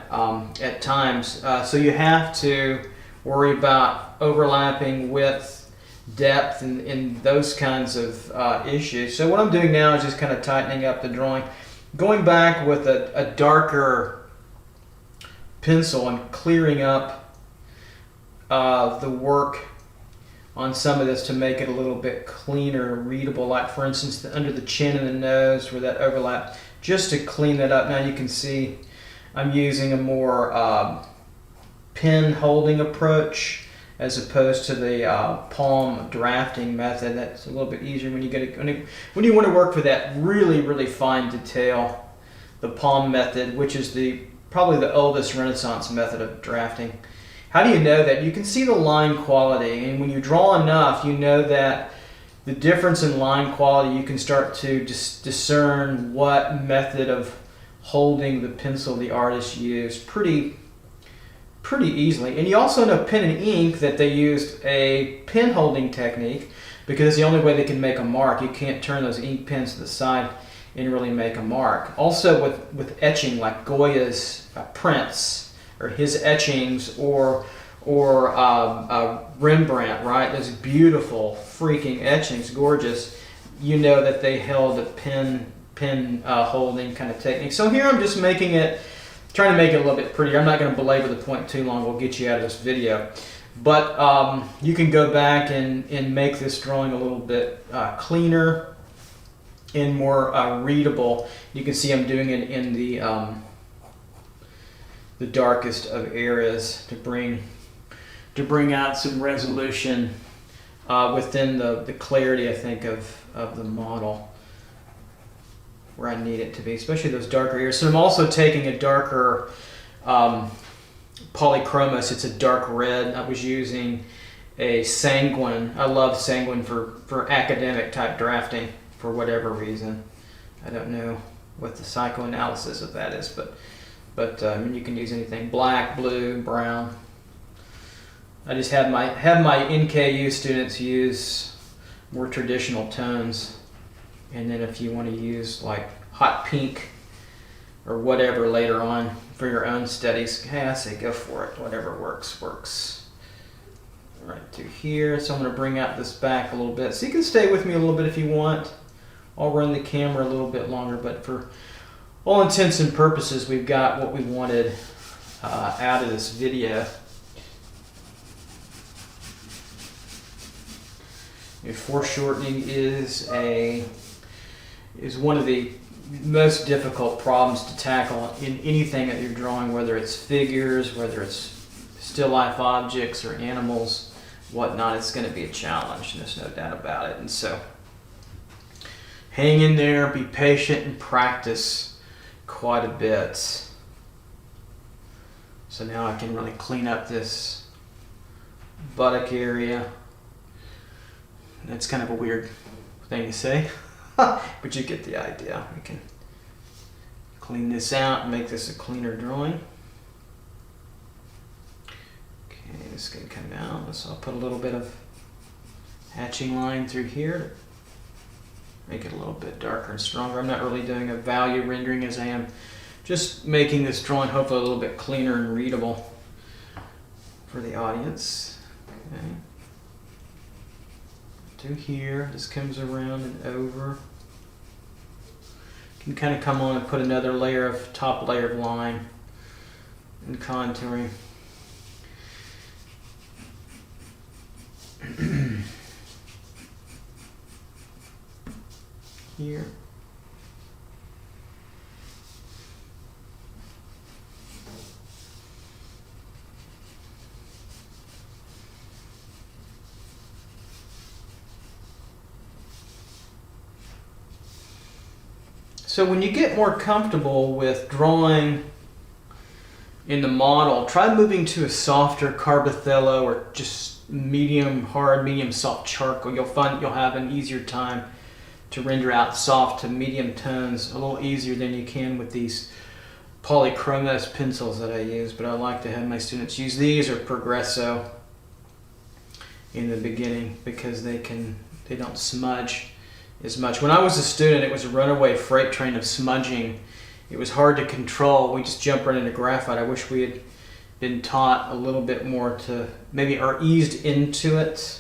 at times. So you have to worry about overlapping width, depth, and those kinds of issues. So what I'm doing now is just kind of tightening up the drawing, going back with a darker pencil and clearing up the work on some of this to make it a little bit cleaner, readable, like for instance under the chin and the nose where that overlap, just to clean that up. Now you can see I'm using a more pen holding approach as opposed to the palm drafting method. That's a little bit easier when you want to work for that really fine detail. The palm method, which is probably the oldest Renaissance method of drafting. How do you know that? You can see the line quality, and when you draw enough, you know that the difference in line quality, you can start to discern what method of holding the pencil the artist used pretty easily. And you also know pen and ink that they used a pen holding technique because it's the only way they can make a mark. You can't turn those ink pens to the side and really make a mark. Also with etching, like Goya's prints or his etchings, or Rembrandt, right? Those beautiful freaking etchings, gorgeous. You know that they held a pen holding kind of technique. So here I'm just trying to make it a little bit prettier. I'm not going to belabor the point too long. We'll get you out of this video. But you can go back and make this drawing a little bit cleaner and more readable. You can see I'm doing it in the darkest of areas to bring out some resolution within the clarity, I think, of the model where I need it to be, especially those darker areas. So I'm also taking a darker polychromos. It's a dark red. I was using a sanguine. I love sanguine for academic type drafting for whatever reason. I don't know what the psychoanalysis of that is, but I mean, you can use anything: black, blue, brown. I just have my NKU students use more traditional tones. And then if you want to use like hot pink or whatever later on for your own studies, hey, I say go for it. Whatever works. Right through here. So I'm going to bring out this back a little bit. So you can stay with me a little bit if you want. I'll run the camera a little bit longer, but for all intents and purposes, we've got what we wanted out of this video. Foreshortening is one of the most difficult problems to tackle in anything that you're drawing, whether it's figures, whether it's still life objects or animals, whatnot. It's going to be a challenge, and there's no doubt about it. And so hang in there, be patient, and practice quite a bit. So now I can really clean up this buttock area. That's kind of a weird thing to say. But you get the idea. We can clean this out and make this a cleaner drawing. Okay, this can come out. So I'll put a little bit of hatching line through here to make it a little bit darker and stronger. I'm not really doing a value rendering as I am Just making this drawing hopefully a little bit cleaner and readable for the audience. Okay. To here, this comes around and over. Can kind of come on and put another layer of top layer of line and contouring. Here. So when you get more comfortable with drawing in the model, try moving to a softer carbothello or just medium hard, medium soft charcoal. You'll find you'll have an easier time to render out soft to medium tones a little easier than you can with these polychromos pencils that I use. But I like to have my students use these or Progresso in the beginning because they don't smudge as much. When I was a student, it was a runaway freight train of smudging. It was hard to control. We just jumped right into graphite. I wish we had been taught a little bit more to maybe or eased into it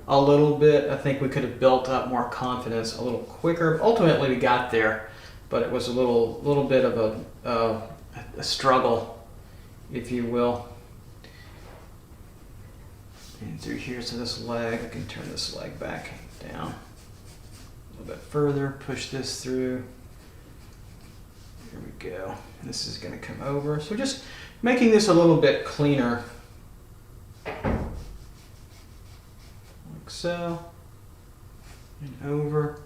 a little bit. I think we could have built up more confidence a little quicker. Ultimately, we got there, but it was a little bit of a struggle, if you will. And through here to this leg, I can turn this leg back down a little bit further, push this through. Here we go. This is going to come over. So just making this a little bit cleaner. Like so. And over.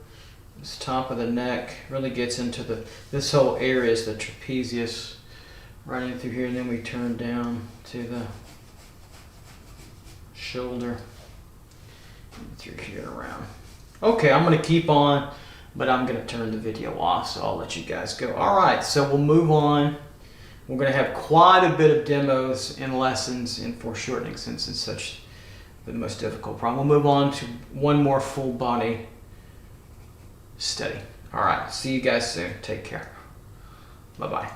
This top of the neck really gets into this whole area is the trapezius running through here, and then we turn down to the shoulder and through here around. Okay, I'm going to keep on, but I'm going to turn the video off, so I'll let you guys go. All right, so we'll move on. We're going to have quite a bit of demos and lessons in foreshortening since it's such the most difficult problem. We'll move on to one more full body study. All right, see you guys soon. Take care. Bye-bye.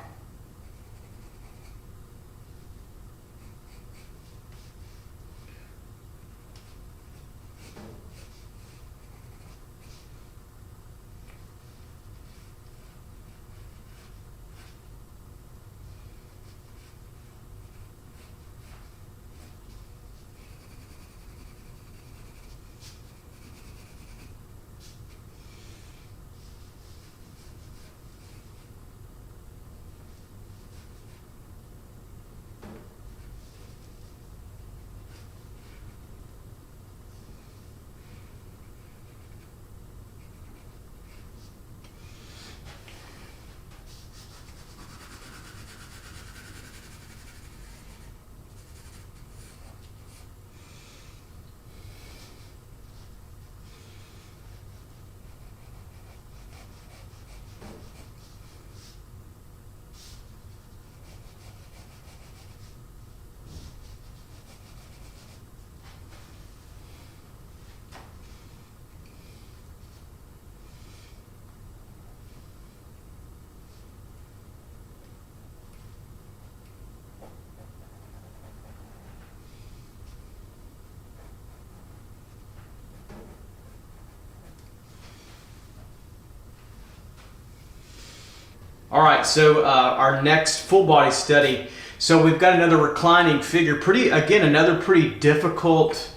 All right, so our next full body study. So we've got another reclining figure. Another pretty difficult,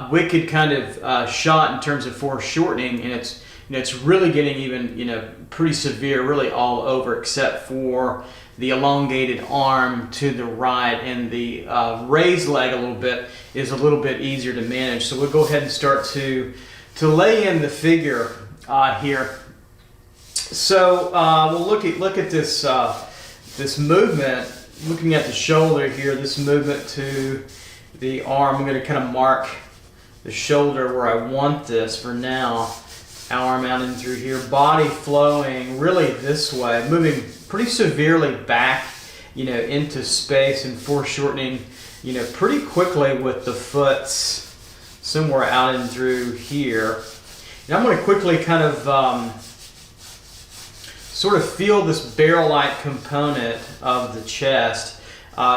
wicked kind of shot in terms of foreshortening, and it's really getting even pretty severe, really all over, except for the elongated arm to the right, and the raised leg a little bit is a little bit easier to manage. So we'll go ahead and start to lay in the figure here. So we'll look at this this movement. Looking at the shoulder here, this movement to the arm. I'm going to kind of mark the shoulder where I want this for now. Arm out and through here. Body flowing really this way, moving pretty severely back, into space and foreshortening, pretty quickly with the foots somewhere out and through here. And I'm going to quickly kind of sort of feel this barrel-like component of the chest.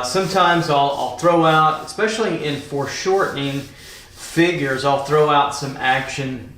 Sometimes I'll throw out, especially in foreshortening figures, I'll throw out some action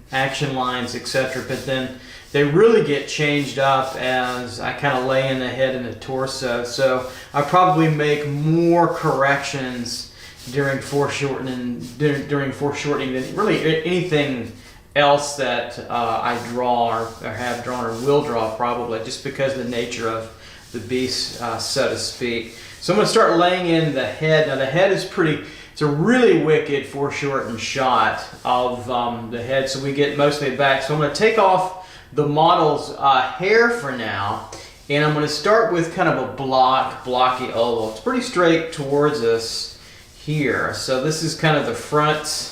lines, etc. But then they really get changed up as I kind of lay in the head and the torso. So I probably make more corrections during foreshortening than really anything else that I draw or have drawn or will draw, probably, just because of the nature of the beast, so to speak. So I'm going to start laying in the head. Now the head is it's a really wicked foreshortened shot of the head, so we get mostly back. So I'm going to take off the model's hair for now, and I'm going to start with kind of a blocky oval. It's pretty straight towards us here. So this is kind of the front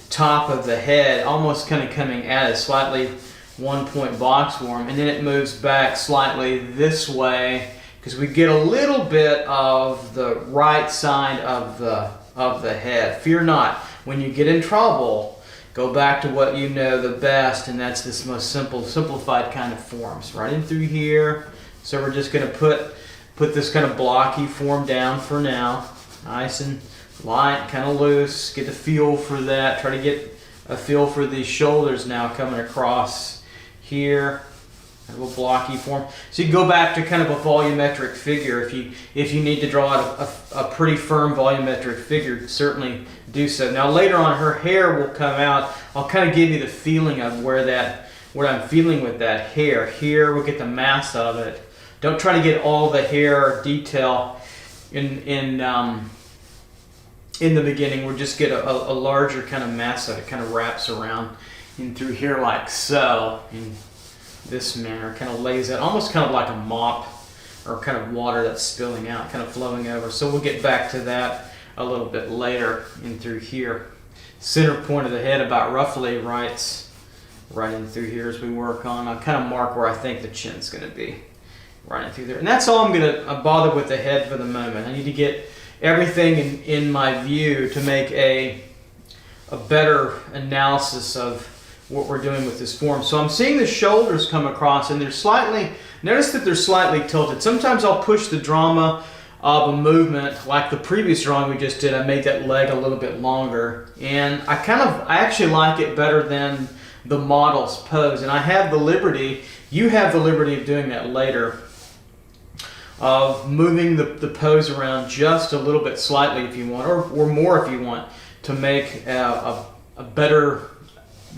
top of the head, almost kind of coming at us, slightly one-point box form, and then it moves back slightly this way because we get a little bit of the right side of the head. Fear not, when you get in trouble, go back to what you know the best, and that's this most simplified kind of forms. Right in through here. So we're just going to put this kind of blocky form down for now, nice and light, kind of loose. Get a feel for that. Try to get a feel for these shoulders now coming across here. A little blocky form. So you can go back to kind of a volumetric figure if you need to draw out a pretty firm volumetric figure. Certainly do so. Now later on, her hair will come out. I'll kind of give you the feeling of what I'm feeling with that hair. Here we'll get the mass of it. Don't try to get all the hair detail in the beginning. We'll just get a larger kind of mass that it kind of wraps around in through here like so. In this manner, kind of lays out almost kind of like a mop or kind of water that's spilling out, kind of flowing over. So we'll get back to that a little bit later in through here. Center point of the head about roughly right in through here as we work on. I'll kind of mark where I think the chin's going to be, right in through there. And that's all I'm going to bother with the head for the moment. I need to get everything in my view to make a better analysis of what we're doing with this form. So I'm seeing the shoulders come across, and notice that they're slightly tilted. Sometimes I'll push the drama of a movement, like the previous drawing we just did. I made that leg a little bit longer, and I actually like it better than the model's pose. And I have the liberty, you have the liberty of doing that later, of moving the pose around just a little bit slightly if you want, or more if you want, to make a better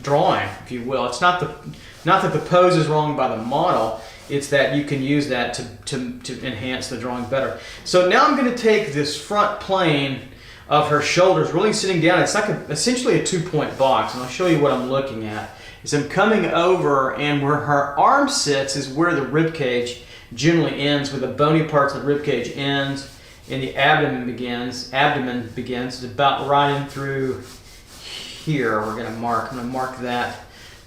drawing, if you will. It's not that the pose is wrong by the model, it's that you can use that to enhance the drawing better. So now I'm going to take this front plane of her shoulders, really sitting down. It's like essentially a 2-point box, and I'll show you what I'm looking at. As I'm coming over, and where her arm sits is where the rib cage generally ends, where the bony parts of the rib cage ends and the abdomen begins. It's about right in through here. I'm going to mark that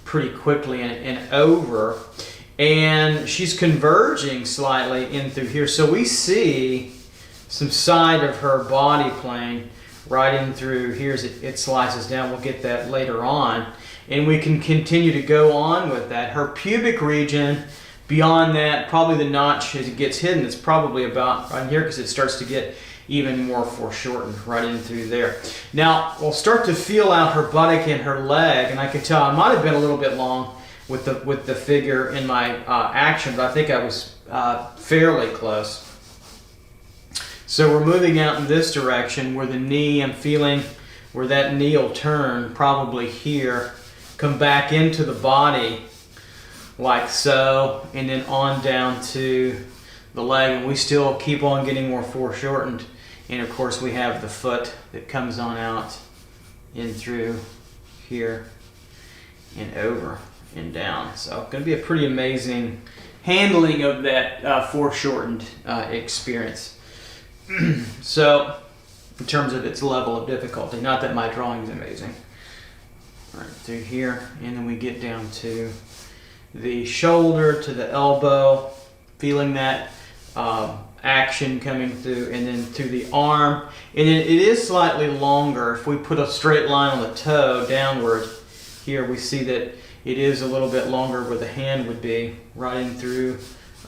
pretty quickly and over, and she's converging slightly in through here. So we see some side of her body plane right in through here as it slices down. We'll get that later on, and we can continue to go on with that. Her pubic region, beyond that, probably the notch as it gets hidden, it's probably about right here because it starts to get even more foreshortened right in through there. Now we'll start to feel out her buttock and her leg, and I can tell I might have been a little bit long with the figure in my action, but I think I was fairly close. So we're moving out in this direction where the knee, I'm feeling where that knee will turn, probably here, come back into the body like so, and then on down to the leg, and we still keep on getting more foreshortened. And of course we have the foot that comes on out in through here and over and down. So it's going to be a pretty amazing handling of that foreshortened experience. So in terms of its level of difficulty, not that my drawing is amazing. Right through here, and then we get down to the shoulder, to the elbow, feeling that action coming through, and then to the arm, and then it is slightly longer. If we put a straight line on the toe downward here, we see that it is a little bit longer where the hand would be, right in through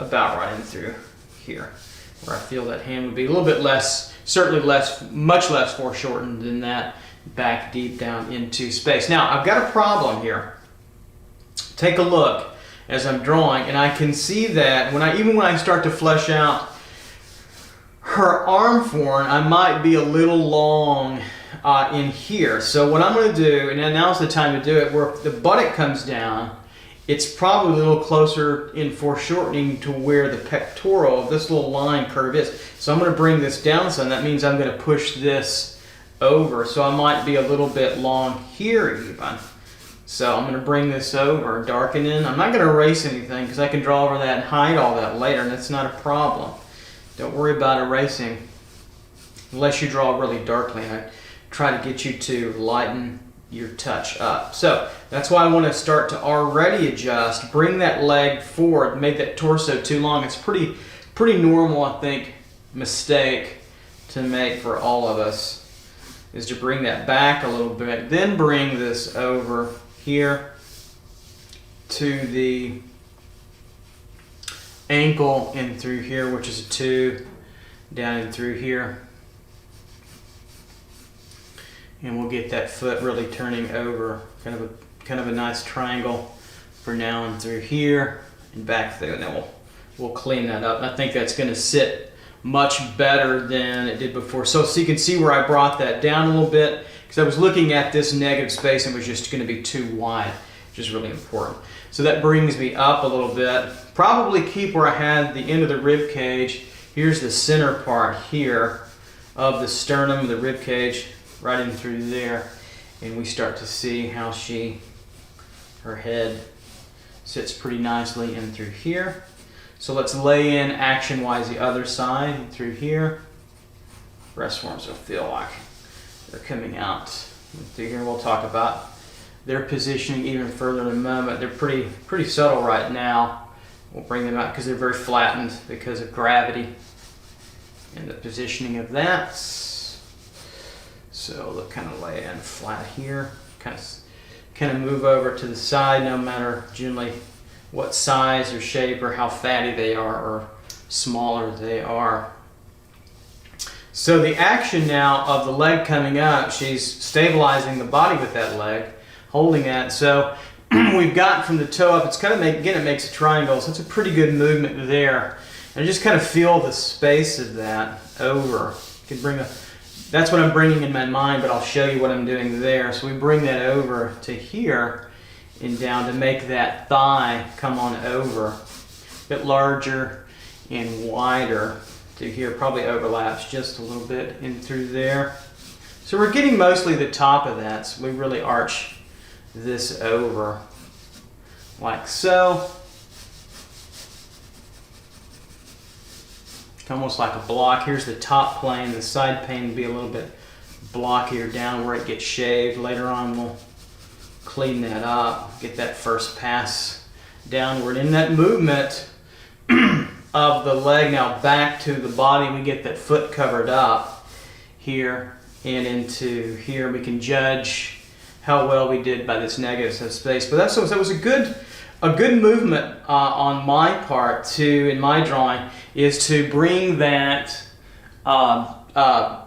about right in through here, where I feel that hand would be a little bit less, certainly less, much less foreshortened than that back deep down into space. Now, I've got a problem here. Take a look as I'm drawing, and I can see that even when I start to flesh out her arm form, I might be a little long in here. So what I'm going to do, and now's the time to do it, where the buttock comes down, it's probably a little closer in foreshortening to where the pectoral, this little line curve is. So I'm going to bring this down some. That means I'm going to push this over. So I might be a little bit long here even. So I'm going to bring this over, darken in. I'm not going to erase anything because I can draw over that and hide all that later, and that's not a problem. Don't worry about erasing unless you draw really darkly. And I try to get you to lighten your touch up. So that's why I want to start to already adjust, bring that leg forward, make that torso too long. It's pretty normal, I think, mistake to make for all of us, is to bring that back a little bit, then bring this over here to the ankle and through here, which is a 2, down and through here. And we'll get that foot really turning over, kind of a nice triangle for now and through here and back through, and then we'll clean that up. And I think that's going to sit much better than it did before. So you can see where I brought that down a little bit, because I was looking at this negative space and it was just going to be too wide, which is really important. So that brings me up a little bit. Probably keep where I had the end of the rib cage. Here's the center part here of the sternum, the rib cage, right in through there, and we start to see how her head sits pretty nicely in through here. So let's lay in action-wise the other side through here. Breast forms will feel like they're coming out through here. We'll talk about their positioning even further in a moment. They're pretty subtle right now. We'll bring them out because they're very flattened because of gravity and the positioning of that. So they'll kind of lay in flat here, kind of move over to the side, no matter generally what size or shape or how fatty they are or smaller they are. So the action now of the leg coming up, she's stabilizing the body with that leg, holding that. So we've got from the toe up, it's kind of again, it makes a triangle, so it's a pretty good movement there. And just kind of feel the space of that over. You can that's what I'm bringing in my mind, but I'll show you what I'm doing there. So we bring that over to here and down to make that thigh come on over. A bit larger and wider to here, probably overlaps just a little bit in through there. So we're getting mostly the top of that, so we really arch this over like so. Almost like a block. Here's the top plane. The side plane will be a little bit blockier down where it gets shaved. Later on we'll clean that up, get that first pass downward. In that movement of the leg now back to the body, we get that foot covered up here and into here. We can judge how well we did by this negative space. But that was a good movement on my part too, in my drawing, is to bring that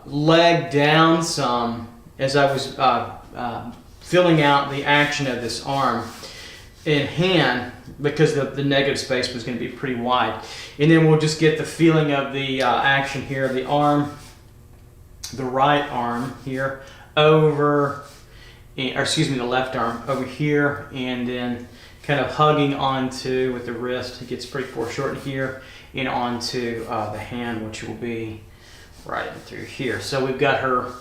leg down some as I was filling out the action of this arm in hand, because the negative space was going to be pretty wide. And then we'll just get the feeling of the action here of the arm, the right arm here over, or excuse me, the left arm over here, and then kind of hugging onto with the wrist. It gets pretty foreshortened here and onto the hand, which will be right through here. So we've got her,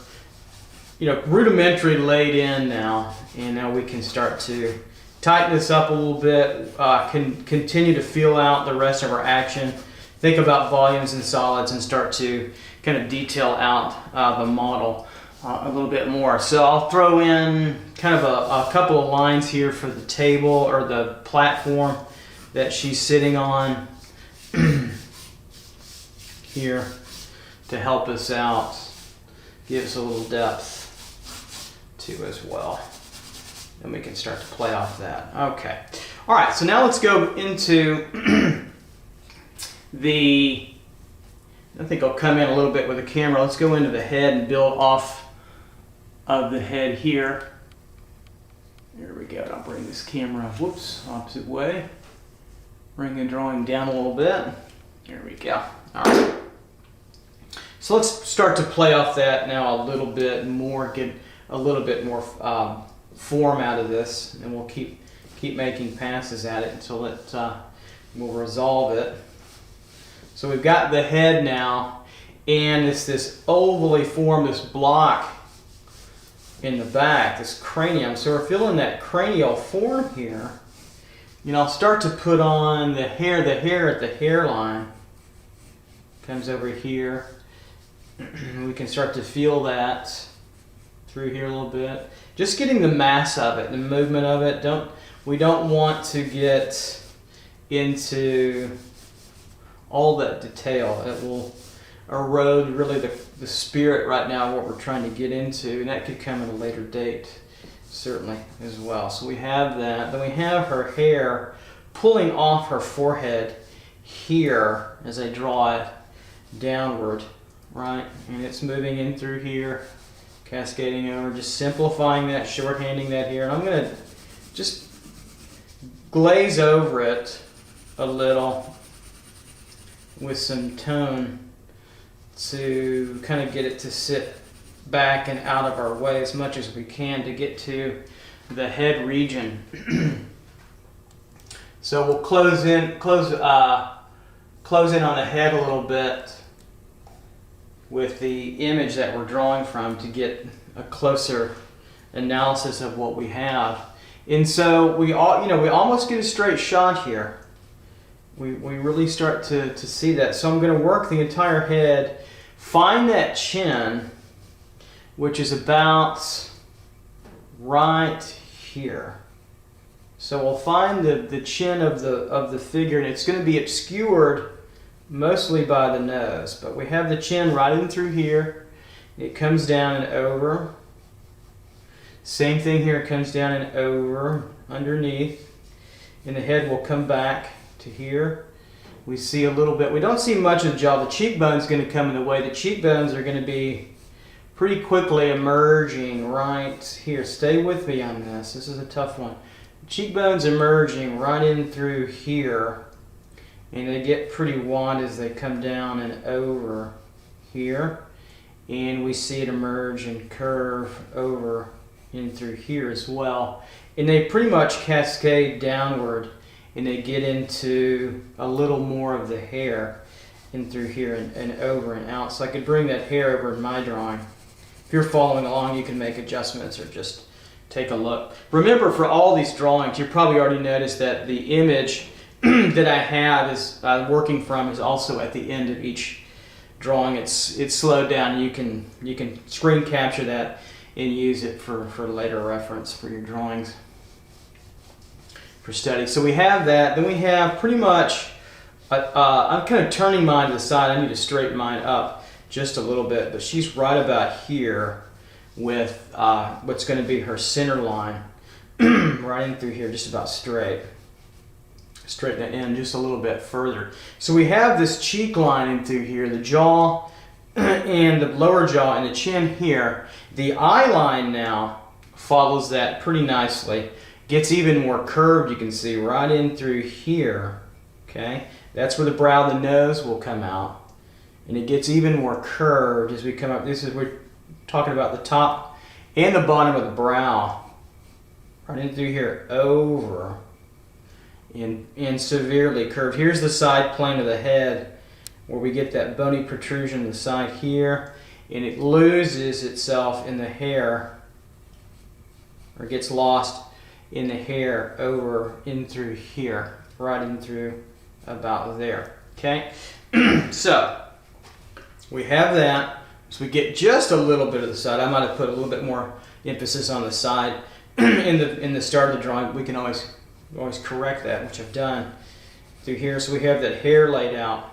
rudimentary laid in now, and now we can start to tighten this up a little bit, can continue to feel out the rest of our action, think about volumes and solids, and start to kind of detail out the model a little bit more. So I'll throw in kind of a couple of lines here for the table or the platform that she's sitting on here to help us out, give us a little depth too as well. And we can start to play off that. Okay. All right, so now let's go into I think I'll come in a little bit with the camera. Let's go into the head and build off of the head here. There we go. I'll bring this camera, whoops, opposite way. Bring the drawing down a little bit. There we go. All right. So let's start to play off that now a little bit more, get a little bit more form out of this, and we'll keep making passes at it until we'll resolve it. So we've got the head now, and it's this ovally formed, this block in the back, this cranium. So we're filling that cranial form here. You know, I'll start to put on the hair at the hairline. Comes over here. We can start to feel that through here a little bit. Just getting the mass of it, the movement of it. We don't want to get into all that detail. It will erode really the spirit right now, what we're trying to get into, and that could come at a later date, certainly, as well. So we have that. Then we have her hair pulling off her forehead here as I draw it downward, right? And it's moving in through here, cascading over, just simplifying that, shorthanding that here. And I'm going to just glaze over it a little with some tone to kind of get it to sit back and out of our way as much as we can to get to the head region. So we'll close in on the head a little bit with the image that we're drawing from to get a closer analysis of what we have. And so we almost get a straight shot here. We really start to see that. So I'm going to work the entire head, find that chin, which is about right here. So we'll find the chin of the figure, and it's going to be obscured mostly by the nose. But we have the chin right in through here. It comes down and over. Same thing here, it comes down and over, underneath. And the head will come back to here. We see a little bit, we don't see much of the jaw. The cheekbone's going to come in the way. The cheekbones are going to be pretty quickly emerging right here. Stay with me on this. This is a tough one. The cheekbones emerging right in through here. And they get pretty wide as they come down and over here. And we see it emerge and curve over in through here as well. And they pretty much cascade downward, and they get into a little more of the hair in through here and over and out. So I could bring that hair over in my drawing. If you're following along, you can make adjustments or just take a look. Remember, for all these drawings, you probably already noticed that the image that I have is working from is also at the end of each drawing. It's slowed down. You can screen capture that and use it for later reference for your drawings for study. So we have that. Then we have pretty much, I'm kind of turning mine to the side. I need to straighten mine up just a little bit, but she's right about here with what's going to be her center line right in through here, just about straight. Straighten it in just a little bit further. So we have this cheek line in through here, the jaw and the lower jaw and the chin here. The eye line now follows that pretty nicely. Gets even more curved, you can see, right in through here. Okay, that's where the brow, the nose will come out. And it gets even more curved as we come up. We're talking about the top and the bottom of the brow. Right in through here, over. And severely curved. Here's the side plane of the head where we get that bony protrusion on the side here, and it loses itself in the hair, or gets lost in the hair over in through here, right in through about there. Okay, so we have that. So we get just a little bit of the side. I might have put a little bit more emphasis on the side in the start of the drawing. We can always correct that, which I've done through here. So we have that hair laid out.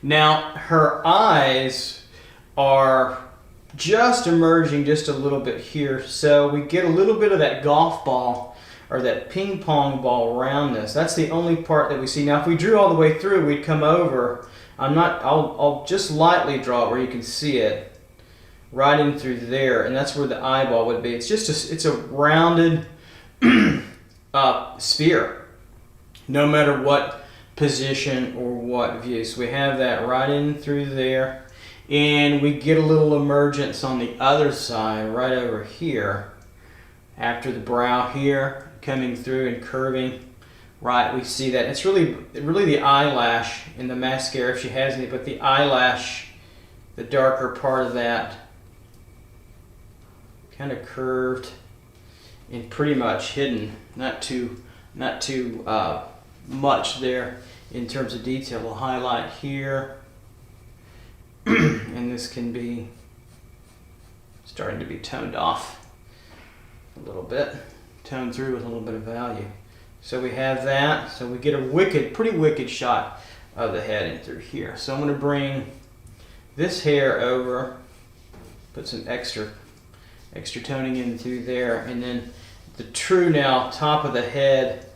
Now her eyes are just emerging just a little bit here, so we get a little bit of that golf ball or that ping pong ball roundness. That's the only part that we see. Now if we drew all the way through, we'd come over. I'll just lightly draw it where you can see it right in through there, and that's where the eyeball would be. It's just it's a rounded sphere, no matter what position or what view. So we have that right in through there, and we get a little emergence on the other side right over here after the brow here, coming through and curving. Right, we see that. It's really the eyelash and the mascara, if she has any, but the eyelash, the darker part of that, kind of curved and pretty much hidden. Not too much there in terms of detail. We'll highlight here, and this can be starting to be toned off a little bit, toned through with a little bit of value. So we have that. So we get a pretty wicked shot of the head in through here. So I'm going to bring this hair over, put some extra toning in through there, and then the true now top of the head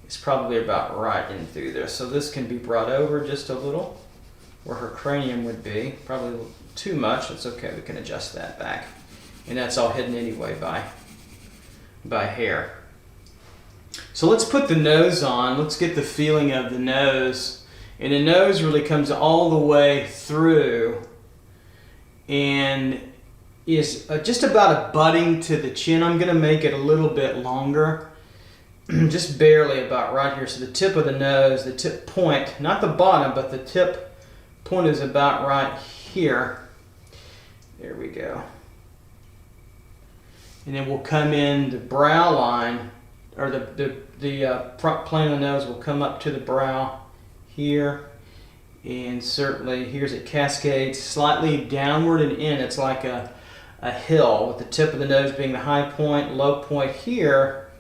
is probably about right in through there. So this can be brought over just a little where her cranium would be. Probably a little too much. That's okay. We can adjust that back, and that's all hidden anyway by hair. So let's put the nose on. Let's get the feeling of the nose. And the nose really comes all the way through and is just about abutting to the chin. I'm going to make it a little bit longer, just barely about right here. So the tip of the nose, the tip point, not the bottom, but the tip point is about right here. There we go. And then we'll come in the brow line, or the front plane of the nose will come up to the brow here, and certainly here's it cascades slightly downward and in. It's like a hill, with the tip of the nose being the high point, low point here.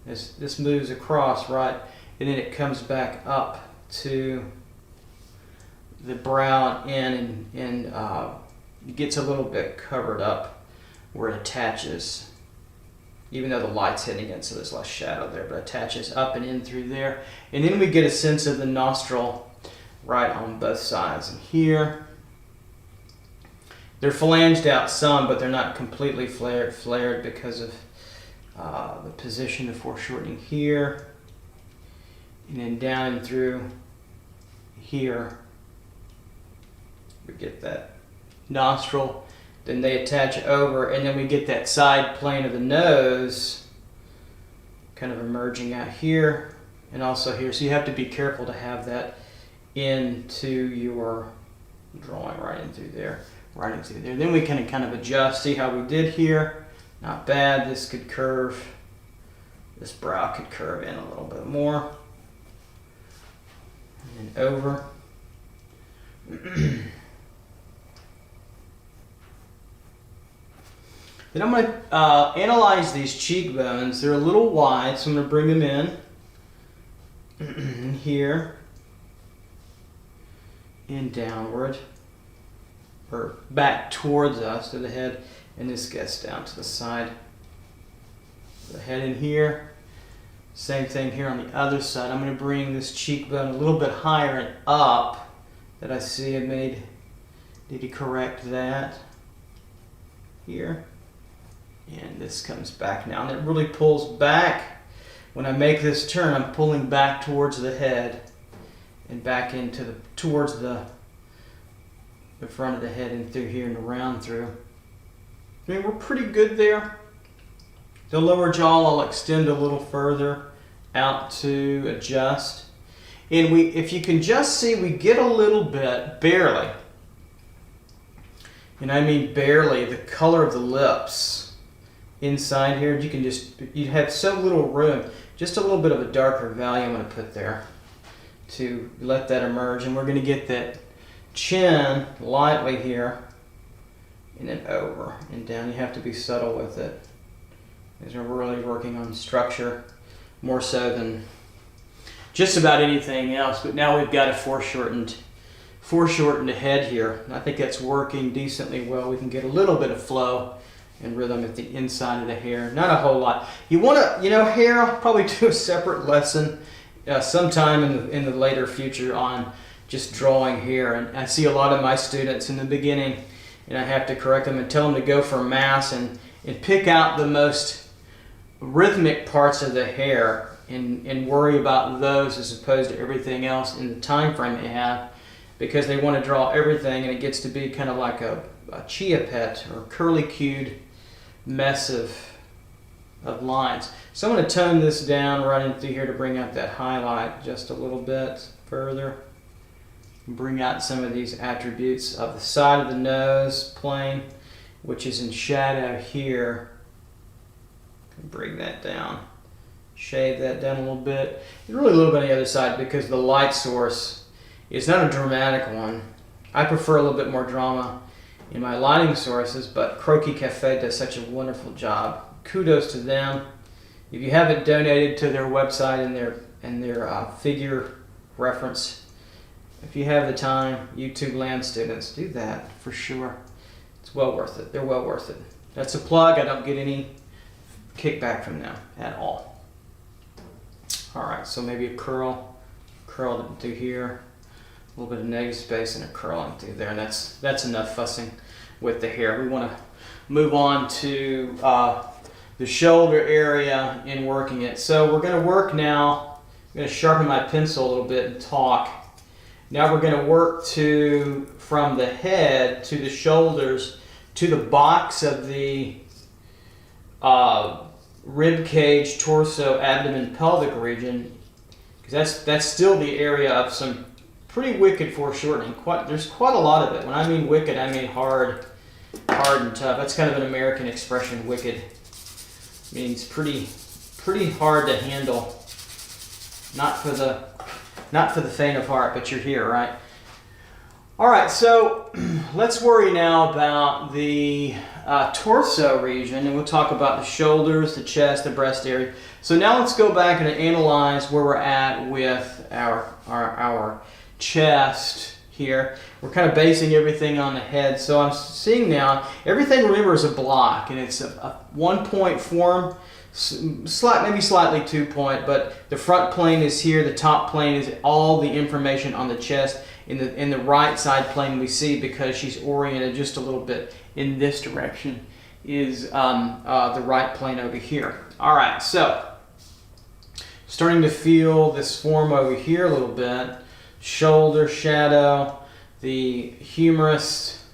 This moves across, right, and then it comes back up to the brow and in, and gets a little bit covered up where it attaches. Even though the light's hitting it, so there's less shadow there, but attaches up and in through there. And then we get a sense of the nostril right on both sides. And here, they're phalanged out some, but they're not completely flared because of the position of foreshortening here. And then down and through here, we get that nostril. Then they attach over, and then we get that side plane of the nose kind of emerging out here and also here. So you have to be careful to have that into your drawing right in through there, right in through there. Then we can kind of adjust, see how we did here. Not bad. This could curve, this brow could curve in a little bit more. And then over. Then I'm going to analyze these cheekbones. They're a little wide, so I'm going to bring them in here and downward, or back towards us to the head, and this gets down to the side. The head in here. Same thing here on the other side. I'm going to bring this cheekbone a little bit higher and up. That I see I made. Did he correct that? Here. And this comes back now, and it really pulls back. When I make this turn, I'm pulling back towards the head and back into towards the front of the head and through here and around through. I mean, we're pretty good there. The lower jaw I'll extend a little further out to adjust. And if you can just see, we get a little bit, barely, and I mean barely, the color of the lips inside here. You have so little room, just a little bit of a darker value I'm going to put there to let that emerge. And we're going to get that chin lightly here and then over and down. You have to be subtle with it, because we're really working on structure more so than just about anything else. But now we've got a foreshortened head here. I think that's working decently well. We can get a little bit of flow and rhythm at the inside of the hair. Not a whole lot. You want to, you know, hair, I'll probably do a separate lesson sometime in the later future on just drawing hair. And I see a lot of my students in the beginning, and I have to correct them and tell them to go for mass and pick out the most rhythmic parts of the hair and worry about those as opposed to everything else in the time frame they have, because they want to draw everything and it gets to be kind of like a chia pet or curly-cued mess of lines. So I'm going to tone this down right in through here to bring out that highlight just a little bit further. Bring out some of these attributes of the side of the nose plane, which is in shadow here. Bring that down. Shade that down a little bit. And really a little bit on the other side because the light source is not a dramatic one. I prefer a little bit more drama in my lighting sources, but Croquis Cafe does such a wonderful job. Kudos to them. If you haven't donated to their website and their figure reference, if you have the time, YouTube Land students, do that for sure. It's well worth it. They're well worth it. That's a plug. I don't get any kickback from them at all. All right, so maybe a curl through here. A little bit of negative space and a curling through there, and that's enough fussing with the hair. We want to move on to the shoulder area in working it. So we're going to work now. I'm going to sharpen my pencil a little bit and talk. Now we're going to work from the head to the shoulders to the box of the rib cage, torso, abdomen, pelvic region, because that's still the area of some pretty wicked foreshortening. There's quite a lot of it. When I mean wicked, I mean hard and tough. That's kind of an American expression. Wicked means pretty hard to handle. Not for the faint of heart, but you're here, right? All right, so let's worry now about the torso region, and we'll talk about the shoulders, the chest, the breast area. So now let's go back and analyze where we're at with our chest here. We're kind of basing everything on the head. So I'm seeing now, everything, remember, is a block, and it's a 1-point form, maybe slightly 2-point, but the front plane is here, the top plane is all the information on the chest. In the right side plane we see, because she's oriented just a little bit in this direction, is the right plane over here. All right, so starting to feel this form over here a little bit. Shoulder shadow, the humerus,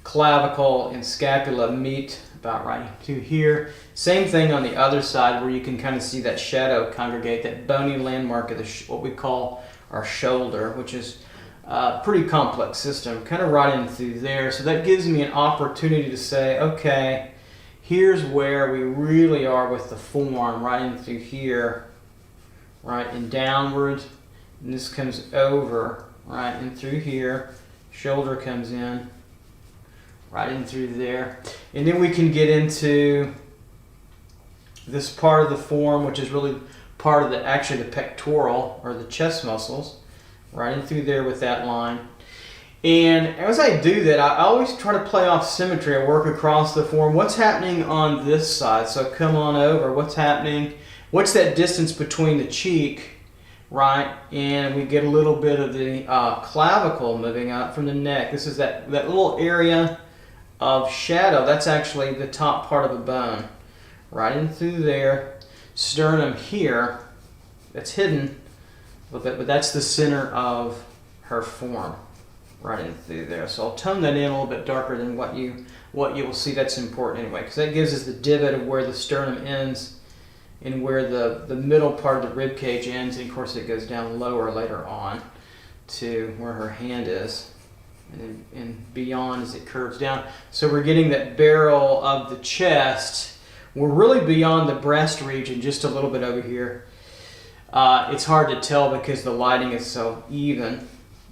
clavicle, and scapula meet about right to here. Same thing on the other side, where you can kind of see that shadow congregate, that bony landmark of what we call our shoulder, which is a pretty complex system, kind of right in through there. So that gives me an opportunity to say, okay, here's where we really are with the form, right in through here, right, and downward. And this comes over, right in through here. Shoulder comes in, right in through there. And then we can get into this part of the form, which is really part of actually the pectoral, or the chest muscles, right in through there with that line. And as I do that, I always try to play off symmetry. I work across the form. What's happening on this side? So come on over. What's happening? What's that distance between the cheek? Right, and we get a little bit of the clavicle moving out from the neck. This is that little area of shadow. That's actually the top part of a bone. Right in through there. Sternum here. That's hidden a little bit, but that's the center of her form. Right in through there. So I'll tone that in a little bit darker than what you will see. That's important anyway, because that gives us the divot of where the sternum ends and where the middle part of the rib cage ends, and of course it goes down lower later on to where her hand is, and beyond as it curves down. So we're getting that barrel of the chest. We're really beyond the breast region, just a little bit over here. It's hard to tell because the lighting is so even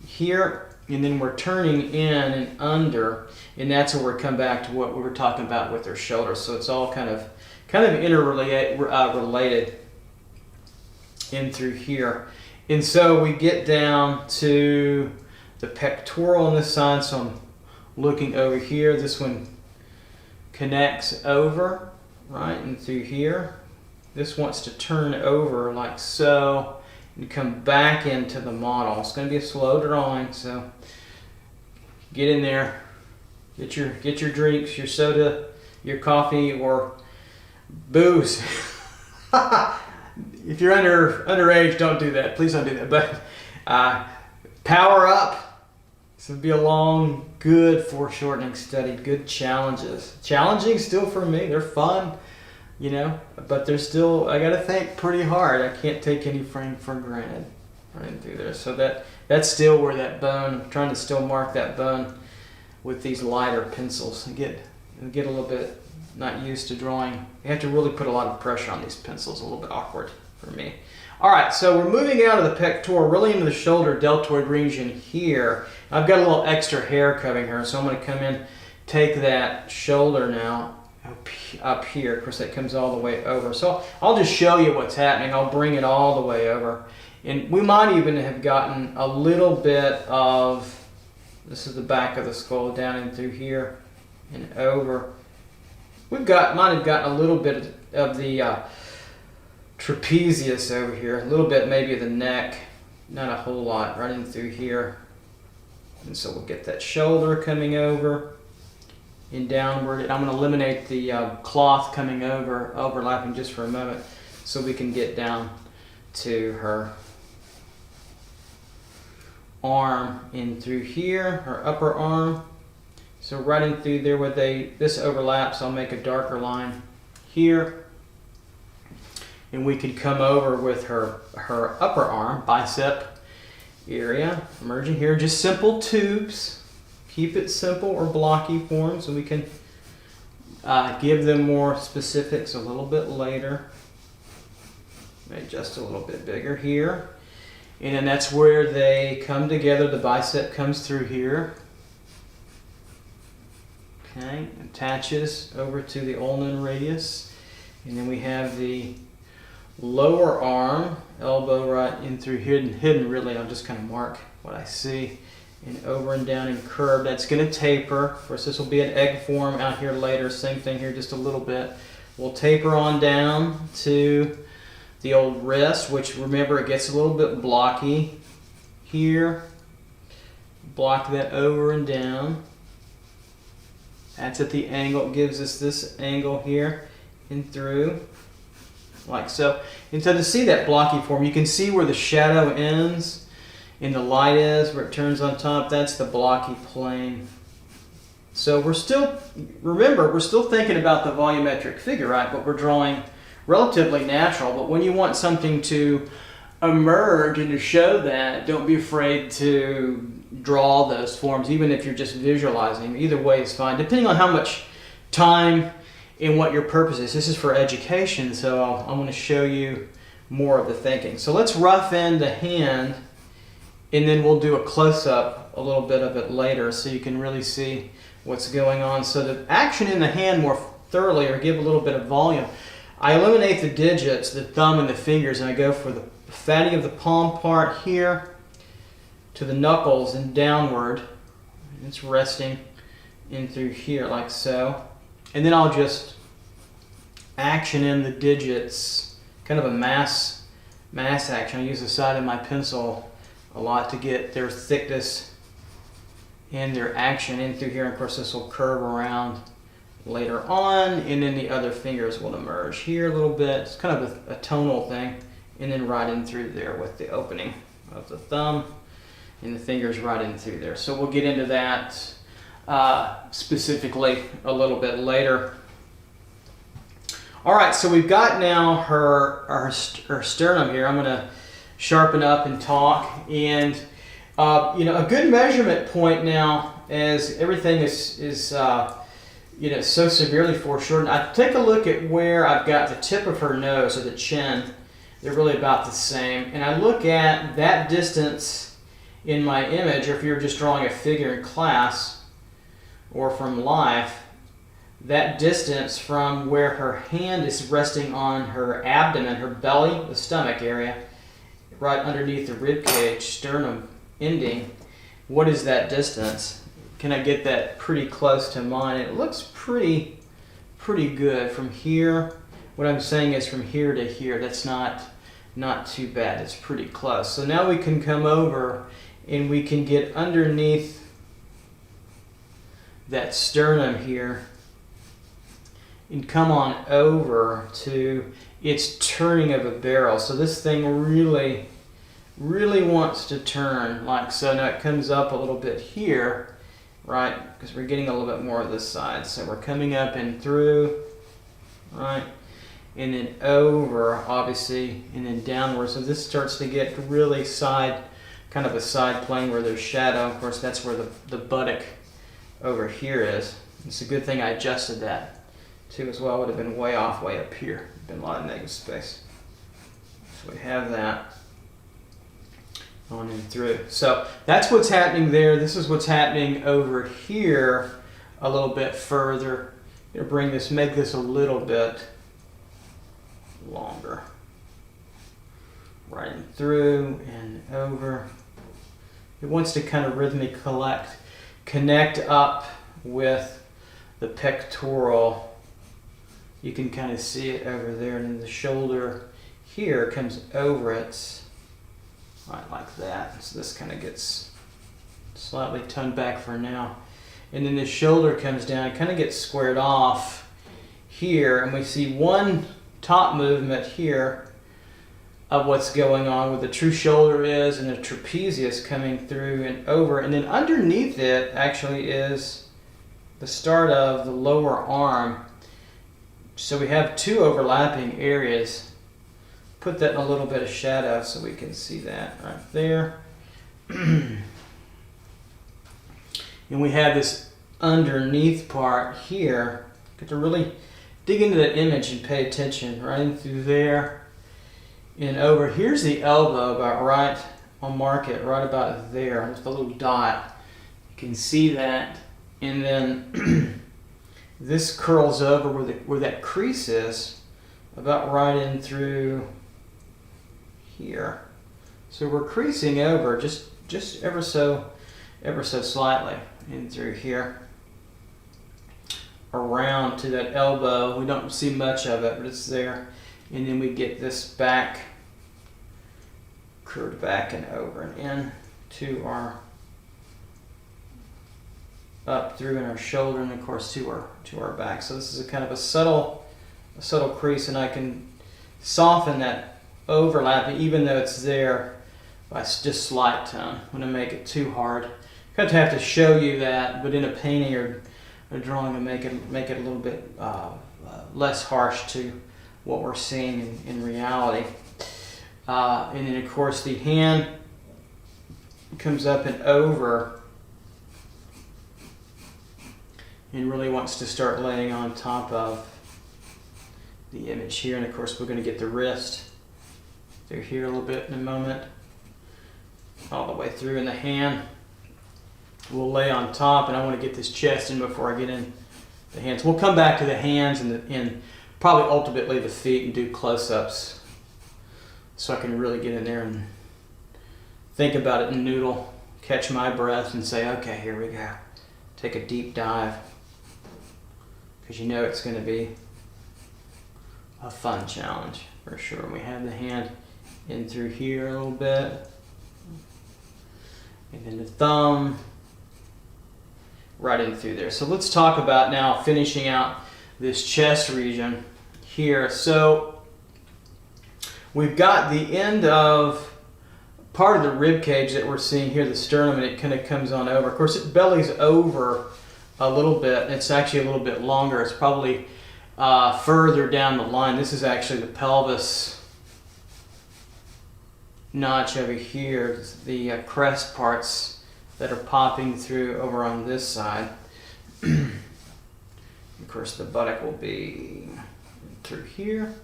here, and then we're turning in and under, and that's where we come back to what we were talking about with her shoulders. So it's all kind of interrelated in through here. And so we get down to the pectoral on this side. So I'm looking over here. This one connects over right and through here. This wants to turn over like so and come back into the model. It's going to be a slow drawing, so get in there, get your drinks, your soda, your coffee, or booze. If you're underage, don't do that. Please don't do that. But power up. This would be a long, good foreshortening study. Good challenges. Challenging still for me. They're fun, you know, but they're still, I got to think pretty hard. I can't take any frame for granted running through there. So that's still where that bone, I'm trying to still mark that bone with these lighter pencils and get a little bit not used to drawing. You have to really put a lot of pressure on these pencils. A little bit awkward for me. All right, so we're moving out of the pectoral, really into the shoulder deltoid region here. I've got a little extra hair covering here, so I'm going to come in, take that shoulder now up here. Of course, that comes all the way over. So I'll just show you what's happening. I'll bring it all the way over. And we might even have gotten a little bit of, this is the back of the skull, down in through here and over. Might have gotten a little bit of the trapezius over here, a little bit maybe of the neck, not a whole lot, running through here. And so we'll get that shoulder coming over and downward. And I'm going to eliminate the cloth coming over, overlapping just for a moment, so we can get down to her arm in through here, her upper arm. So right in through there where this overlaps, I'll make a darker line here. And we could come over with her upper arm, bicep area, emerging here. Just simple tubes. Keep it simple or blocky forms, and we can give them more specifics a little bit later. Make just a little bit bigger here. And then that's where they come together. The bicep comes through here. Okay, attaches over to the ulnar radius. And then we have the lower arm, elbow right in through hidden really. I'll just kind of mark what I see. And over and down and curved. That's going to taper. Of course, this will be an egg form out here later. Same thing here, just a little bit. We'll taper on down to the old wrist, which remember it gets a little bit blocky here. Block that over and down. That's at the angle. It gives us this angle here and through, like so. And so to see that blocky form, you can see where the shadow ends and the light is, where it turns on top. That's the blocky plane. So we're still, remember, we're still thinking about the volumetric figure, right? But we're drawing relatively natural. But when you want something to emerge and to show that, don't be afraid to draw those forms, even if you're just visualizing. Either way is fine, depending on how much time and what your purpose is. This is for education, so I'm going to show you more of the thinking. So let's rough in the hand, and then we'll do a close-up, a little bit of it later, so you can really see what's going on. So the action in the hand more thoroughly, or give a little bit of volume, I eliminate the digits, the thumb and the fingers, and I go for the fatty of the palm part here to the knuckles and downward. It's resting in through here like so. And then I'll just action in the digits, kind of a mass action. I use the side of my pencil a lot to get their thickness and their action in through here. And of course this will curve around later on, and then the other fingers will emerge here a little bit. It's kind of a tonal thing. And then right in through there with the opening of the thumb and the fingers right in through there. So we'll get into that specifically a little bit later. All right, so we've got now her sternum here. I'm going to sharpen up and talk. And you know, a good measurement point now, as everything is you know, so severely foreshortened. I take a look at where I've got the tip of her nose or the chin. They're really about the same. And I look at that distance in my image, or if you're just drawing a figure in class or from life, that distance from where her hand is resting on her abdomen, her belly, the stomach area, right underneath the rib cage, sternum ending, what is that distance? Can I get that pretty close to mine? It looks pretty pretty good. From here, what I'm saying is from here to here, that's not too bad. It's pretty close. So now we can come over and we can get underneath that sternum here and come on over to its turning of a barrel. So this thing really wants to turn like so. Now it comes up a little bit here, right? Because we're getting a little bit more of this side. So we're coming up and through, right? And then over, obviously, and then downward. So this starts to get really side, kind of a side plane where there's shadow. Of course, that's where the buttock over here is. It's a good thing I adjusted that too as well. It would have been way off, way up here. Been a lot of negative space. So we have that on and through. So that's what's happening there. This is what's happening over here a little bit further. You'll bring this, make this a little bit longer. Right and through and over. It wants to kind of rhythmically connect up with the pectoral. You can kind of see it over there, and then the shoulder here comes over it, right like that. So this kind of gets slightly toned back for now. And then the shoulder comes down, it kind of gets squared off here, and we see one top movement here of what's going on, where the true shoulder is and the trapezius coming through and over. And then underneath it actually is the start of the lower arm. So we have two overlapping areas. Put that in a little bit of shadow so we can see that right there. And we have this underneath part here. Get to really dig into that image and pay attention. Right in through there and over. Here's the elbow about right, I'll mark it right about there with the little dot. You can see that. And then this curls over where that crease is, about right in through here. So we're creasing over just ever so slightly in through here, around to that elbow. We don't see much of it, but it's there. And then we get this back, curved back and over and in to our up through in our shoulder, and of course to our back. So this is a kind of a subtle crease, and I can soften that overlap even though it's there by just slight tone. I'm going to make it too hard. I have to show you that, but in a painting or a drawing, to make it a little bit less harsh to what we're seeing in reality. And then of course the hand comes up and over and really wants to start laying on top of the image here. And of course we're going to get the wrist through here a little bit in a moment, all the way through in the hand. We'll lay on top, and I want to get this chest in before I get in the hands. We'll come back to the hands and probably ultimately the feet and do close-ups so I can really get in there and think about it and noodle, catch my breath and say, okay, here we go. Take a deep dive, because you know it's going to be a fun challenge for sure. We have the hand in through here a little bit, and then the thumb right in through there. So let's talk about now finishing out this chest region here. So we've got the end of part of the rib cage that we're seeing here, the sternum, and it kind of comes on over. Of course, it bellies over a little bit. It's actually a little bit longer. It's probably further down the line. This is actually the pelvis notch over here. It's the crest parts that are popping through over on this side. Of course, the buttock will be through here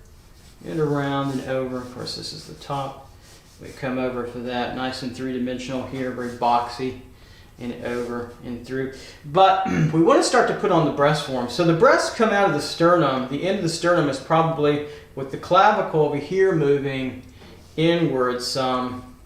and around and over. Of course, this is the top. We come over for that, nice and three-dimensional here, very boxy, and over and through. But we want to start to put on the breast form. So the breasts come out of the sternum. The end of the sternum is probably with the clavicle over here moving inward some,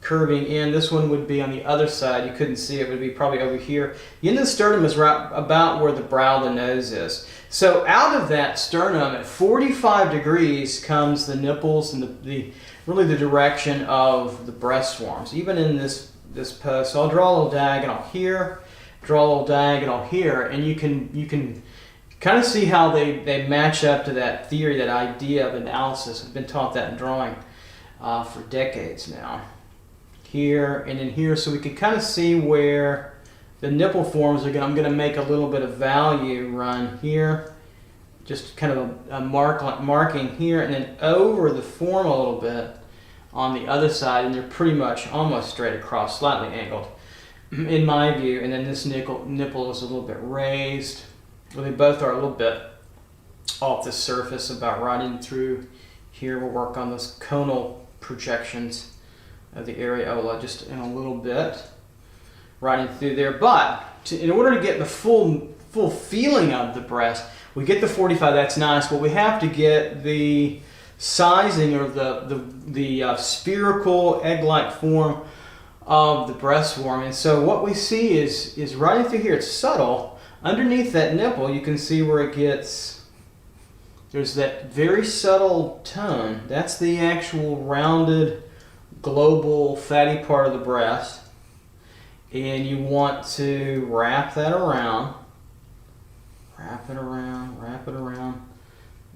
curving in. This one would be on the other side. You couldn't see it. It would be probably over here. The end of the sternum is right about where the brow of the nose is. So out of that sternum at 45 degrees comes the nipples and really the direction of the breast swarms, even in this pose. So I'll draw a little diagonal here, draw a little diagonal here, and you can kind of see how they match up to that theory, that idea of analysis. I've been taught that in drawing for decades now. Here and in here, so we can kind of see where the nipple forms are. I'm going to make a little bit of value run here, just kind of a marking here, and then over the form a little bit on the other side, and they're pretty much almost straight across, slightly angled in my view. And then this nipple is a little bit raised. Well, they both are a little bit off the surface, about right in through here. We'll work on those conal projections of the areola just in a little bit, right in through there. But in order to get the full feeling of the breast, we get the 45. That's nice, but we have to get the sizing, or the spherical egg-like form of the breast swarm. And so what we see is right in through here. It's subtle. Underneath that nipple, you can see where it gets. There's that very subtle tone. That's the actual rounded, global, fatty part of the breast. And you want to wrap that around. Wrap it around,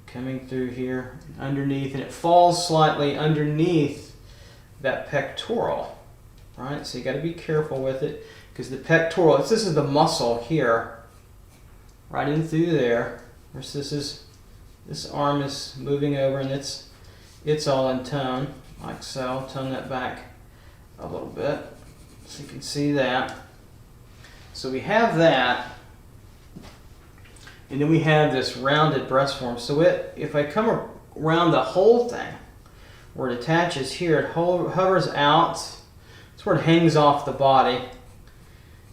coming through here, underneath, and it falls slightly underneath that pectoral, right? So you got to be careful with it, because the pectoral, this is the muscle here, right in through there. This arm is moving over, and it's all in tone, like so. I'll tone that back a little bit so you can see that. So we have that. And then we have this rounded breast form. So if I come around the whole thing, where it attaches here, it hovers out. That's where it hangs off the body,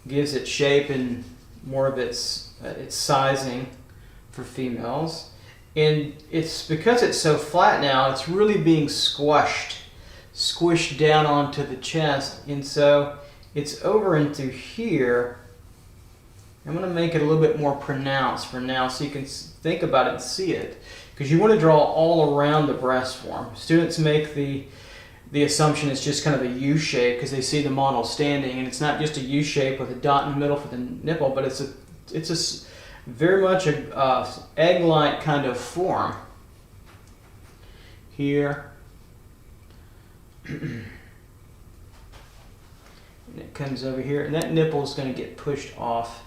gives it shape and more of its sizing for females. And it's because it's so flat now, it's really being squished down onto the chest. And so it's over into here. I'm going to make it a little bit more pronounced for now, so you can think about it and see it, because you want to draw all around the breast form. Students make the assumption it's just kind of a U shape because they see the model standing, and it's not just a U shape with a dot in the middle for the nipple, but it's a very much a egg-like kind of form here. And it comes over here, and that nipple is going to get pushed off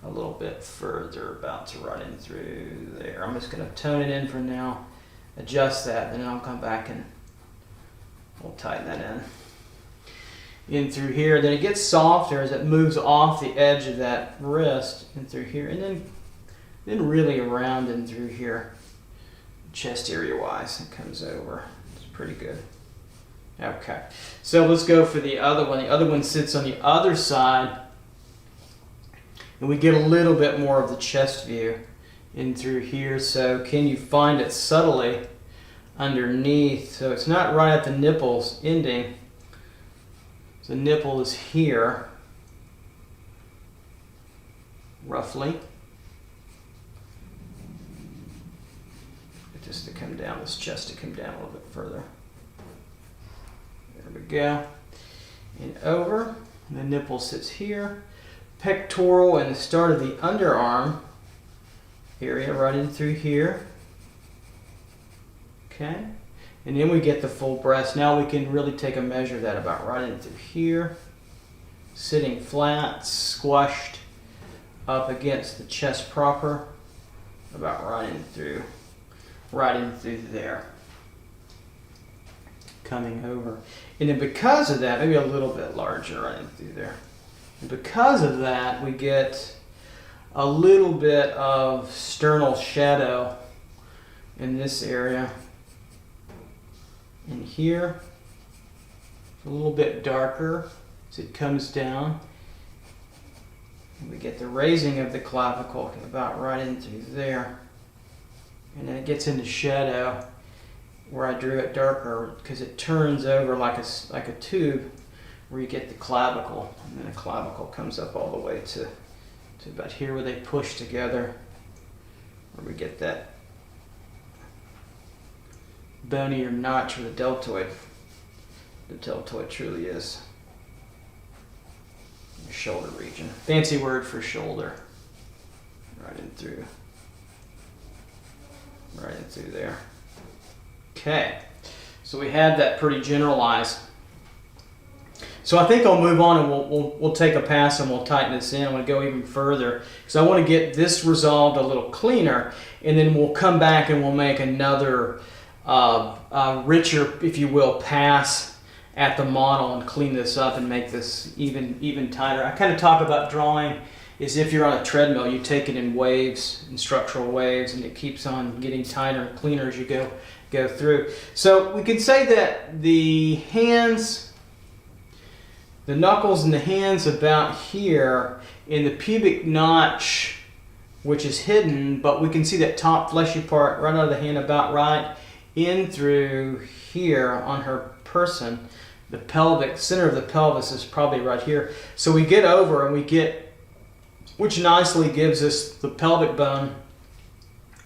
a little bit further, about to run in through there. I'm just going to tone it in for now, adjust that, and then I'll come back and we'll tighten that in through here. Then it gets softer as it moves off the edge of that wrist and through here, and then really around and through here, chest area wise. It comes over. It's pretty good. Okay, so let's go for the other one. The other one sits on the other side, and we get a little bit more of the chest view in through here. So can you find it subtly underneath? So it's not right at the nipples ending. The nipple is here, roughly. Just to come down, this chest to come down a little bit further. There we go. And over, the nipple sits here. Pectoral and the start of the underarm area right in through here. Okay. And then we get the full breast. Now we can really take a measure of that, about right in through here. Sitting flat, squashed up against the chest proper. About right in through there. Coming over. And then because of that, maybe a little bit larger right in through there. And because of that, we get a little bit of sternal shadow in this area. And here, a little bit darker as it comes down. And we get the raising of the clavicle about right in through there. And then it gets into shadow where I drew it darker, because it turns over like a tube where you get the clavicle, and then the clavicle comes up all the way to about here where they push together, where we get that bonier notch where the deltoid truly is. The shoulder region. Fancy word for shoulder. Right in through there. Okay, so we have that pretty generalized. So I think I'll move on and we'll take a pass and we'll tighten this in. I'm going to go even further because I want to get this resolved a little cleaner, and then we'll come back and we'll make another richer, if you will, pass at the model and clean this up and make this even tighter. I kind of talk about drawing as if you're on a treadmill. You take it in waves, in structural waves, and it keeps on getting tighter and cleaner as you go through. So we can say that the hands, the knuckles and the hands about here, in the pubic notch, which is hidden, but we can see that top fleshy part right out of the hand about right in through here on her person. The pelvic, center of the pelvis is probably right here. So we get over and we get, which nicely gives us the pelvic bone,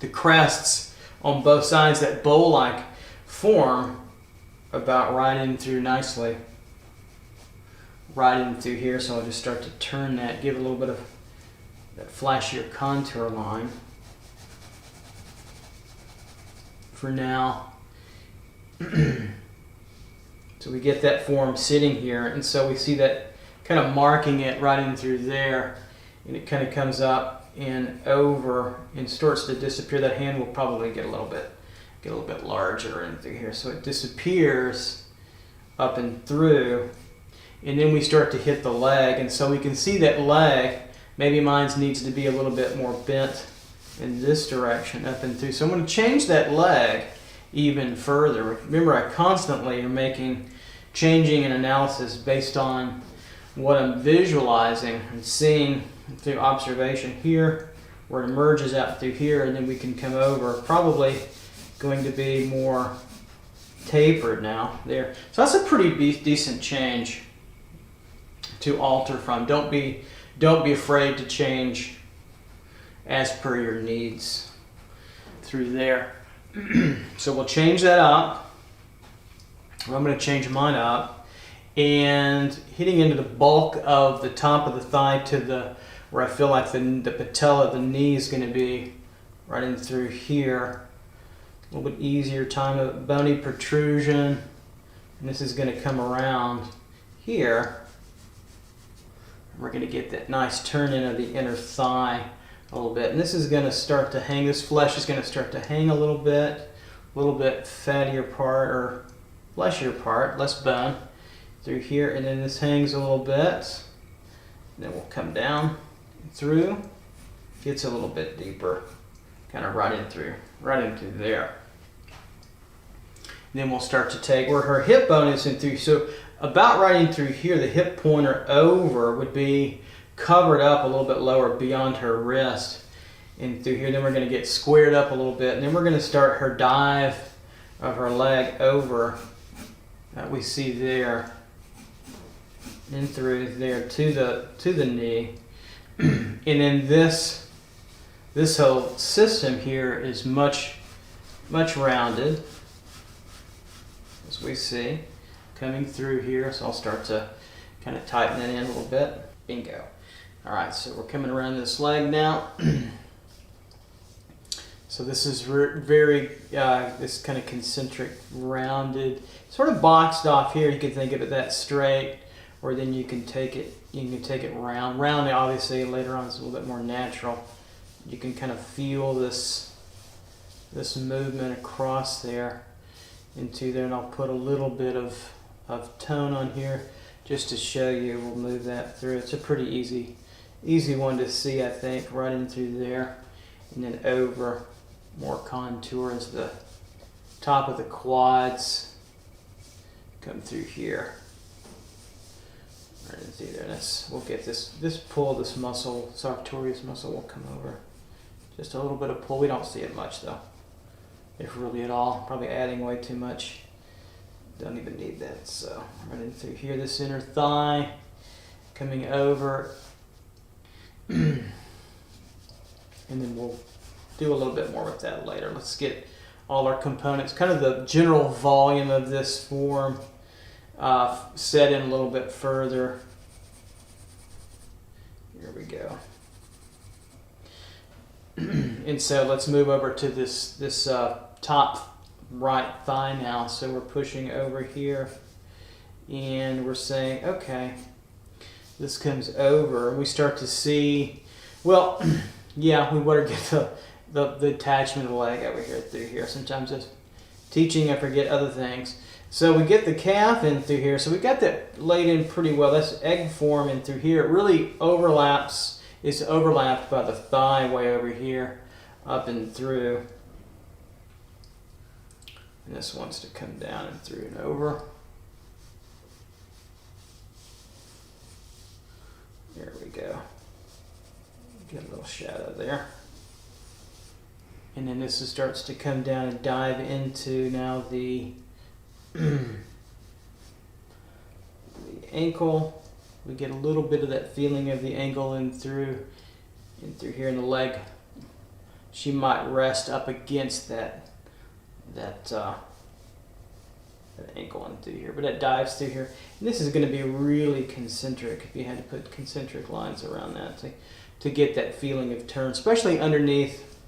the crests on both sides, that bow-like form about right in through nicely. Right in through here, so I'll just start to turn that, give a little bit of that flashier contour line for now. So we get that form sitting here, and so we see that kind of marking it right in through there, and it kind of comes up and over and starts to disappear. That hand will probably get a little bit larger in through here, so it disappears up and through. And then we start to hit the leg, and so we can see that leg, maybe mine needs to be a little bit more bent in this direction up and through. So I'm going to change that leg even further. Remember, I constantly am changing an analysis based on what I'm visualizing and seeing through observation here, where it emerges out through here, and then we can come over. Probably going to be more tapered now there. So that's a pretty decent change to alter from. Don't be afraid to change as per your needs through there. So we'll change that up. I'm going to change mine up, and hitting into the bulk of the top of the thigh to where I feel like the patella of the knee is going to be right in through here. A little bit easier time of bony protrusion, and this is going to come around here. We're going to get that nice turn in of the inner thigh a little bit. And this is going to start to hang, this flesh is going to start to hang a little bit fattier part or fleshier part, less bone through here. And then this hangs a little bit. And then we'll come down through, gets a little bit deeper, kind of right in through there. And then we'll start to take where her hip bone is in through. So about right in through here, the hip pointer over would be covered up a little bit lower beyond her wrist in through here. Then we're going to get squared up a little bit, and then we're going to start her dive of her leg over that we see there in through there to the knee. And then this whole system here is much rounded, as we see coming through here. So I'll start to kind of tighten it in a little bit. Bingo. All right, so we're coming around this leg now. So this is very this kind of concentric, rounded, sort of boxed off here. You can think of it that straight, or then you can take it round. Round, obviously, later on is a little bit more natural. You can kind of feel this movement across there into there, and I'll put a little bit of tone on here just to show you. We'll move that through. It's a pretty easy one to see, I think, right in through there, and then over, more contour into the top of the quads, come through here, right in through there. We'll get this pull, this muscle, sartorius muscle will come over. Just a little bit of pull. We don't see it much though. if really at all. Probably adding way too much. Don't even need that. So running through here, this inner thigh, coming over, and then we'll do a little bit more with that later. Let's get all our components, kind of the general volume of this form, set in a little bit further. Here we go. And so let's move over to this top right thigh now. So we're pushing over here and we're saying, okay, this comes over, and we start to see, well, yeah, we better get the attachment of the leg over here through here. Sometimes just teaching, I forget other things. So we get the calf in through here. So we got that laid in pretty well. That's egg form in through here. It really overlaps. It's overlapped by the thigh way over here, up and through. And this wants to come down and through and over. There we go. Get a little shadow there. And then this starts to come down and dive into now the ankle. We get a little bit of that feeling of the ankle in through here in the leg. She might rest up against that ankle in through here, but it dives through here. And this is going to be really concentric. If you had to put concentric lines around that to get that feeling of turn, especially underneath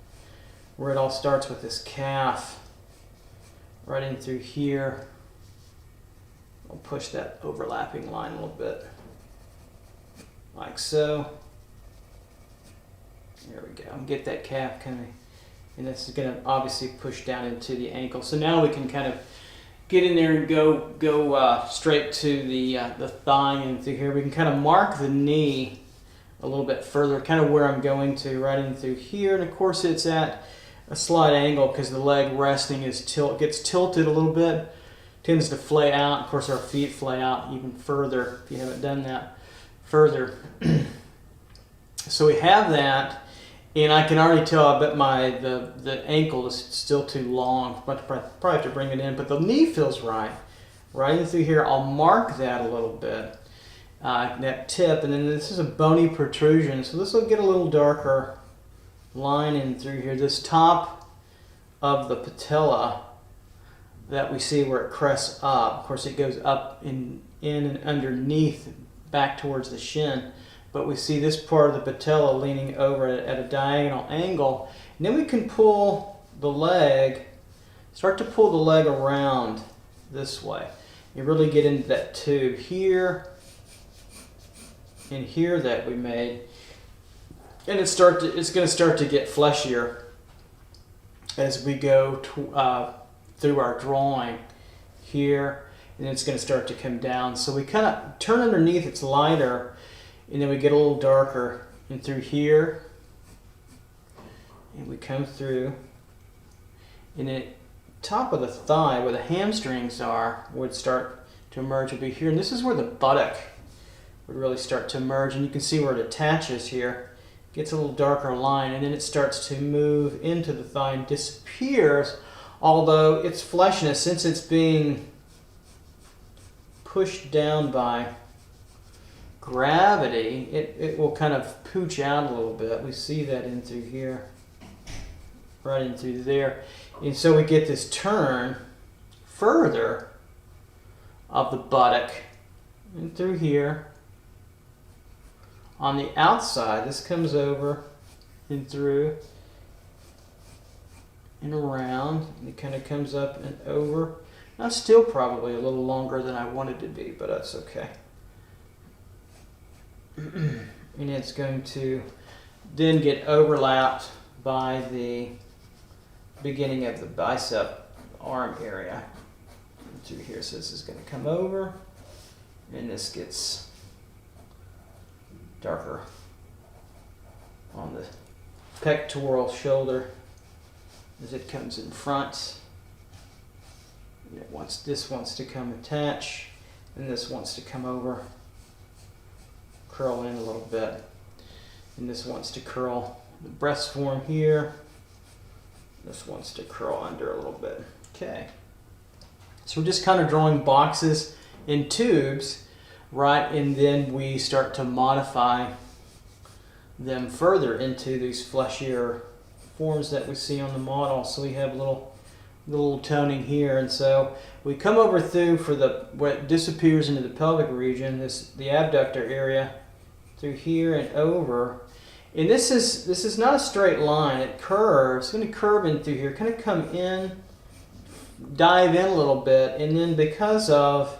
where it all starts with this calf, right in through here. I'll push that overlapping line a little bit, like so. There we go. Get that calf coming, and this is going to obviously push down into the ankle. So now we can kind of get in there and go straight to the thigh and through here. We can kind of mark the knee a little bit further, kind of where I'm going to, right in through here. And of course it's at a slight angle because the leg resting gets tilted a little bit, tends to flay out. Of course our feet flay out even further if you haven't done that further. So we have that, and I can already tell, I bet the ankle is still too long, but probably have to bring it in, but the knee feels right in through here. I'll mark that a little bit, that tip, and then this is a bony protrusion, so this will get a little darker line in through here. This top of the patella that we see where it crests up, of course it goes up in and underneath back towards the shin, but we see this part of the patella leaning over at a diagonal angle. And then we can pull the leg, start to pull the leg around this way. You really get into that tube here and here that we made. And it's going to start to get fleshier as we go through our drawing here, and it's going to start to come down. So we kind of turn underneath, it's lighter, and then we get a little darker and through here, and we come through, and then top of the thigh where the hamstrings are would start to emerge, would be here, and this is where the buttock would really start to emerge, and you can see where it attaches here. Gets a little darker line, and then it starts to move into the thigh and disappears, although its fleshiness, since it's being pushed down by gravity, it will kind of pooch out a little bit. We see that in through here, right in through there. And so we get this turn further of the buttock and through here. On the outside, this comes over and through and around, and it kind of comes up and over. Now, still probably a little longer than I wanted to be, but that's okay. And it's going to then get overlapped by the beginning of the bicep arm area through here. So this is going to come over, and this gets darker on the pectoral shoulder as it comes in front. And this wants to come attach, and this wants to come over, curl in a little bit, and this wants to curl the breast form here This wants to curl under a little bit. Okay. So we're just kind of drawing boxes and tubes, right? And then we start to modify them further into these fleshier forms that we see on the model. So we have a little toning here, and so we come over through for what disappears into the pelvic region, the abductor area, through here and over. And this is not a straight line. It curves. It's going to curve in through here, kind of come in, dive in a little bit, and then because of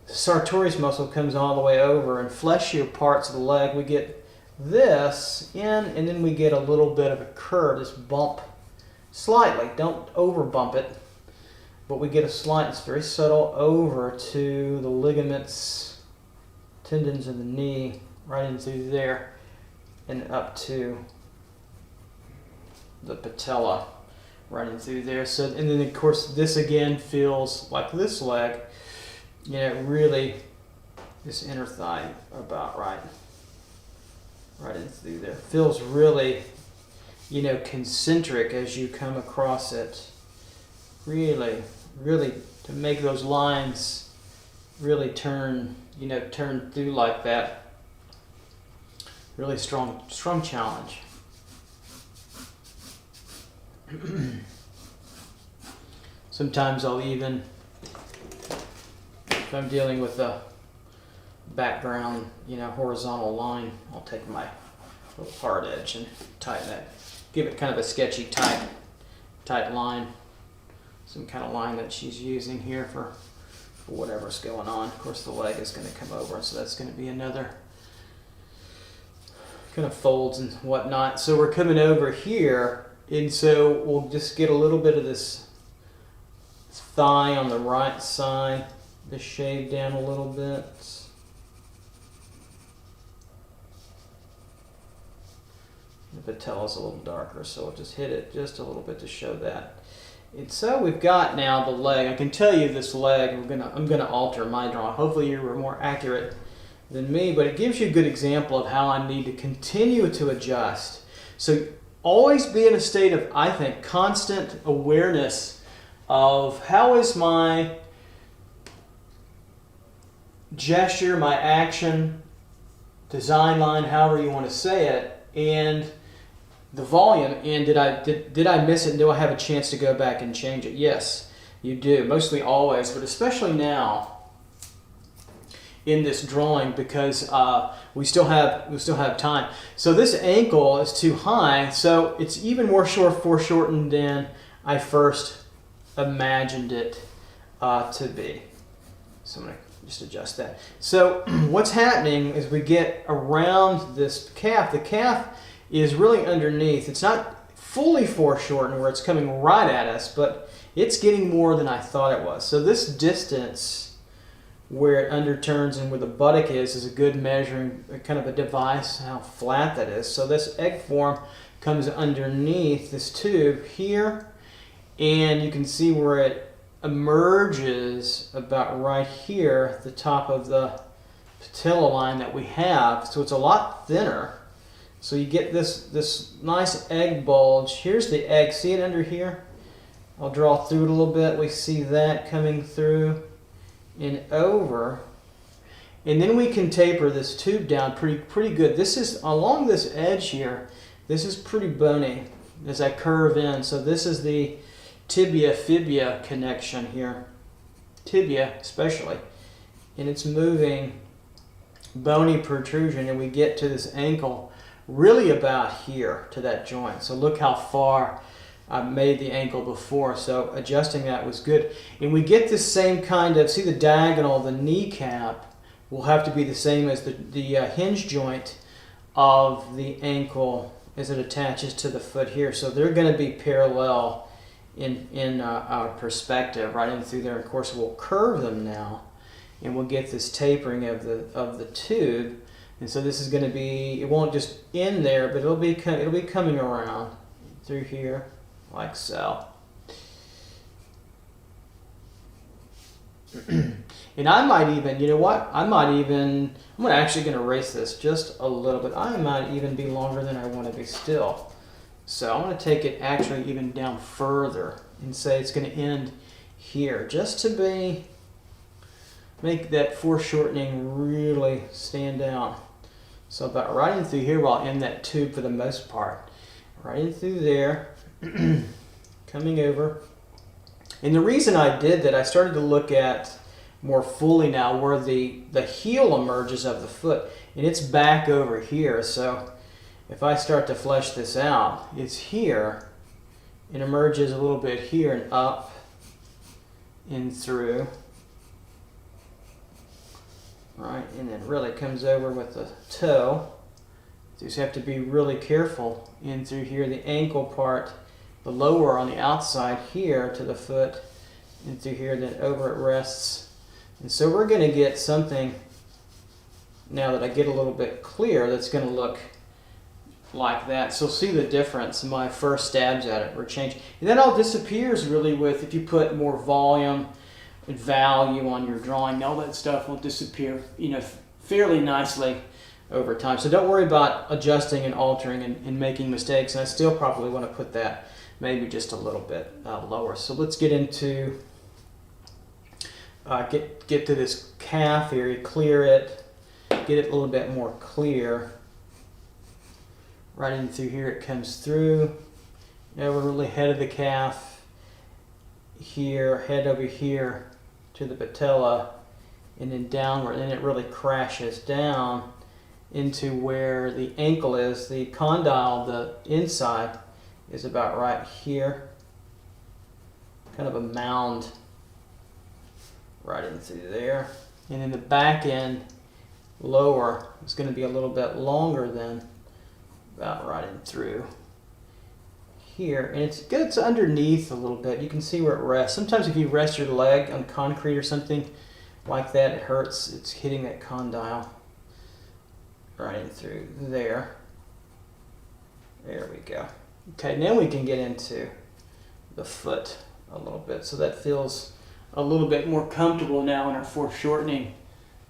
the sartorius muscle comes all the way over and fleshier parts of the leg, we get this in, and then we get a little bit of a curve, this bump, slightly. Don't over bump it, but we get a slight, it's very subtle, over to the ligaments, tendons of the knee, right in through there, and up to the patella, right in through there. So, and then of course this again feels like this leg, you know, really this inner thigh about right in through there. Feels really, you know, concentric as you come across it. Really, really to make those lines really turn, you know, turn through like that. Really strong challenge. Sometimes I'll even, if I'm dealing with a background, you know, horizontal line, I'll take my little hard edge and tighten it. Give it kind of a sketchy tight line. Some kind of line that she's using here for whatever's going on. Of course the leg is going to come over, so that's going to be another kind of folds and whatnot. So we're coming over here, and so we'll just get a little bit of this thigh on the right side, just shave down a little bit. The patella's a little darker, so I'll just hit it just a little bit to show that. And so we've got now the leg. I can tell you this leg, I'm gonna alter my drawing. Hopefully you were more accurate than me, but it gives you a good example of how I need to continue to adjust. So always be in a state of, I think, constant awareness of how is my gesture, my action, design line, however you want to say it, and the volume, and did I miss it, and do I have a chance to go back and change it? Yes, you do, mostly always, but especially now in this drawing, because we still have time. So this ankle is too high, so it's even more foreshortened than I first imagined it to be. So I'm going to just adjust that. So what's happening is we get around this calf. The calf is really underneath. It's not fully foreshortened where it's coming right at us, but it's getting more than I thought it was. So this distance where it underturns and where the buttock is a good measuring kind of a device how flat that is. So this egg form comes underneath this tube here, and you can see where it emerges about right here at the top of the patella line that we have. So it's a lot thinner. So you get this nice egg bulge. Here's the egg. See it under here? I'll draw through it a little bit. We see that coming through and over. And then we can taper this tube down pretty good. This is along this edge here. This is pretty bony as I curve in. So this is the tibia-fibia connection here. Tibia especially. And it's moving bony protrusion, and we get to this ankle really about here to that joint. So look how far I made the ankle before. So adjusting that was good. And we get this same kind of, see the diagonal, the kneecap will have to be the same as the hinge joint of the ankle as it attaches to the foot here. So they're going to be parallel in our perspective right in through there. Of course we'll curve them now, and we'll get this tapering of the tube. And so this is going to be, it won't just end there, but it'll be coming around through here like so. And I might even, you know what? I'm actually going to erase this just a little bit. I might even be longer than I want to be still. So I'm going to take it actually even down further and say it's going to end here, just to make that foreshortening really stand out. So about right in through here, while in that tube for the most part. Right in through there, coming over. And the reason I did that, I started to look at more fully now where the heel emerges of the foot, and it's back over here. So if I start to flesh this out, it's here. It emerges a little bit here and up and through. Right, and then really comes over with the toe. You just have to be really careful in through here. The ankle part, the lower on the outside here to the foot, and through here, then over it rests. And so we're going to get something, now that I get a little bit clear, that's going to look like that. So see the difference in my first stabs at it, or change. And that all disappears really with, if you put more volume and value on your drawing, all that stuff will disappear, you know, fairly nicely over time. So don't worry about adjusting and altering and making mistakes. And I still probably want to put that maybe just a little bit lower. So let's get into get to this calf area, clear it, get it a little bit more clear. Right in through here, it comes through. Now we're really head of the calf here, head over here to the patella, and then downward, and it really crashes down into where the ankle is. The condyle, the inside, is about right here. Kind of a mound right in through there. And then the back end, lower, is going to be a little bit longer than about right in through here. And it's good, it's underneath a little bit. You can see where it rests. Sometimes if you rest your leg on concrete or something like that, it hurts. It's hitting that condyle right in through there. There we go. Okay, now we can get into the foot a little bit. So that feels a little bit more comfortable now in our foreshortening.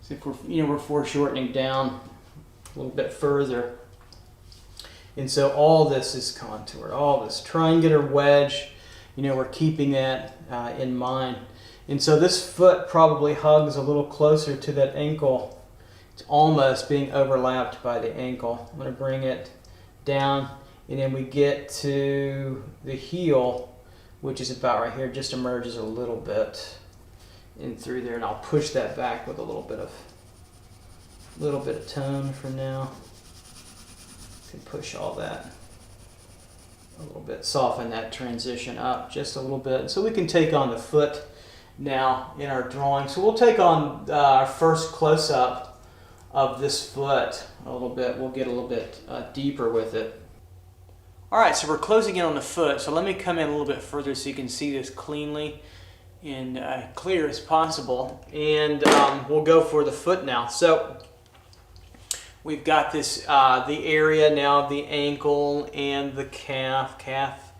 So if we're foreshortening down a little bit further. And so all this is contoured, all this triangular wedge, we're keeping that in mind. And so this foot probably hugs a little closer to that ankle. It's almost being overlapped by the ankle. I'm going to bring it down, and then we get to the heel, which is about right here, just emerges a little bit in through there, and I'll push that back with a little bit of tone for now. Can push all that a little bit, soften that transition up just a little bit. So we can take on the foot now in our drawing. So we'll take on our first close-up of this foot a little bit. We'll get a little bit deeper with it. All right, so we're closing in on the foot. So let me come in a little bit further so you can see this cleanly and clear as possible. And we'll go for the foot now. So we've got this, the area now of the ankle and the calf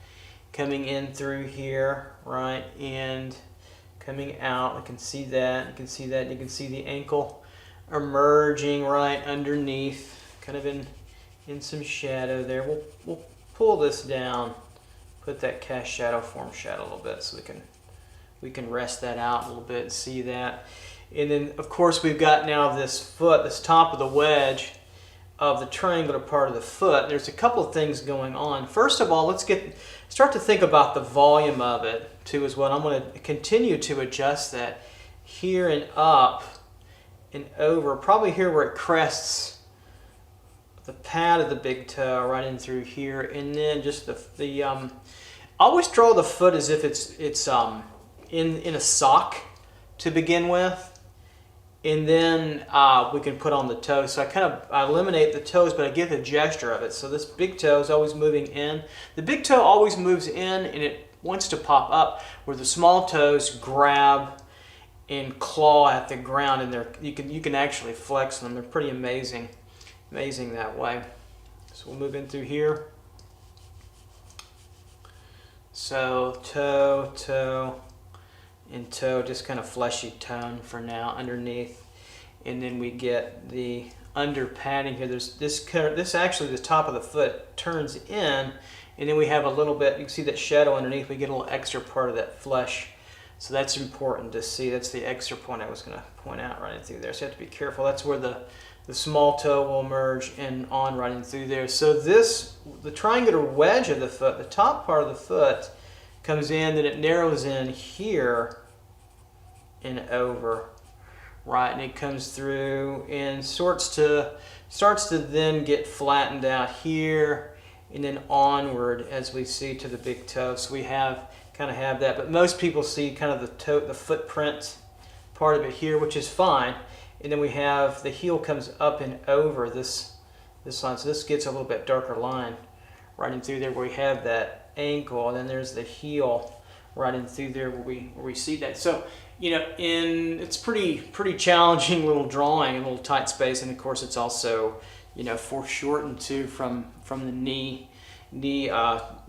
coming in through here, right, and coming out. I can see that, you can see that, you can see the ankle emerging right underneath, kind of in some shadow there. We'll pull this down, put that cast shadow, form shadow a little bit so we can rest that out a little bit and see that. And then, of course, we've got now this foot, this top of the wedge of the triangular part of the foot. There's a couple of things going on. First of all, let's start to think about the volume of it, too, as well. I'm going to continue to adjust that here and up and over, probably here where it crests the pad of the big toe, right in through here, and then just I always draw the foot as if it's in a sock to begin with, and then we can put on the toes. So I eliminate the toes, but I get the gesture of it. So this big toe is always moving in. The big toe always moves in, and it wants to pop up, where the small toes grab and claw at the ground, and you can actually flex them. They're pretty amazing that way. So we'll move in through here. So toe, and toe, just kind of fleshy tone for now underneath. And then we get the under padding here. There's this actually, the top of the foot turns in, And then we have a little bit, you can see that shadow underneath, we get a little extra part of that flesh. So that's important to see. That's the extra point I was going to point out right through there. So you have to be careful. That's where the small toe will emerge and on running through there. So this, the triangular wedge of the foot, the top part of the foot comes in, then it narrows in here and over, right? And it comes through and starts to then get flattened out here and then onward as we see to the big toe. So we kind of have that, but most people see kind of the footprint part of it here, which is fine. And then we have the heel comes up and over this line, so this gets a little bit darker line right in through there where we have that ankle, and then there's the heel right in through there where we see that. So you know, it's pretty challenging little drawing, a little tight space, and of course it's also, you know, foreshortened too from the knee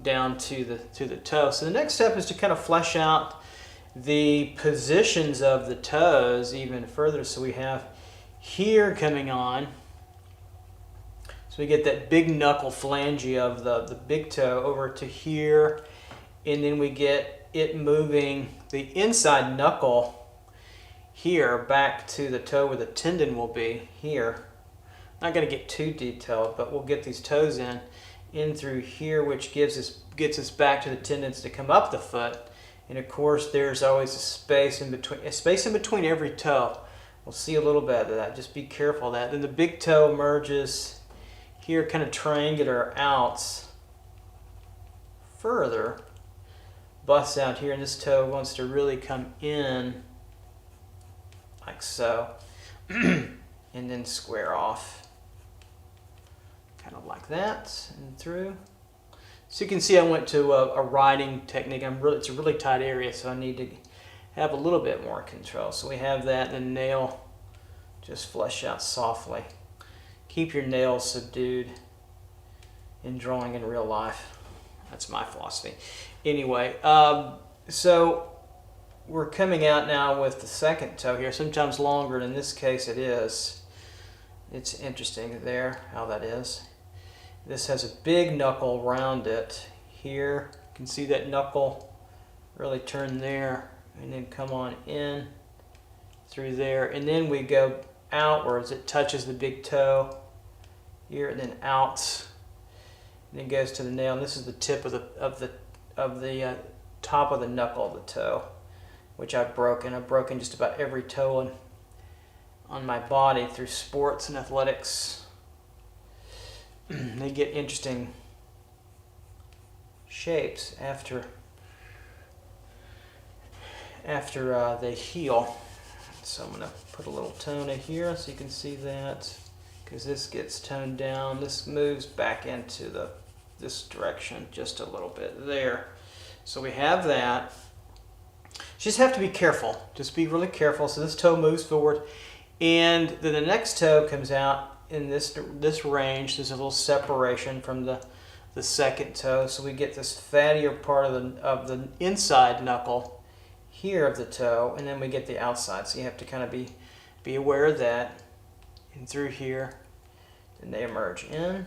down to the toe. So the next step is to kind of flesh out the positions of the toes even further. So we have here coming on, so we get that big knuckle phalange of the big toe over to here, and then we get it moving the inside knuckle here back to the toe where the tendon will be here. Not going to get too detailed, but we'll get these toes in through here, which gets us back to the tendons to come up the foot. And of course there's always a space in between every toe. We'll see a little bit of that. Just be careful of that. Then the big toe emerges here, kind of triangular out further, busts out here, and this toe wants to really come in like so and then square off kind of like that and through. So you can see I went to a riding technique. It's a really tight area, so I need to have a little bit more control. So we have that, and the nail just flesh out softly. Keep your nails subdued in drawing in real life. That's my philosophy. Anyway, so we're coming out now with the second toe here, sometimes longer, and in this case it is. It's interesting there how that is. This has a big knuckle around it here. You can see that knuckle really turn there and then come on in through there, and then we go outwards. It touches the big toe here and then out, and then goes to the nail. And this is the tip of the top of the knuckle of the toe, which I've broken. I've broken just about every toe on my body through sports and athletics. They get interesting shapes after they heal. So I'm going to put a little tone in here so you can see that, because this gets toned down. This moves back into this direction just a little bit there. So we have that. You just have to be careful. Just be really careful. So this toe moves forward, and then the next toe comes out in this range. There's a little separation from the second toe, so we get this fattier part of the inside knuckle here of the toe, and then we get the outside. So you have to kind of be aware of that. And through here, then they emerge in,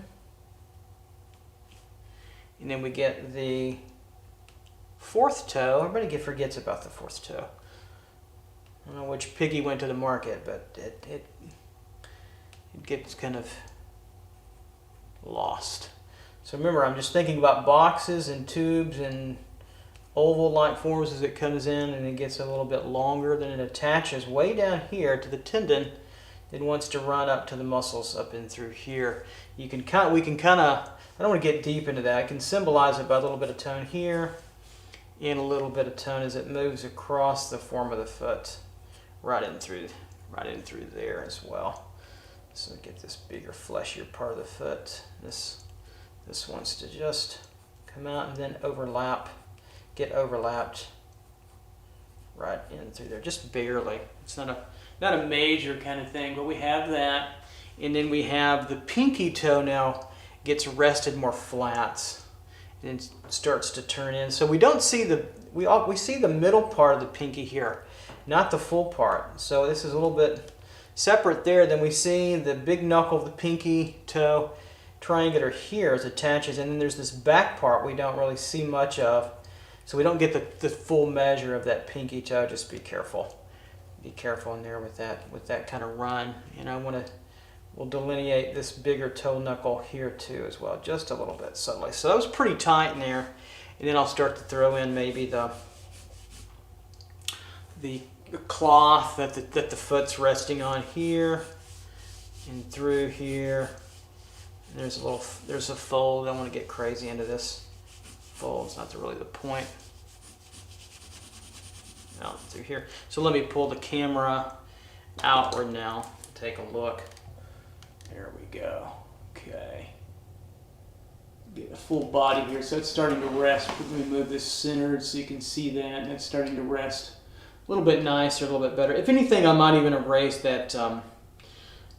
and then we get the fourth toe. Everybody forgets about the fourth toe. I don't know which piggy went to the market, but it gets kind of lost. So remember, I'm just thinking about boxes and tubes and oval-like forms as it comes in, and it gets a little bit longer. Then it attaches way down here to the tendon. It wants to run up to the muscles up in through here. We can kind of, I don't want to get deep into that. I can symbolize it by a little bit of tone here and a little bit of tone as it moves across the form of the foot, right in through there as well. So get this bigger, fleshier part of the foot. This wants to just come out and then overlap, get overlapped right in through there, just barely. It's not a major kind of thing, but we have that. And then we have the pinky toe now gets rested more flat and starts to turn in. So we don't see we see the middle part of the pinky here, not the full part. So this is a little bit separate there. Then we see the big knuckle of the pinky toe triangular here is attaches, and then there's this back part we don't really see much of, so we don't get the full measure of that pinky toe. Just be careful. Be careful in there with that kind of run. And we'll delineate this bigger toe knuckle here too as well, just a little bit subtly. So that was pretty tight in there. And then I'll start to throw in maybe the cloth that the foot's resting on here and through here. And there's a fold. I don't want to get crazy into this fold. It's not really the point. Out through here. So let me pull the camera outward now. Take a look. There we go. Okay. Get a full body here. So it's starting to rest. Let me move this centered so you can see that. And it's starting to rest a little bit nicer, a little bit better. If anything, I might even have raised that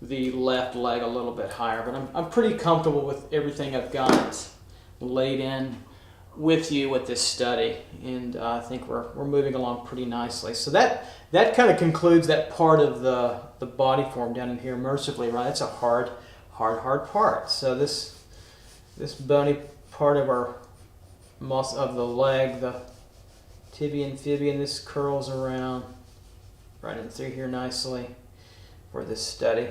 the left leg a little bit higher. But I'm pretty comfortable with everything I've got laid in with you with this study, and I think we're moving along pretty nicely. So that kind of concludes that part of the body form down in here mercifully, right? It's a hard part. So this bony part of our muscle of the leg, the tibia and fibia, and this curls around right in through here nicely for this study.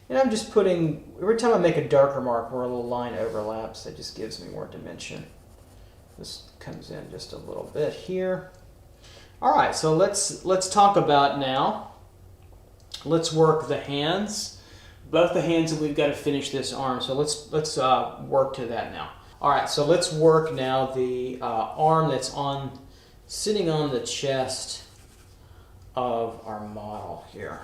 And I'm just putting, every time I make a darker mark where a little line overlaps, that just gives me more dimension. This comes in just a little bit here. All right, so let's talk about now. Let's work the hands. Both the hands, and we've got to finish this arm. So let's work to that now. All right, so let's work now the arm that's sitting on the chest of our model here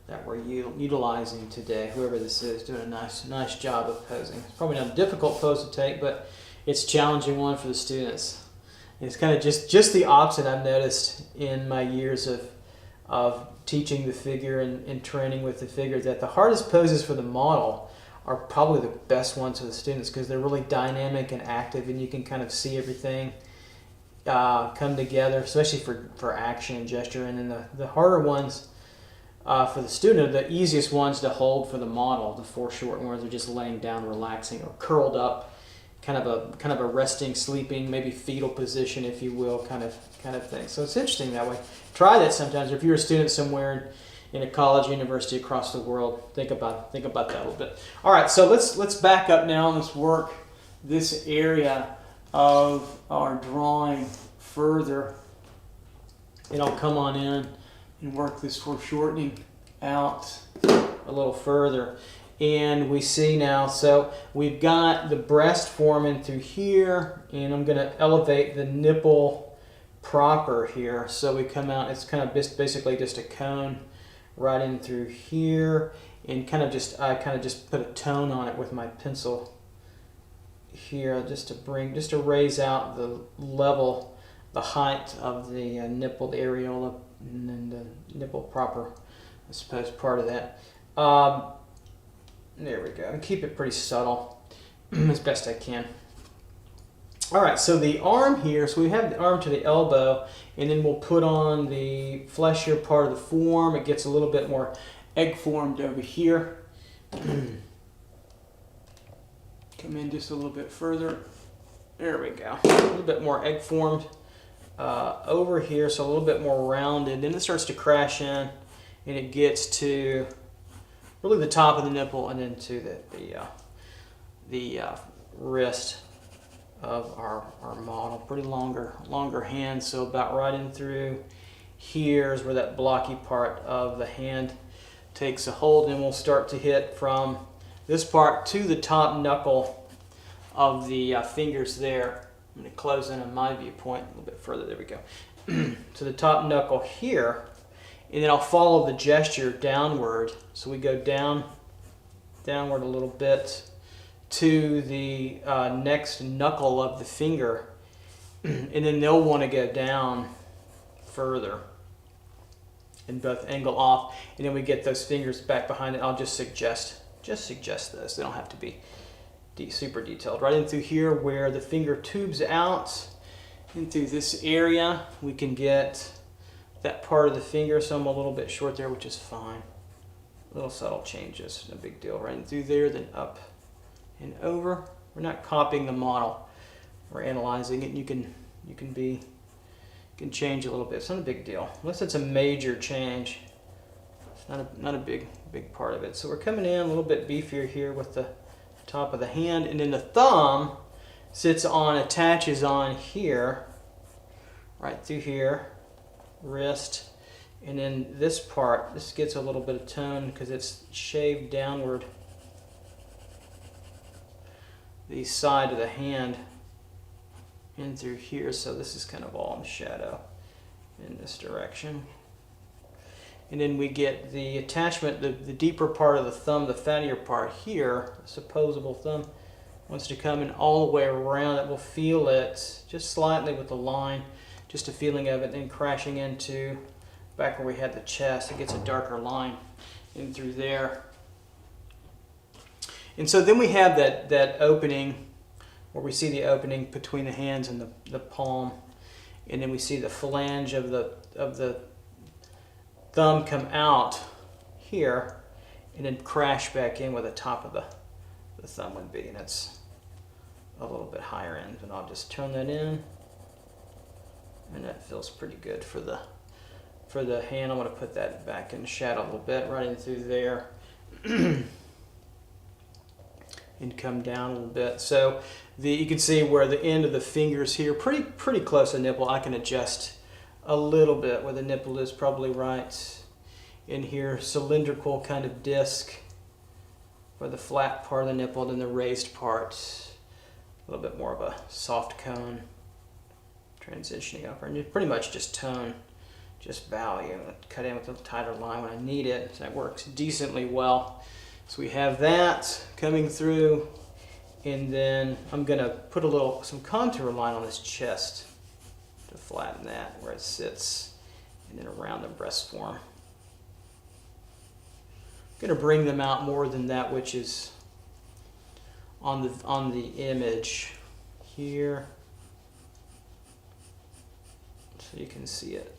that we're utilizing today. Whoever this is doing a nice job of posing. It's probably not a difficult pose to take, but it's a challenging one for the students. It's kind of just the opposite I've noticed in my years of teaching the figure and training with the figure, that the hardest poses for the model are probably the best ones for the students, because they're really dynamic and active, and you can kind of see everything come together, especially for action and gesture. And then the harder ones for the student, the easiest ones to hold for the model, the foreshortening, where they're just laying down, relaxing, or curled up, kind of a resting, sleeping, maybe fetal position, if you will, kind of thing. So it's interesting that way. Try that sometimes. If you're a student somewhere in a college, university across the world, think about that a little bit. All right, so let's back up now and let's work this area of our drawing further. And I'll come on in and work this foreshortening out a little further. And we see now, so we've got the breast forming through here, and I'm going to elevate the nipple proper here. So we come out, it's kind of basically just a cone right in through here, and I kind of just put a tone on it with my pencil here, just to raise out the level, the height of the nipple, the areola, and then the nipple proper, I suppose, part of that. There we go. And keep it pretty subtle as best I can. All right, so the arm here, so we have the arm to the elbow, and then we'll put on the fleshier part of the form. It gets a little bit more egg-formed over here. Come in just a little bit further. There we go. A little bit more egg-formed over here, so a little bit more rounded. Then it starts to crash in, and it gets to really the top of the nipple, and then to the wrist of our model. Pretty longer hand, so about right in through here is where that blocky part of the hand takes a hold, and we'll start to hit from this part to the top knuckle of the fingers there. I'm going to close in on my viewpoint a little bit further. There we go. To the top knuckle here. And then I'll follow the gesture downward. So we go downward a little bit to the next knuckle of the finger. And then they'll want to go down further and both angle off. And then we get those fingers back behind it. I'll just suggest those. They don't have to be super detailed. Right in through here where the finger tubes out, in through this area, we can get that part of the finger, so I'm a little bit short there, which is fine. Little subtle changes, no big deal. Right through there, then up and over. We're not copying the model. We're analyzing it. You can change a little bit. It's not a big deal, unless it's a major change. It's not a big part of it. So we're coming in a little bit beefier here with the top of the hand, and then the thumb attaches on here, right through here, wrist, and then this part, this gets a little bit of tone because it's shaved downward the side of the hand in through here, so this is kind of all in shadow in this direction. And then we get the attachment, the deeper part of the thumb, the fattier part here, this opposable thumb, wants to come in all the way around it. We'll feel it just slightly with the line, just a feeling of it, then crashing into back where we had the chest. It gets a darker line in through there. And so then we have that opening where we see the opening between the hands and the palm, and then we see the phalange of the thumb come out here and then crash back in where the top of the thumb would be, and it's a little bit higher end. And I'll just turn that in, and that feels pretty good for the hand. I'm going to put that back in the shadow a little bit, right in through there. And come down a little bit. So you can see where the end of the fingers here, pretty close to the nipple. I can adjust a little bit where the nipple is probably right in here. Cylindrical kind of disc for the flat part of the nipple, then the raised part, a little bit more of a soft cone transitioning upper. And pretty much just tone, just value. Cut in with a tighter line when I need it. So that works decently well. So we have that coming through, and then I'm going to put some contour line on this chest to flatten that where it sits, and then around the breast form. I'm going to bring them out more than that which is on the image here, so you can see it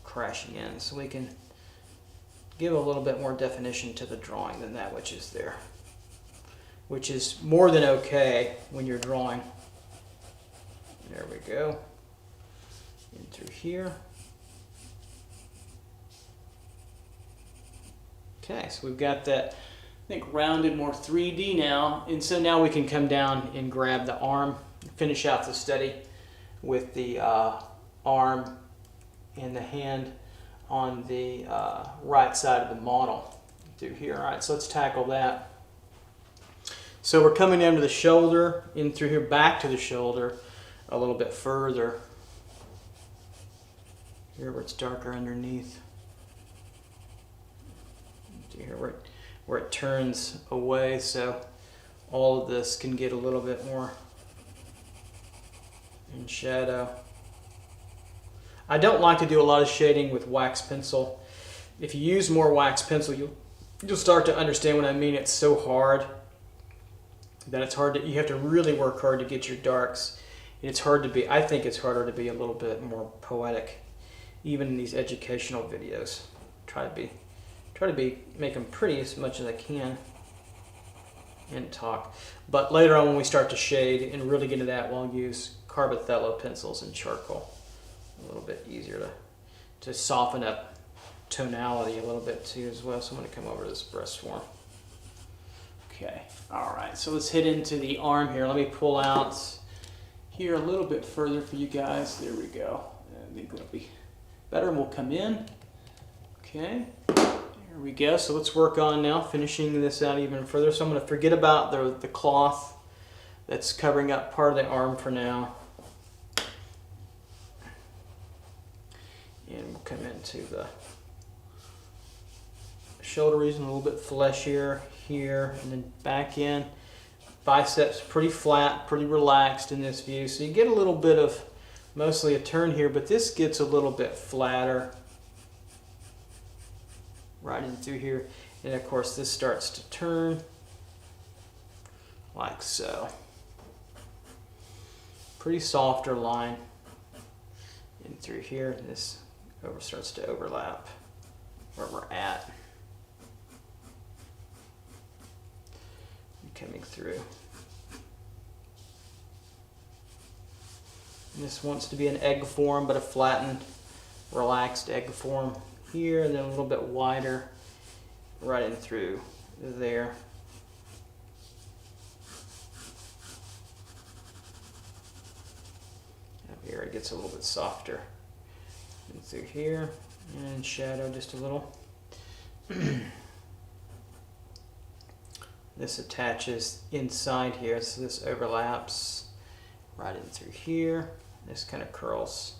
crashing in, so we can give a little bit more definition to the drawing than that which is there, which is more than okay when you're drawing. There we go. In through here. Okay, so we've got that, I think, rounded, more 3D now. And so now we can come down and grab the arm, finish out the study with the arm and the hand on the right side of the model through here. All right, so let's tackle that. So we're coming into the shoulder, in through here, back to the shoulder a little bit further. Here where it's darker underneath. Here where it turns away, so all of this can get a little bit more in shadow. I don't like to do a lot of shading with wax pencil. If you use more wax pencil, you'll start to understand what I mean. It's so hard that it's hard to, you have to really work hard to get your darks. And it's hard to be, I think it's harder to be a little bit more poetic, even in these educational videos. Try to make them pretty as much as I can and talk. But later on when we start to shade and really get into that, we'll use Carbothello pencils and charcoal. A little bit easier to soften up tonality a little bit too as well. So I'm going to come over to this breast form. Okay, all right, so let's hit into the arm here. Let me pull out here a little bit further for you guys. There we go. I think that'll be better, and we'll come in. Okay, here we go. So let's work on now finishing this out even further. So I'm going to forget about the cloth that's covering up part of the arm for now. And we'll come into the shoulder region, a little bit fleshier here, and then back in. Biceps pretty flat, pretty relaxed in this view. So you get a little bit of mostly a turn here, but this gets a little bit flatter right in through here. And of course this starts to turn like so. Pretty softer line in through here, and this starts to overlap where we're at. Coming through. And this wants to be an egg form, but a flattened, relaxed egg form here, and then a little bit wider right in through there. Up here it gets a little bit softer. And through here, and shadow just a little. This attaches inside here, so this overlaps right in through here. This kind of curls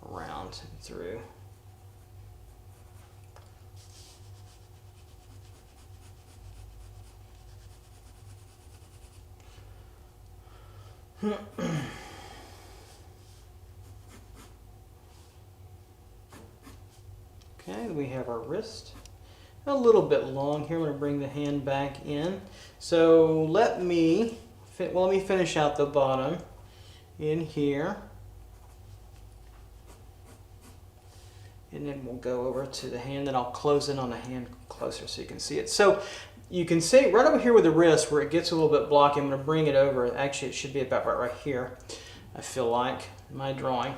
around and through. Okay, we have our wrist. A little bit long here. I'm going to bring the hand back in. So let me finish out the bottom in here. And then we'll go over to the hand, then I'll close in on the hand closer so you can see it. So you can see right over here with the wrist where it gets a little bit blocky. I'm going to bring it over. Actually, it should be about right here, I feel like, in my drawing.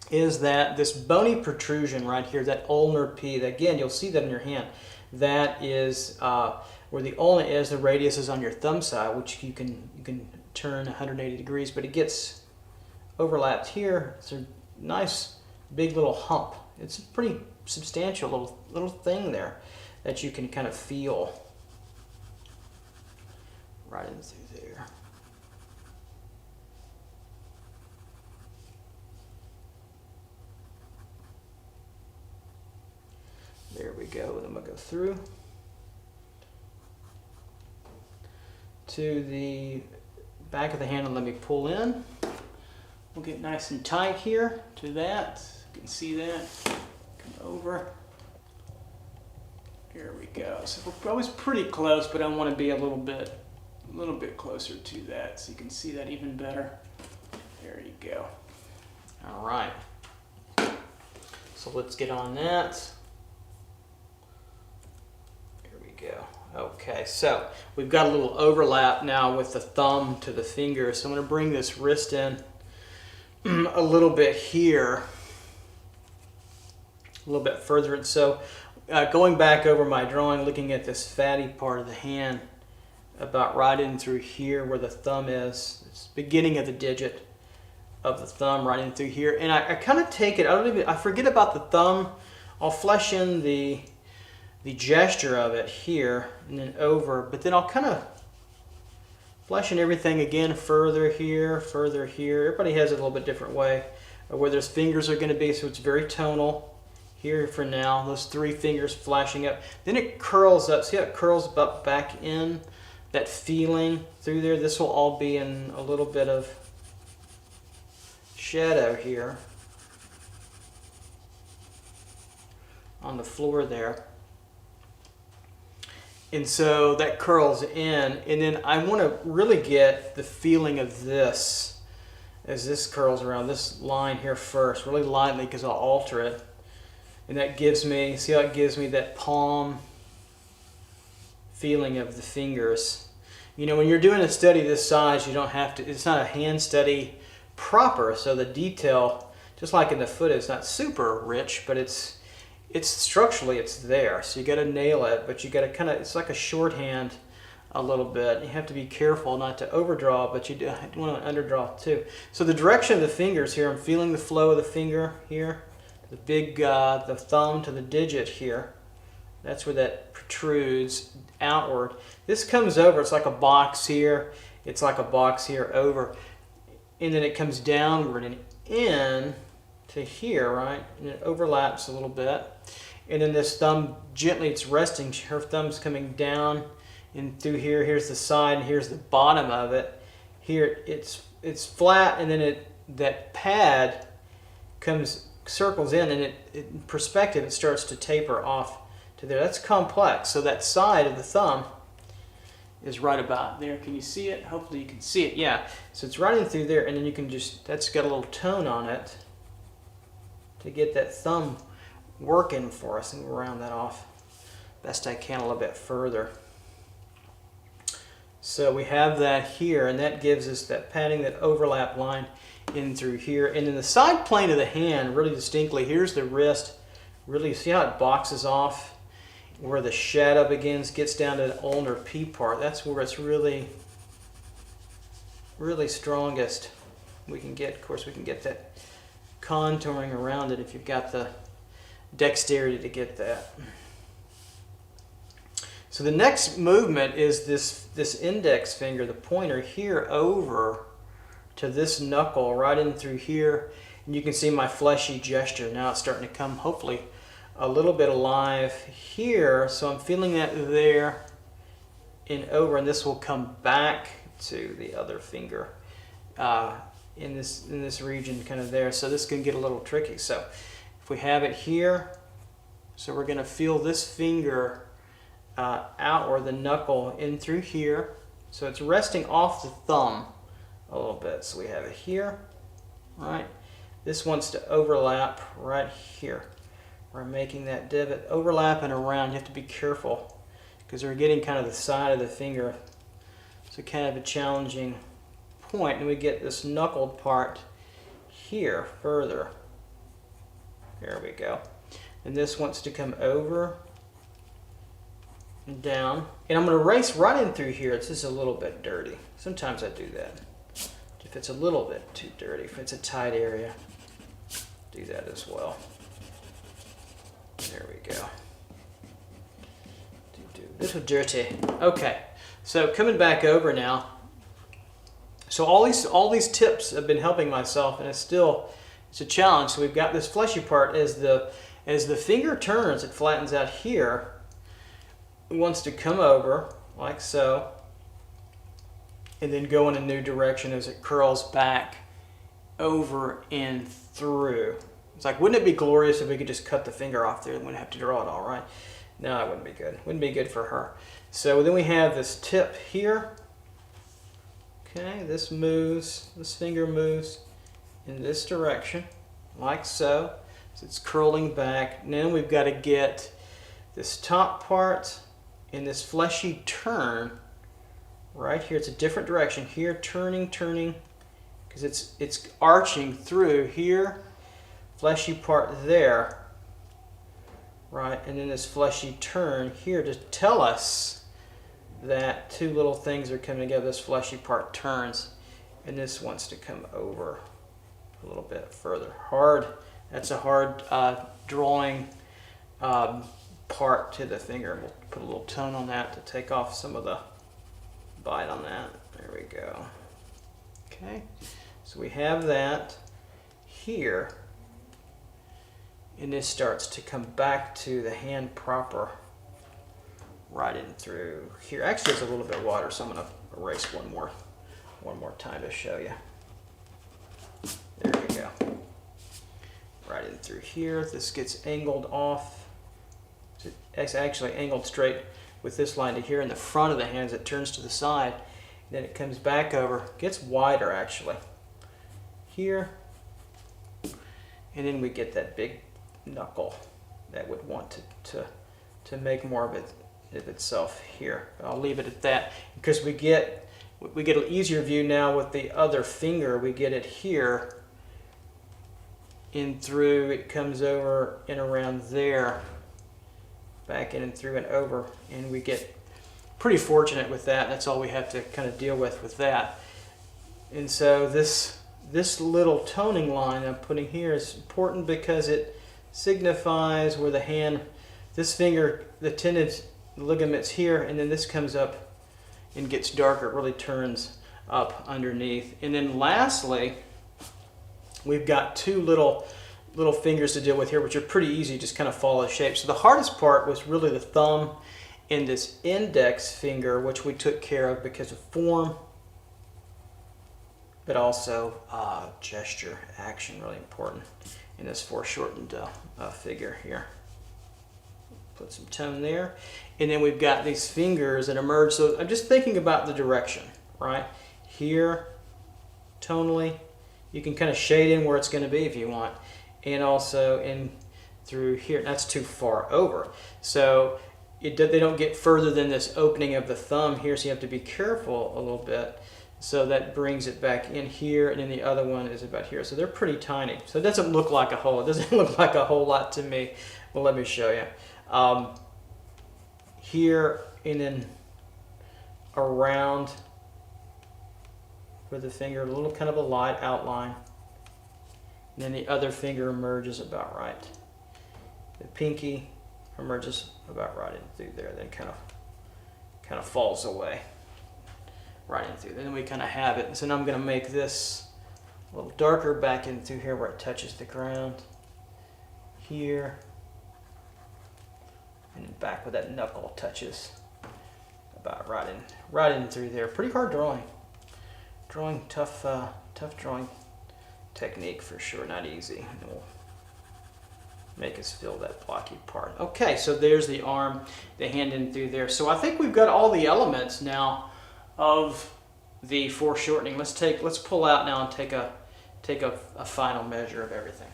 Is that this bony protrusion right here, that ulnar P, that, again, you'll see that in your hand. That is where the ulna is, the radius is on your thumb side, which you can turn 180 degrees, but it gets overlapped here. It's a nice big little hump. It's a pretty substantial little thing there that you can kind of feel right in through there. There we go, and I'm going to go through to the back of the hand and let me pull in. We'll get nice and tight here to that. You can see that. Come over. Here we go. So we're always pretty close, but I want to be a little bit closer to that so you can see that even better. There you go. All right. So let's get on that. Go. Okay, so we've got a little overlap now with the thumb to the finger, so I'm going to bring this wrist in a little bit here, a little bit further. And so going back over my drawing, looking at this fatty part of the hand, about right in through here where the thumb is, it's the beginning of the digit of the thumb right in through here. And I kind of take it, I forget about the thumb. I'll flesh in the gesture of it here and then over, but then I'll kind of flesh in everything again further here, further here. Everybody has it a little bit different way of where those fingers are going to be, so it's very tonal here for now. Those three fingers flashing up. Then it curls up. See how it curls up back in? That feeling through there. This will all be in a little bit of shadow here on the floor there. And so that curls in, and then I want to really get the feeling of this as this curls around this line here first, really lightly, because I'll alter it. And that gives me, see how it gives me that palm feeling of the fingers. You know, when you're doing a study this size, you don't have to, it's not a hand study proper, so the detail, just like in the foot, is not super rich, but it's structurally it's there, so you got to nail it, but you got to kind of, it's like a shorthand a little bit. You have to be careful not to overdraw, but you do want to underdraw too. So the direction of the fingers here, I'm feeling the flow of the finger here, the big, the thumb to the digit here. That's where that protrudes outward. This comes over, it's like a box here, it's like a box here over, and then it comes downward and in to here, right? And it overlaps a little bit. And then this thumb, gently it's resting, her thumb's coming down and through here, here's the side and here's the bottom of it. Here it's flat, and then that pad circles in, and in perspective it starts to taper off to there. That's complex. So that side of the thumb is right about there. Can you see it? Hopefully you can see it. Yeah. So it's right in through there, and then you can just, that's got a little tone on it to get that thumb working for us, and we'll round that off best I can a little bit further. So we have that here, and that gives us that padding, that overlap line in through here. And in the side plane of the hand, really distinctly, here's the wrist. Really see how it boxes off where the shadow begins, gets down to the ulnar P part. That's where it's really, really strongest. We can get, of course, we can get that contouring around it if you've got the dexterity to get that. So the next movement is this index finger, the pointer, here over to this knuckle right in through here. And you can see my fleshy gesture. Now it's starting to come, hopefully, a little bit alive here. So I'm feeling that there and over, and this will come back to the other finger in this region kind of there. So this can get a little tricky. So if we have it here, so we're going to feel this finger out, or the knuckle in through here. So it's resting off the thumb a little bit. So we have it here, right? This wants to overlap right here. We're making that divot, overlapping around. You have to be careful because we're getting kind of the side of the finger. So kind of a challenging point. And we get this knuckled part here further. There we go. And this wants to come over and down. And I'm going to race right in through here. It's just a little bit dirty. Sometimes I do that. If it's a little bit too dirty, if it's a tight area, do that as well. There we go. Little dirty. Okay, so coming back over now. So all these tips have been helping myself, and it's a challenge. So we've got this fleshy part. As the finger turns, it flattens out here. It wants to come over like so, and then go in a new direction as it curls back over and through. It's like, wouldn't it be glorious if we could just cut the finger off there and wouldn't have to draw it all, right? No, it wouldn't be good. Wouldn't be good for her. So then we have this tip here. Okay, this moves, this finger moves in this direction, like so. So it's curling back. Now we've got to get this top part in this fleshy turn right here. It's a different direction here, turning, because it's arching through here, fleshy part there, right, and then this fleshy turn here to tell us that two little things are coming together. This fleshy part turns, and this wants to come over a little bit further. Hard. That's a hard drawing part to the finger. We'll put a little tone on that to take off some of the bite on that. There we go. Okay, so we have that here, and this starts to come back to the hand proper, right in through here. Actually, there's a little bit of water, so I'm going to erase one more time to show you. There we go. Right in through here. This gets angled off. It's actually angled straight with this line to here in the front of the hand as it turns to the side. Then it comes back over, gets wider actually here, and then we get that big knuckle that would want to make more of itself here. But I'll leave it at that because we get an easier view now with the other finger. We get it here in through, it comes over and around there, back in and through and over, and we get pretty fortunate with that. That's all we have to kind of deal with that. And so this little toning line I'm putting here is important because it signifies where the hand, this finger, the tendon ligaments here, and then this comes up and gets darker. It really turns up underneath. And then lastly, we've got two little fingers to deal with here, which are pretty easy, just kind of follow the shape. So the hardest part was really the thumb and this index finger, which we took care of because of form, but also gesture, action, really important in this foreshortened figure here. Put some tone there. And then we've got these fingers that emerge. So I'm just thinking about the direction, right? Here, tonally, you can kind of shade in where it's going to be if you want. And also in through here. That's too far over. So they don't get further than this opening of the thumb here, so you have to be careful a little bit. So that brings it back in here, and then the other one is about here. So they're pretty tiny. So it doesn't look like a hole. It doesn't look like a whole lot to me. Well, let me show you. Here and then around with the finger, a little kind of a light outline. And then the other finger emerges about right. The pinky emerges about right in through there, then kind of falls away right in through. Then we kind of have it. And so now I'm going to make this a little darker back in through here where it touches the ground. Here. And back where that knuckle touches about right in through there. Pretty hard drawing. Tough drawing technique for sure, not easy. And we'll make us feel that blocky part. Okay, so there's the arm, the hand in through there. So I think we've got all the elements now of the foreshortening. Let's pull out now and take a final measure of everything.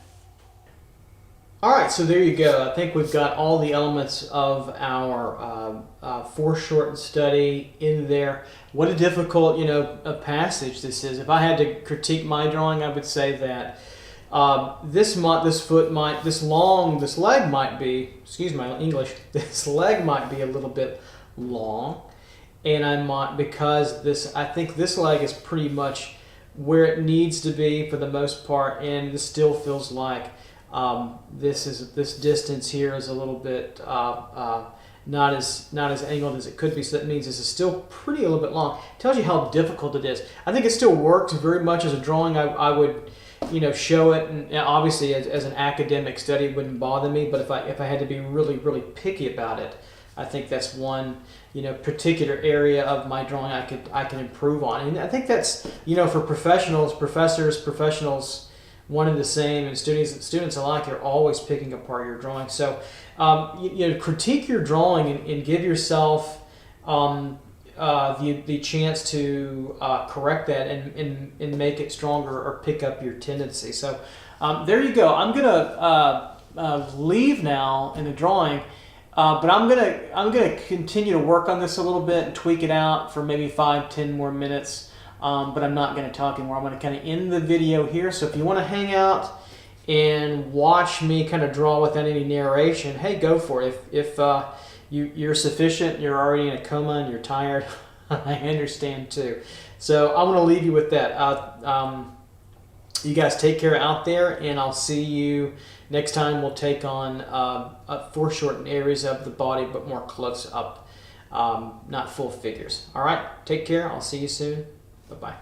All right, so there you go. I think we've got all the elements of our foreshortened study in there. What a difficult, a passage this is. If I had to critique my drawing, I would say that this leg might be, excuse my English, this leg might be a little bit long, and because I think this leg is pretty much where it needs to be for the most part, and this still feels like this distance here is a little bit not as angled as it could be, so that means this is still a little bit long. It tells you how difficult it is. I think it still works very much as a drawing. I would show it, and obviously as an academic study it wouldn't bother me, but if I had to be really picky about it, I think that's one particular area of my drawing I can improve on. And I think that's for professionals, professionals one and the same, and students alike are always picking apart your drawing. So critique your drawing and give yourself the chance to correct that and make it stronger or pick up your tendency. So there you go. I'm gonna leave now in the drawing, but I'm gonna continue to work on this a little bit and tweak it out for maybe 5-10 more minutes. But I'm not going to talk anymore. I'm going to kind of end the video here. So if you want to hang out and watch me kind of draw without any narration, hey, go for it. If you're sufficient, you're already in a coma and you're tired, I understand too. So I'm going to leave you with that. You guys take care out there, and I'll see you next time. We'll take on foreshortened areas of the body, but more close up, not full figures. All right, take care. I'll see you soon. Bye-bye.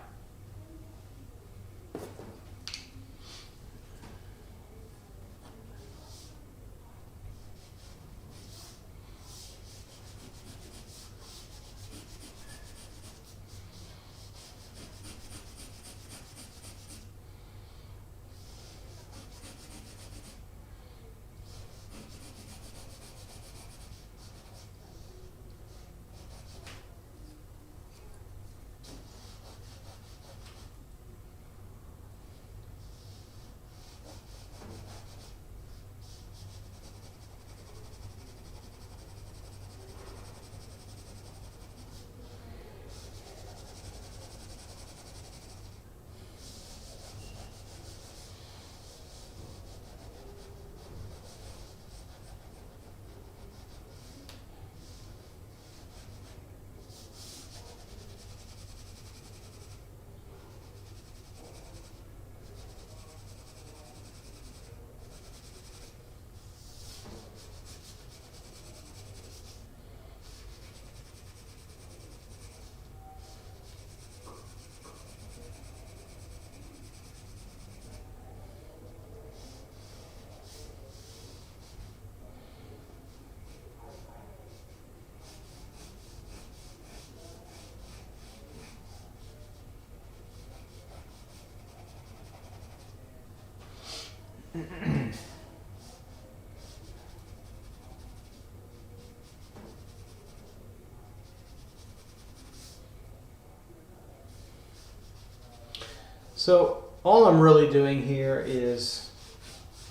So all I'm really doing here is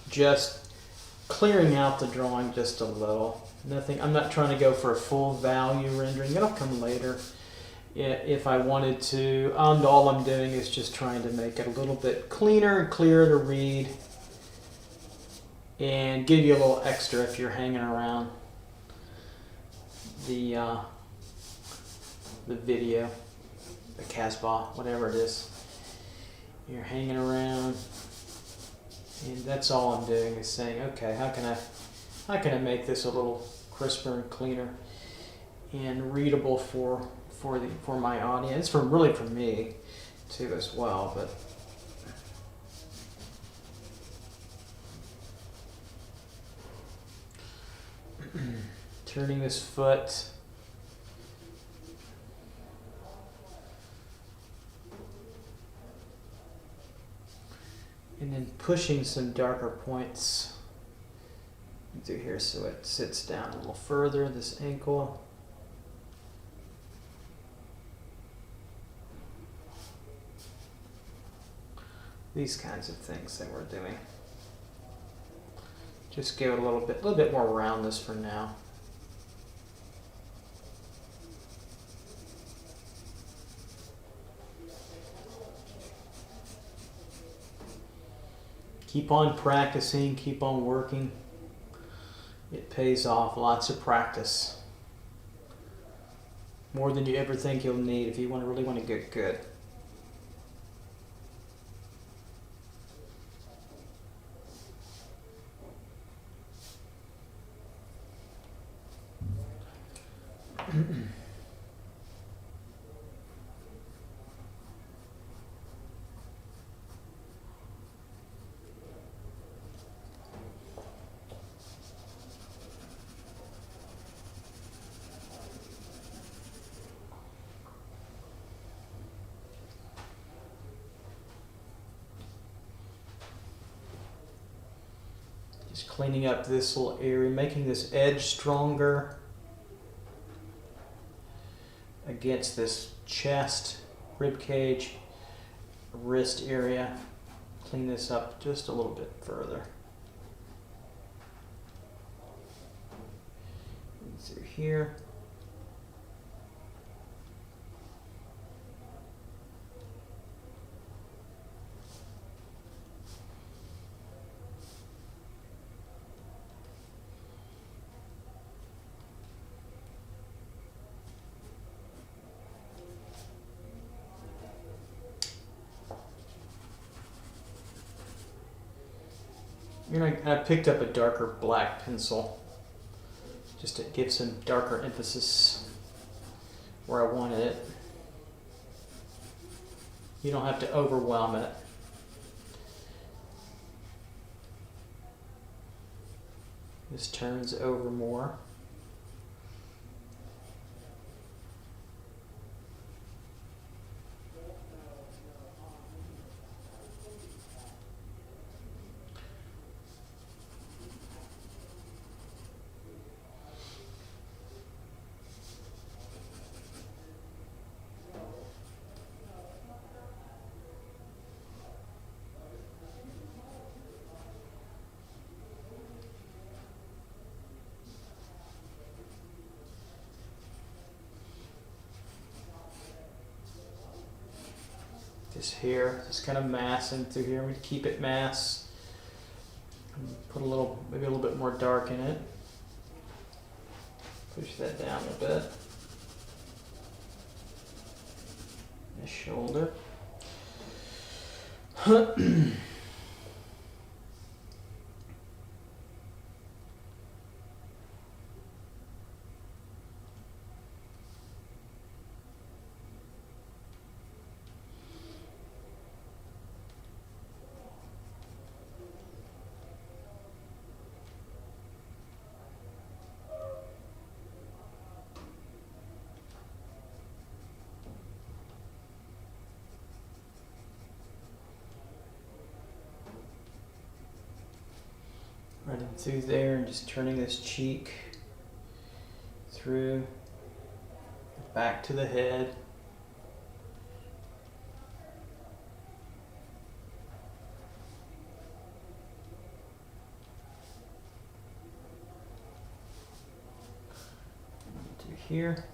just clearing out the drawing just a little. Nothing. I'm not trying to go for a full value rendering. That'll come later if I wanted to. And all I'm doing is just trying to make it a little bit cleaner and clearer to read, and give you a little extra if you're hanging around the video, the Casbah, whatever it is. You're hanging around, and that's all I'm doing is saying, okay, how can I make this a little crisper and cleaner and readable for my audience, for me too as well, but. Turning this foot and then pushing some darker points through here so it sits down a little further, this ankle. These kinds of things that we're doing. Just give it a little bit more roundness for now. Keep on practicing, keep on working. It pays off, lots of practice. More than you ever think you'll need if you really want to get good. Just cleaning up this little area, making this edge stronger against this chest, rib cage, wrist area. Clean this up just a little bit further. Through here. I picked up a darker black pencil just to give some darker emphasis where I wanted it. You don't have to overwhelm it. This turns over more. Just here, just kind of massing through here. I'm going to keep it mass. Put maybe a little bit more dark in it. Push that down a bit. The shoulder. Running through there and just turning this cheek through, back to the head. here.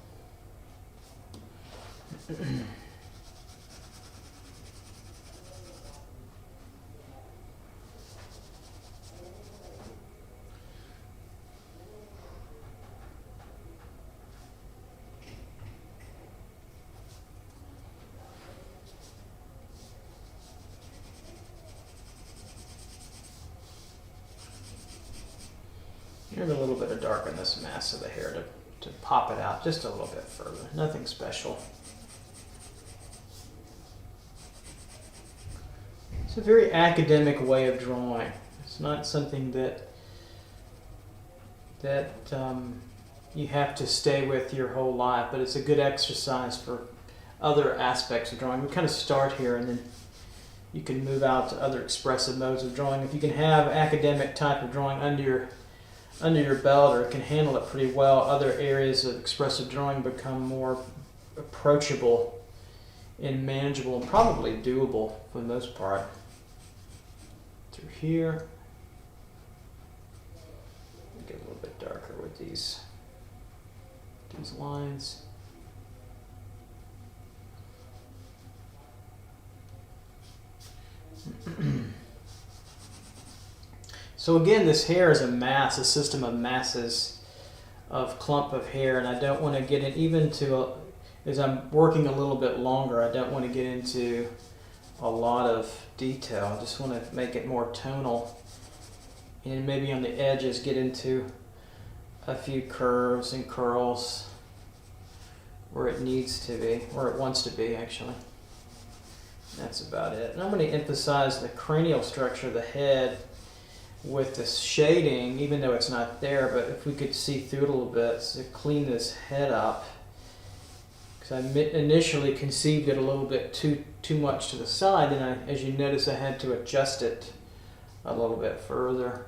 Here's a little bit of dark in this mass of the hair to pop it out just a little bit further. Nothing special. It's a very academic way of drawing. It's not something that you have to stay with your whole life, but it's a good exercise for other aspects of drawing. We kind of start here and then you can move out to other expressive modes of drawing. If you can have academic type of drawing under your belt, or can handle it pretty well, other areas of expressive drawing become more approachable and manageable and probably doable for the most part. Through here, get a little bit darker with these lines. So again, this hair is a mass, a system of masses of clump of hair, and I don't want to get it even to, as I'm working a little bit longer, I don't want to get into a lot of detail. I just want to make it more tonal, and maybe on the edges get into a few curves and curls where it needs to be, where it wants to be actually. That's about it. And I'm going to emphasize the cranial structure of the head with this shading, even though it's not there, but if we could see through it a little bit to clean this head up. Because I initially conceived it a little bit too much to the side, and as you notice, I had to adjust it a little bit further.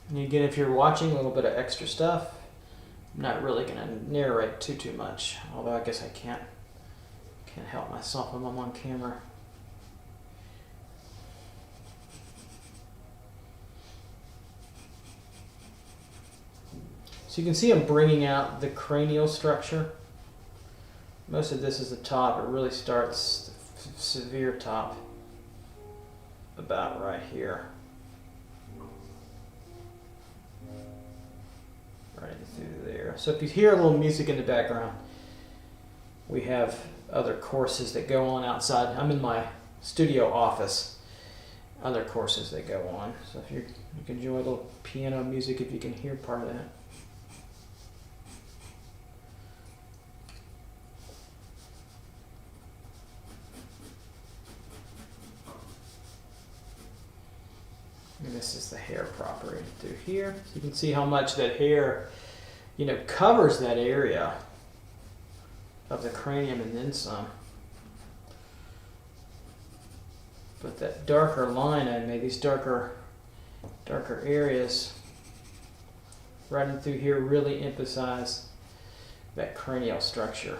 And again, if you're watching a little bit of extra stuff, I'm not really going to narrate too much, although I guess I can't help myself when I'm on camera. So you can see I'm bringing out the cranial structure. Most of this is the top. It really starts the severe top about right here. Right through there. So if you hear a little music in the background, we have other courses that go on outside. I'm in my studio office. Other courses that go on. So if you can enjoy a little piano music if you can hear part of that. And this is the hair proper through here. So you can see how much that hair, covers that area of the cranium and then some. But that darker line I made, these darker areas running through here really emphasize that cranial structure.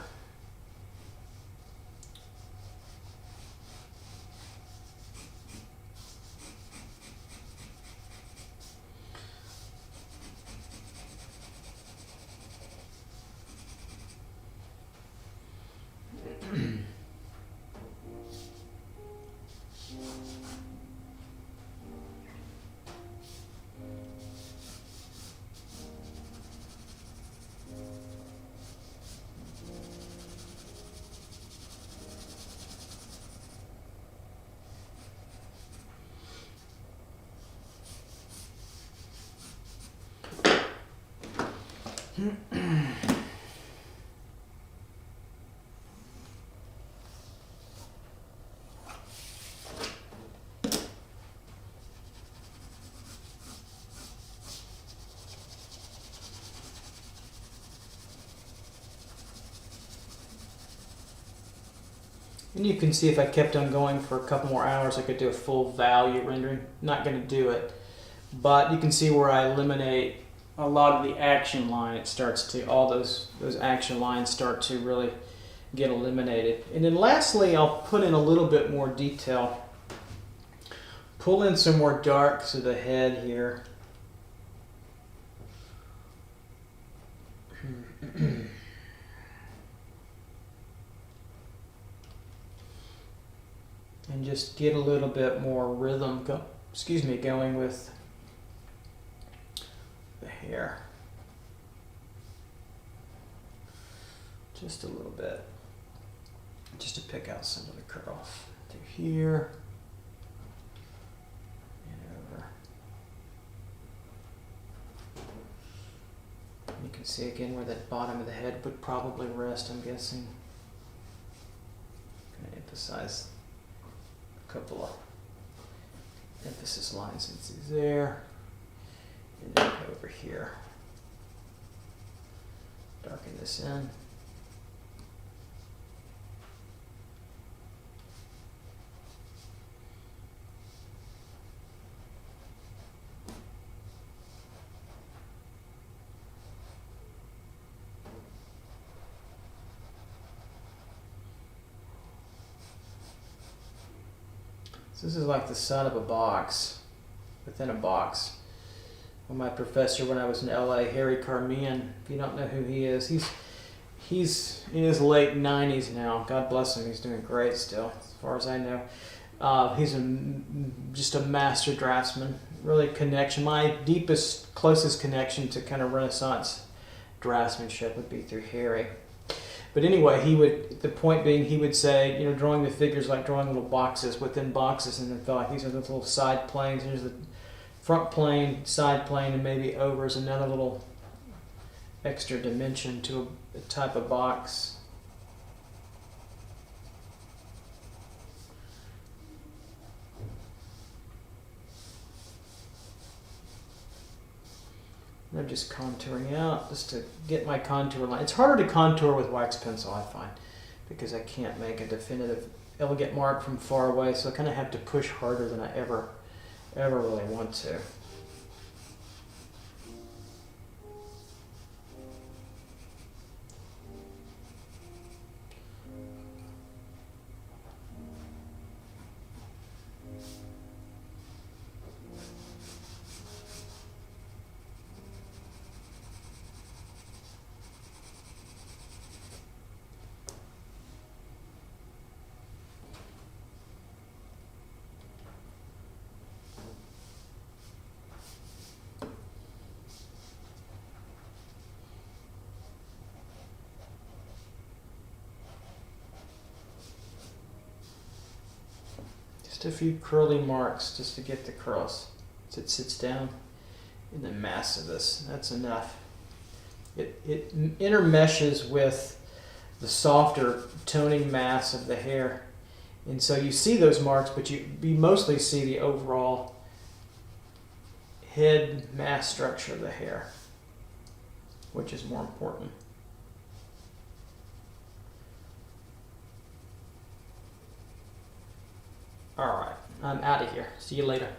And you can see if I kept on going for a couple more hours, I could do a full value rendering. Not going to do it, but you can see where I eliminate a lot of the action line. It starts to, all those action lines start to really get eliminated. And then lastly, I'll put in a little bit more detail, pull in some more dark to the head here. And just get a little bit more rhythm going with the hair. Just a little bit. Just to pick out some of the curl. Through here. And over. You can see again where that bottom of the head would probably rest, I'm guessing. I'm going to emphasize a couple of emphasis lines since he's there. And then over here. Darken this in. So this is like the side of a box, within a box. Well, my professor when I was in LA, Harry Carmian, if you don't know who he is, he's in his late 90s now. God bless him, he's doing great still, as far as I know. He's just a master draftsman, really connection. My deepest, closest connection to kind of Renaissance draftsmanship would be through Harry. But anyway, the point being, he would say, drawing the figures like drawing little boxes within boxes, and then felt like these are the little side planes. Here's the front plane, side plane, and maybe over is another little extra dimension to a type of box. I'm just contouring out just to get my contour line. It's harder to contour with wax pencil, I find, because I can't make a definitive, elegant mark from far away, so I kind of have to push harder than I ever really want to. Just a few curly marks just to get the curls. So it sits down in the mass of this. That's enough. It intermeshes with the softer toning mass of the hair. And so you see those marks, but you mostly see the overall head mass structure of the hair, which is more important. All right, I'm out of here. See you later.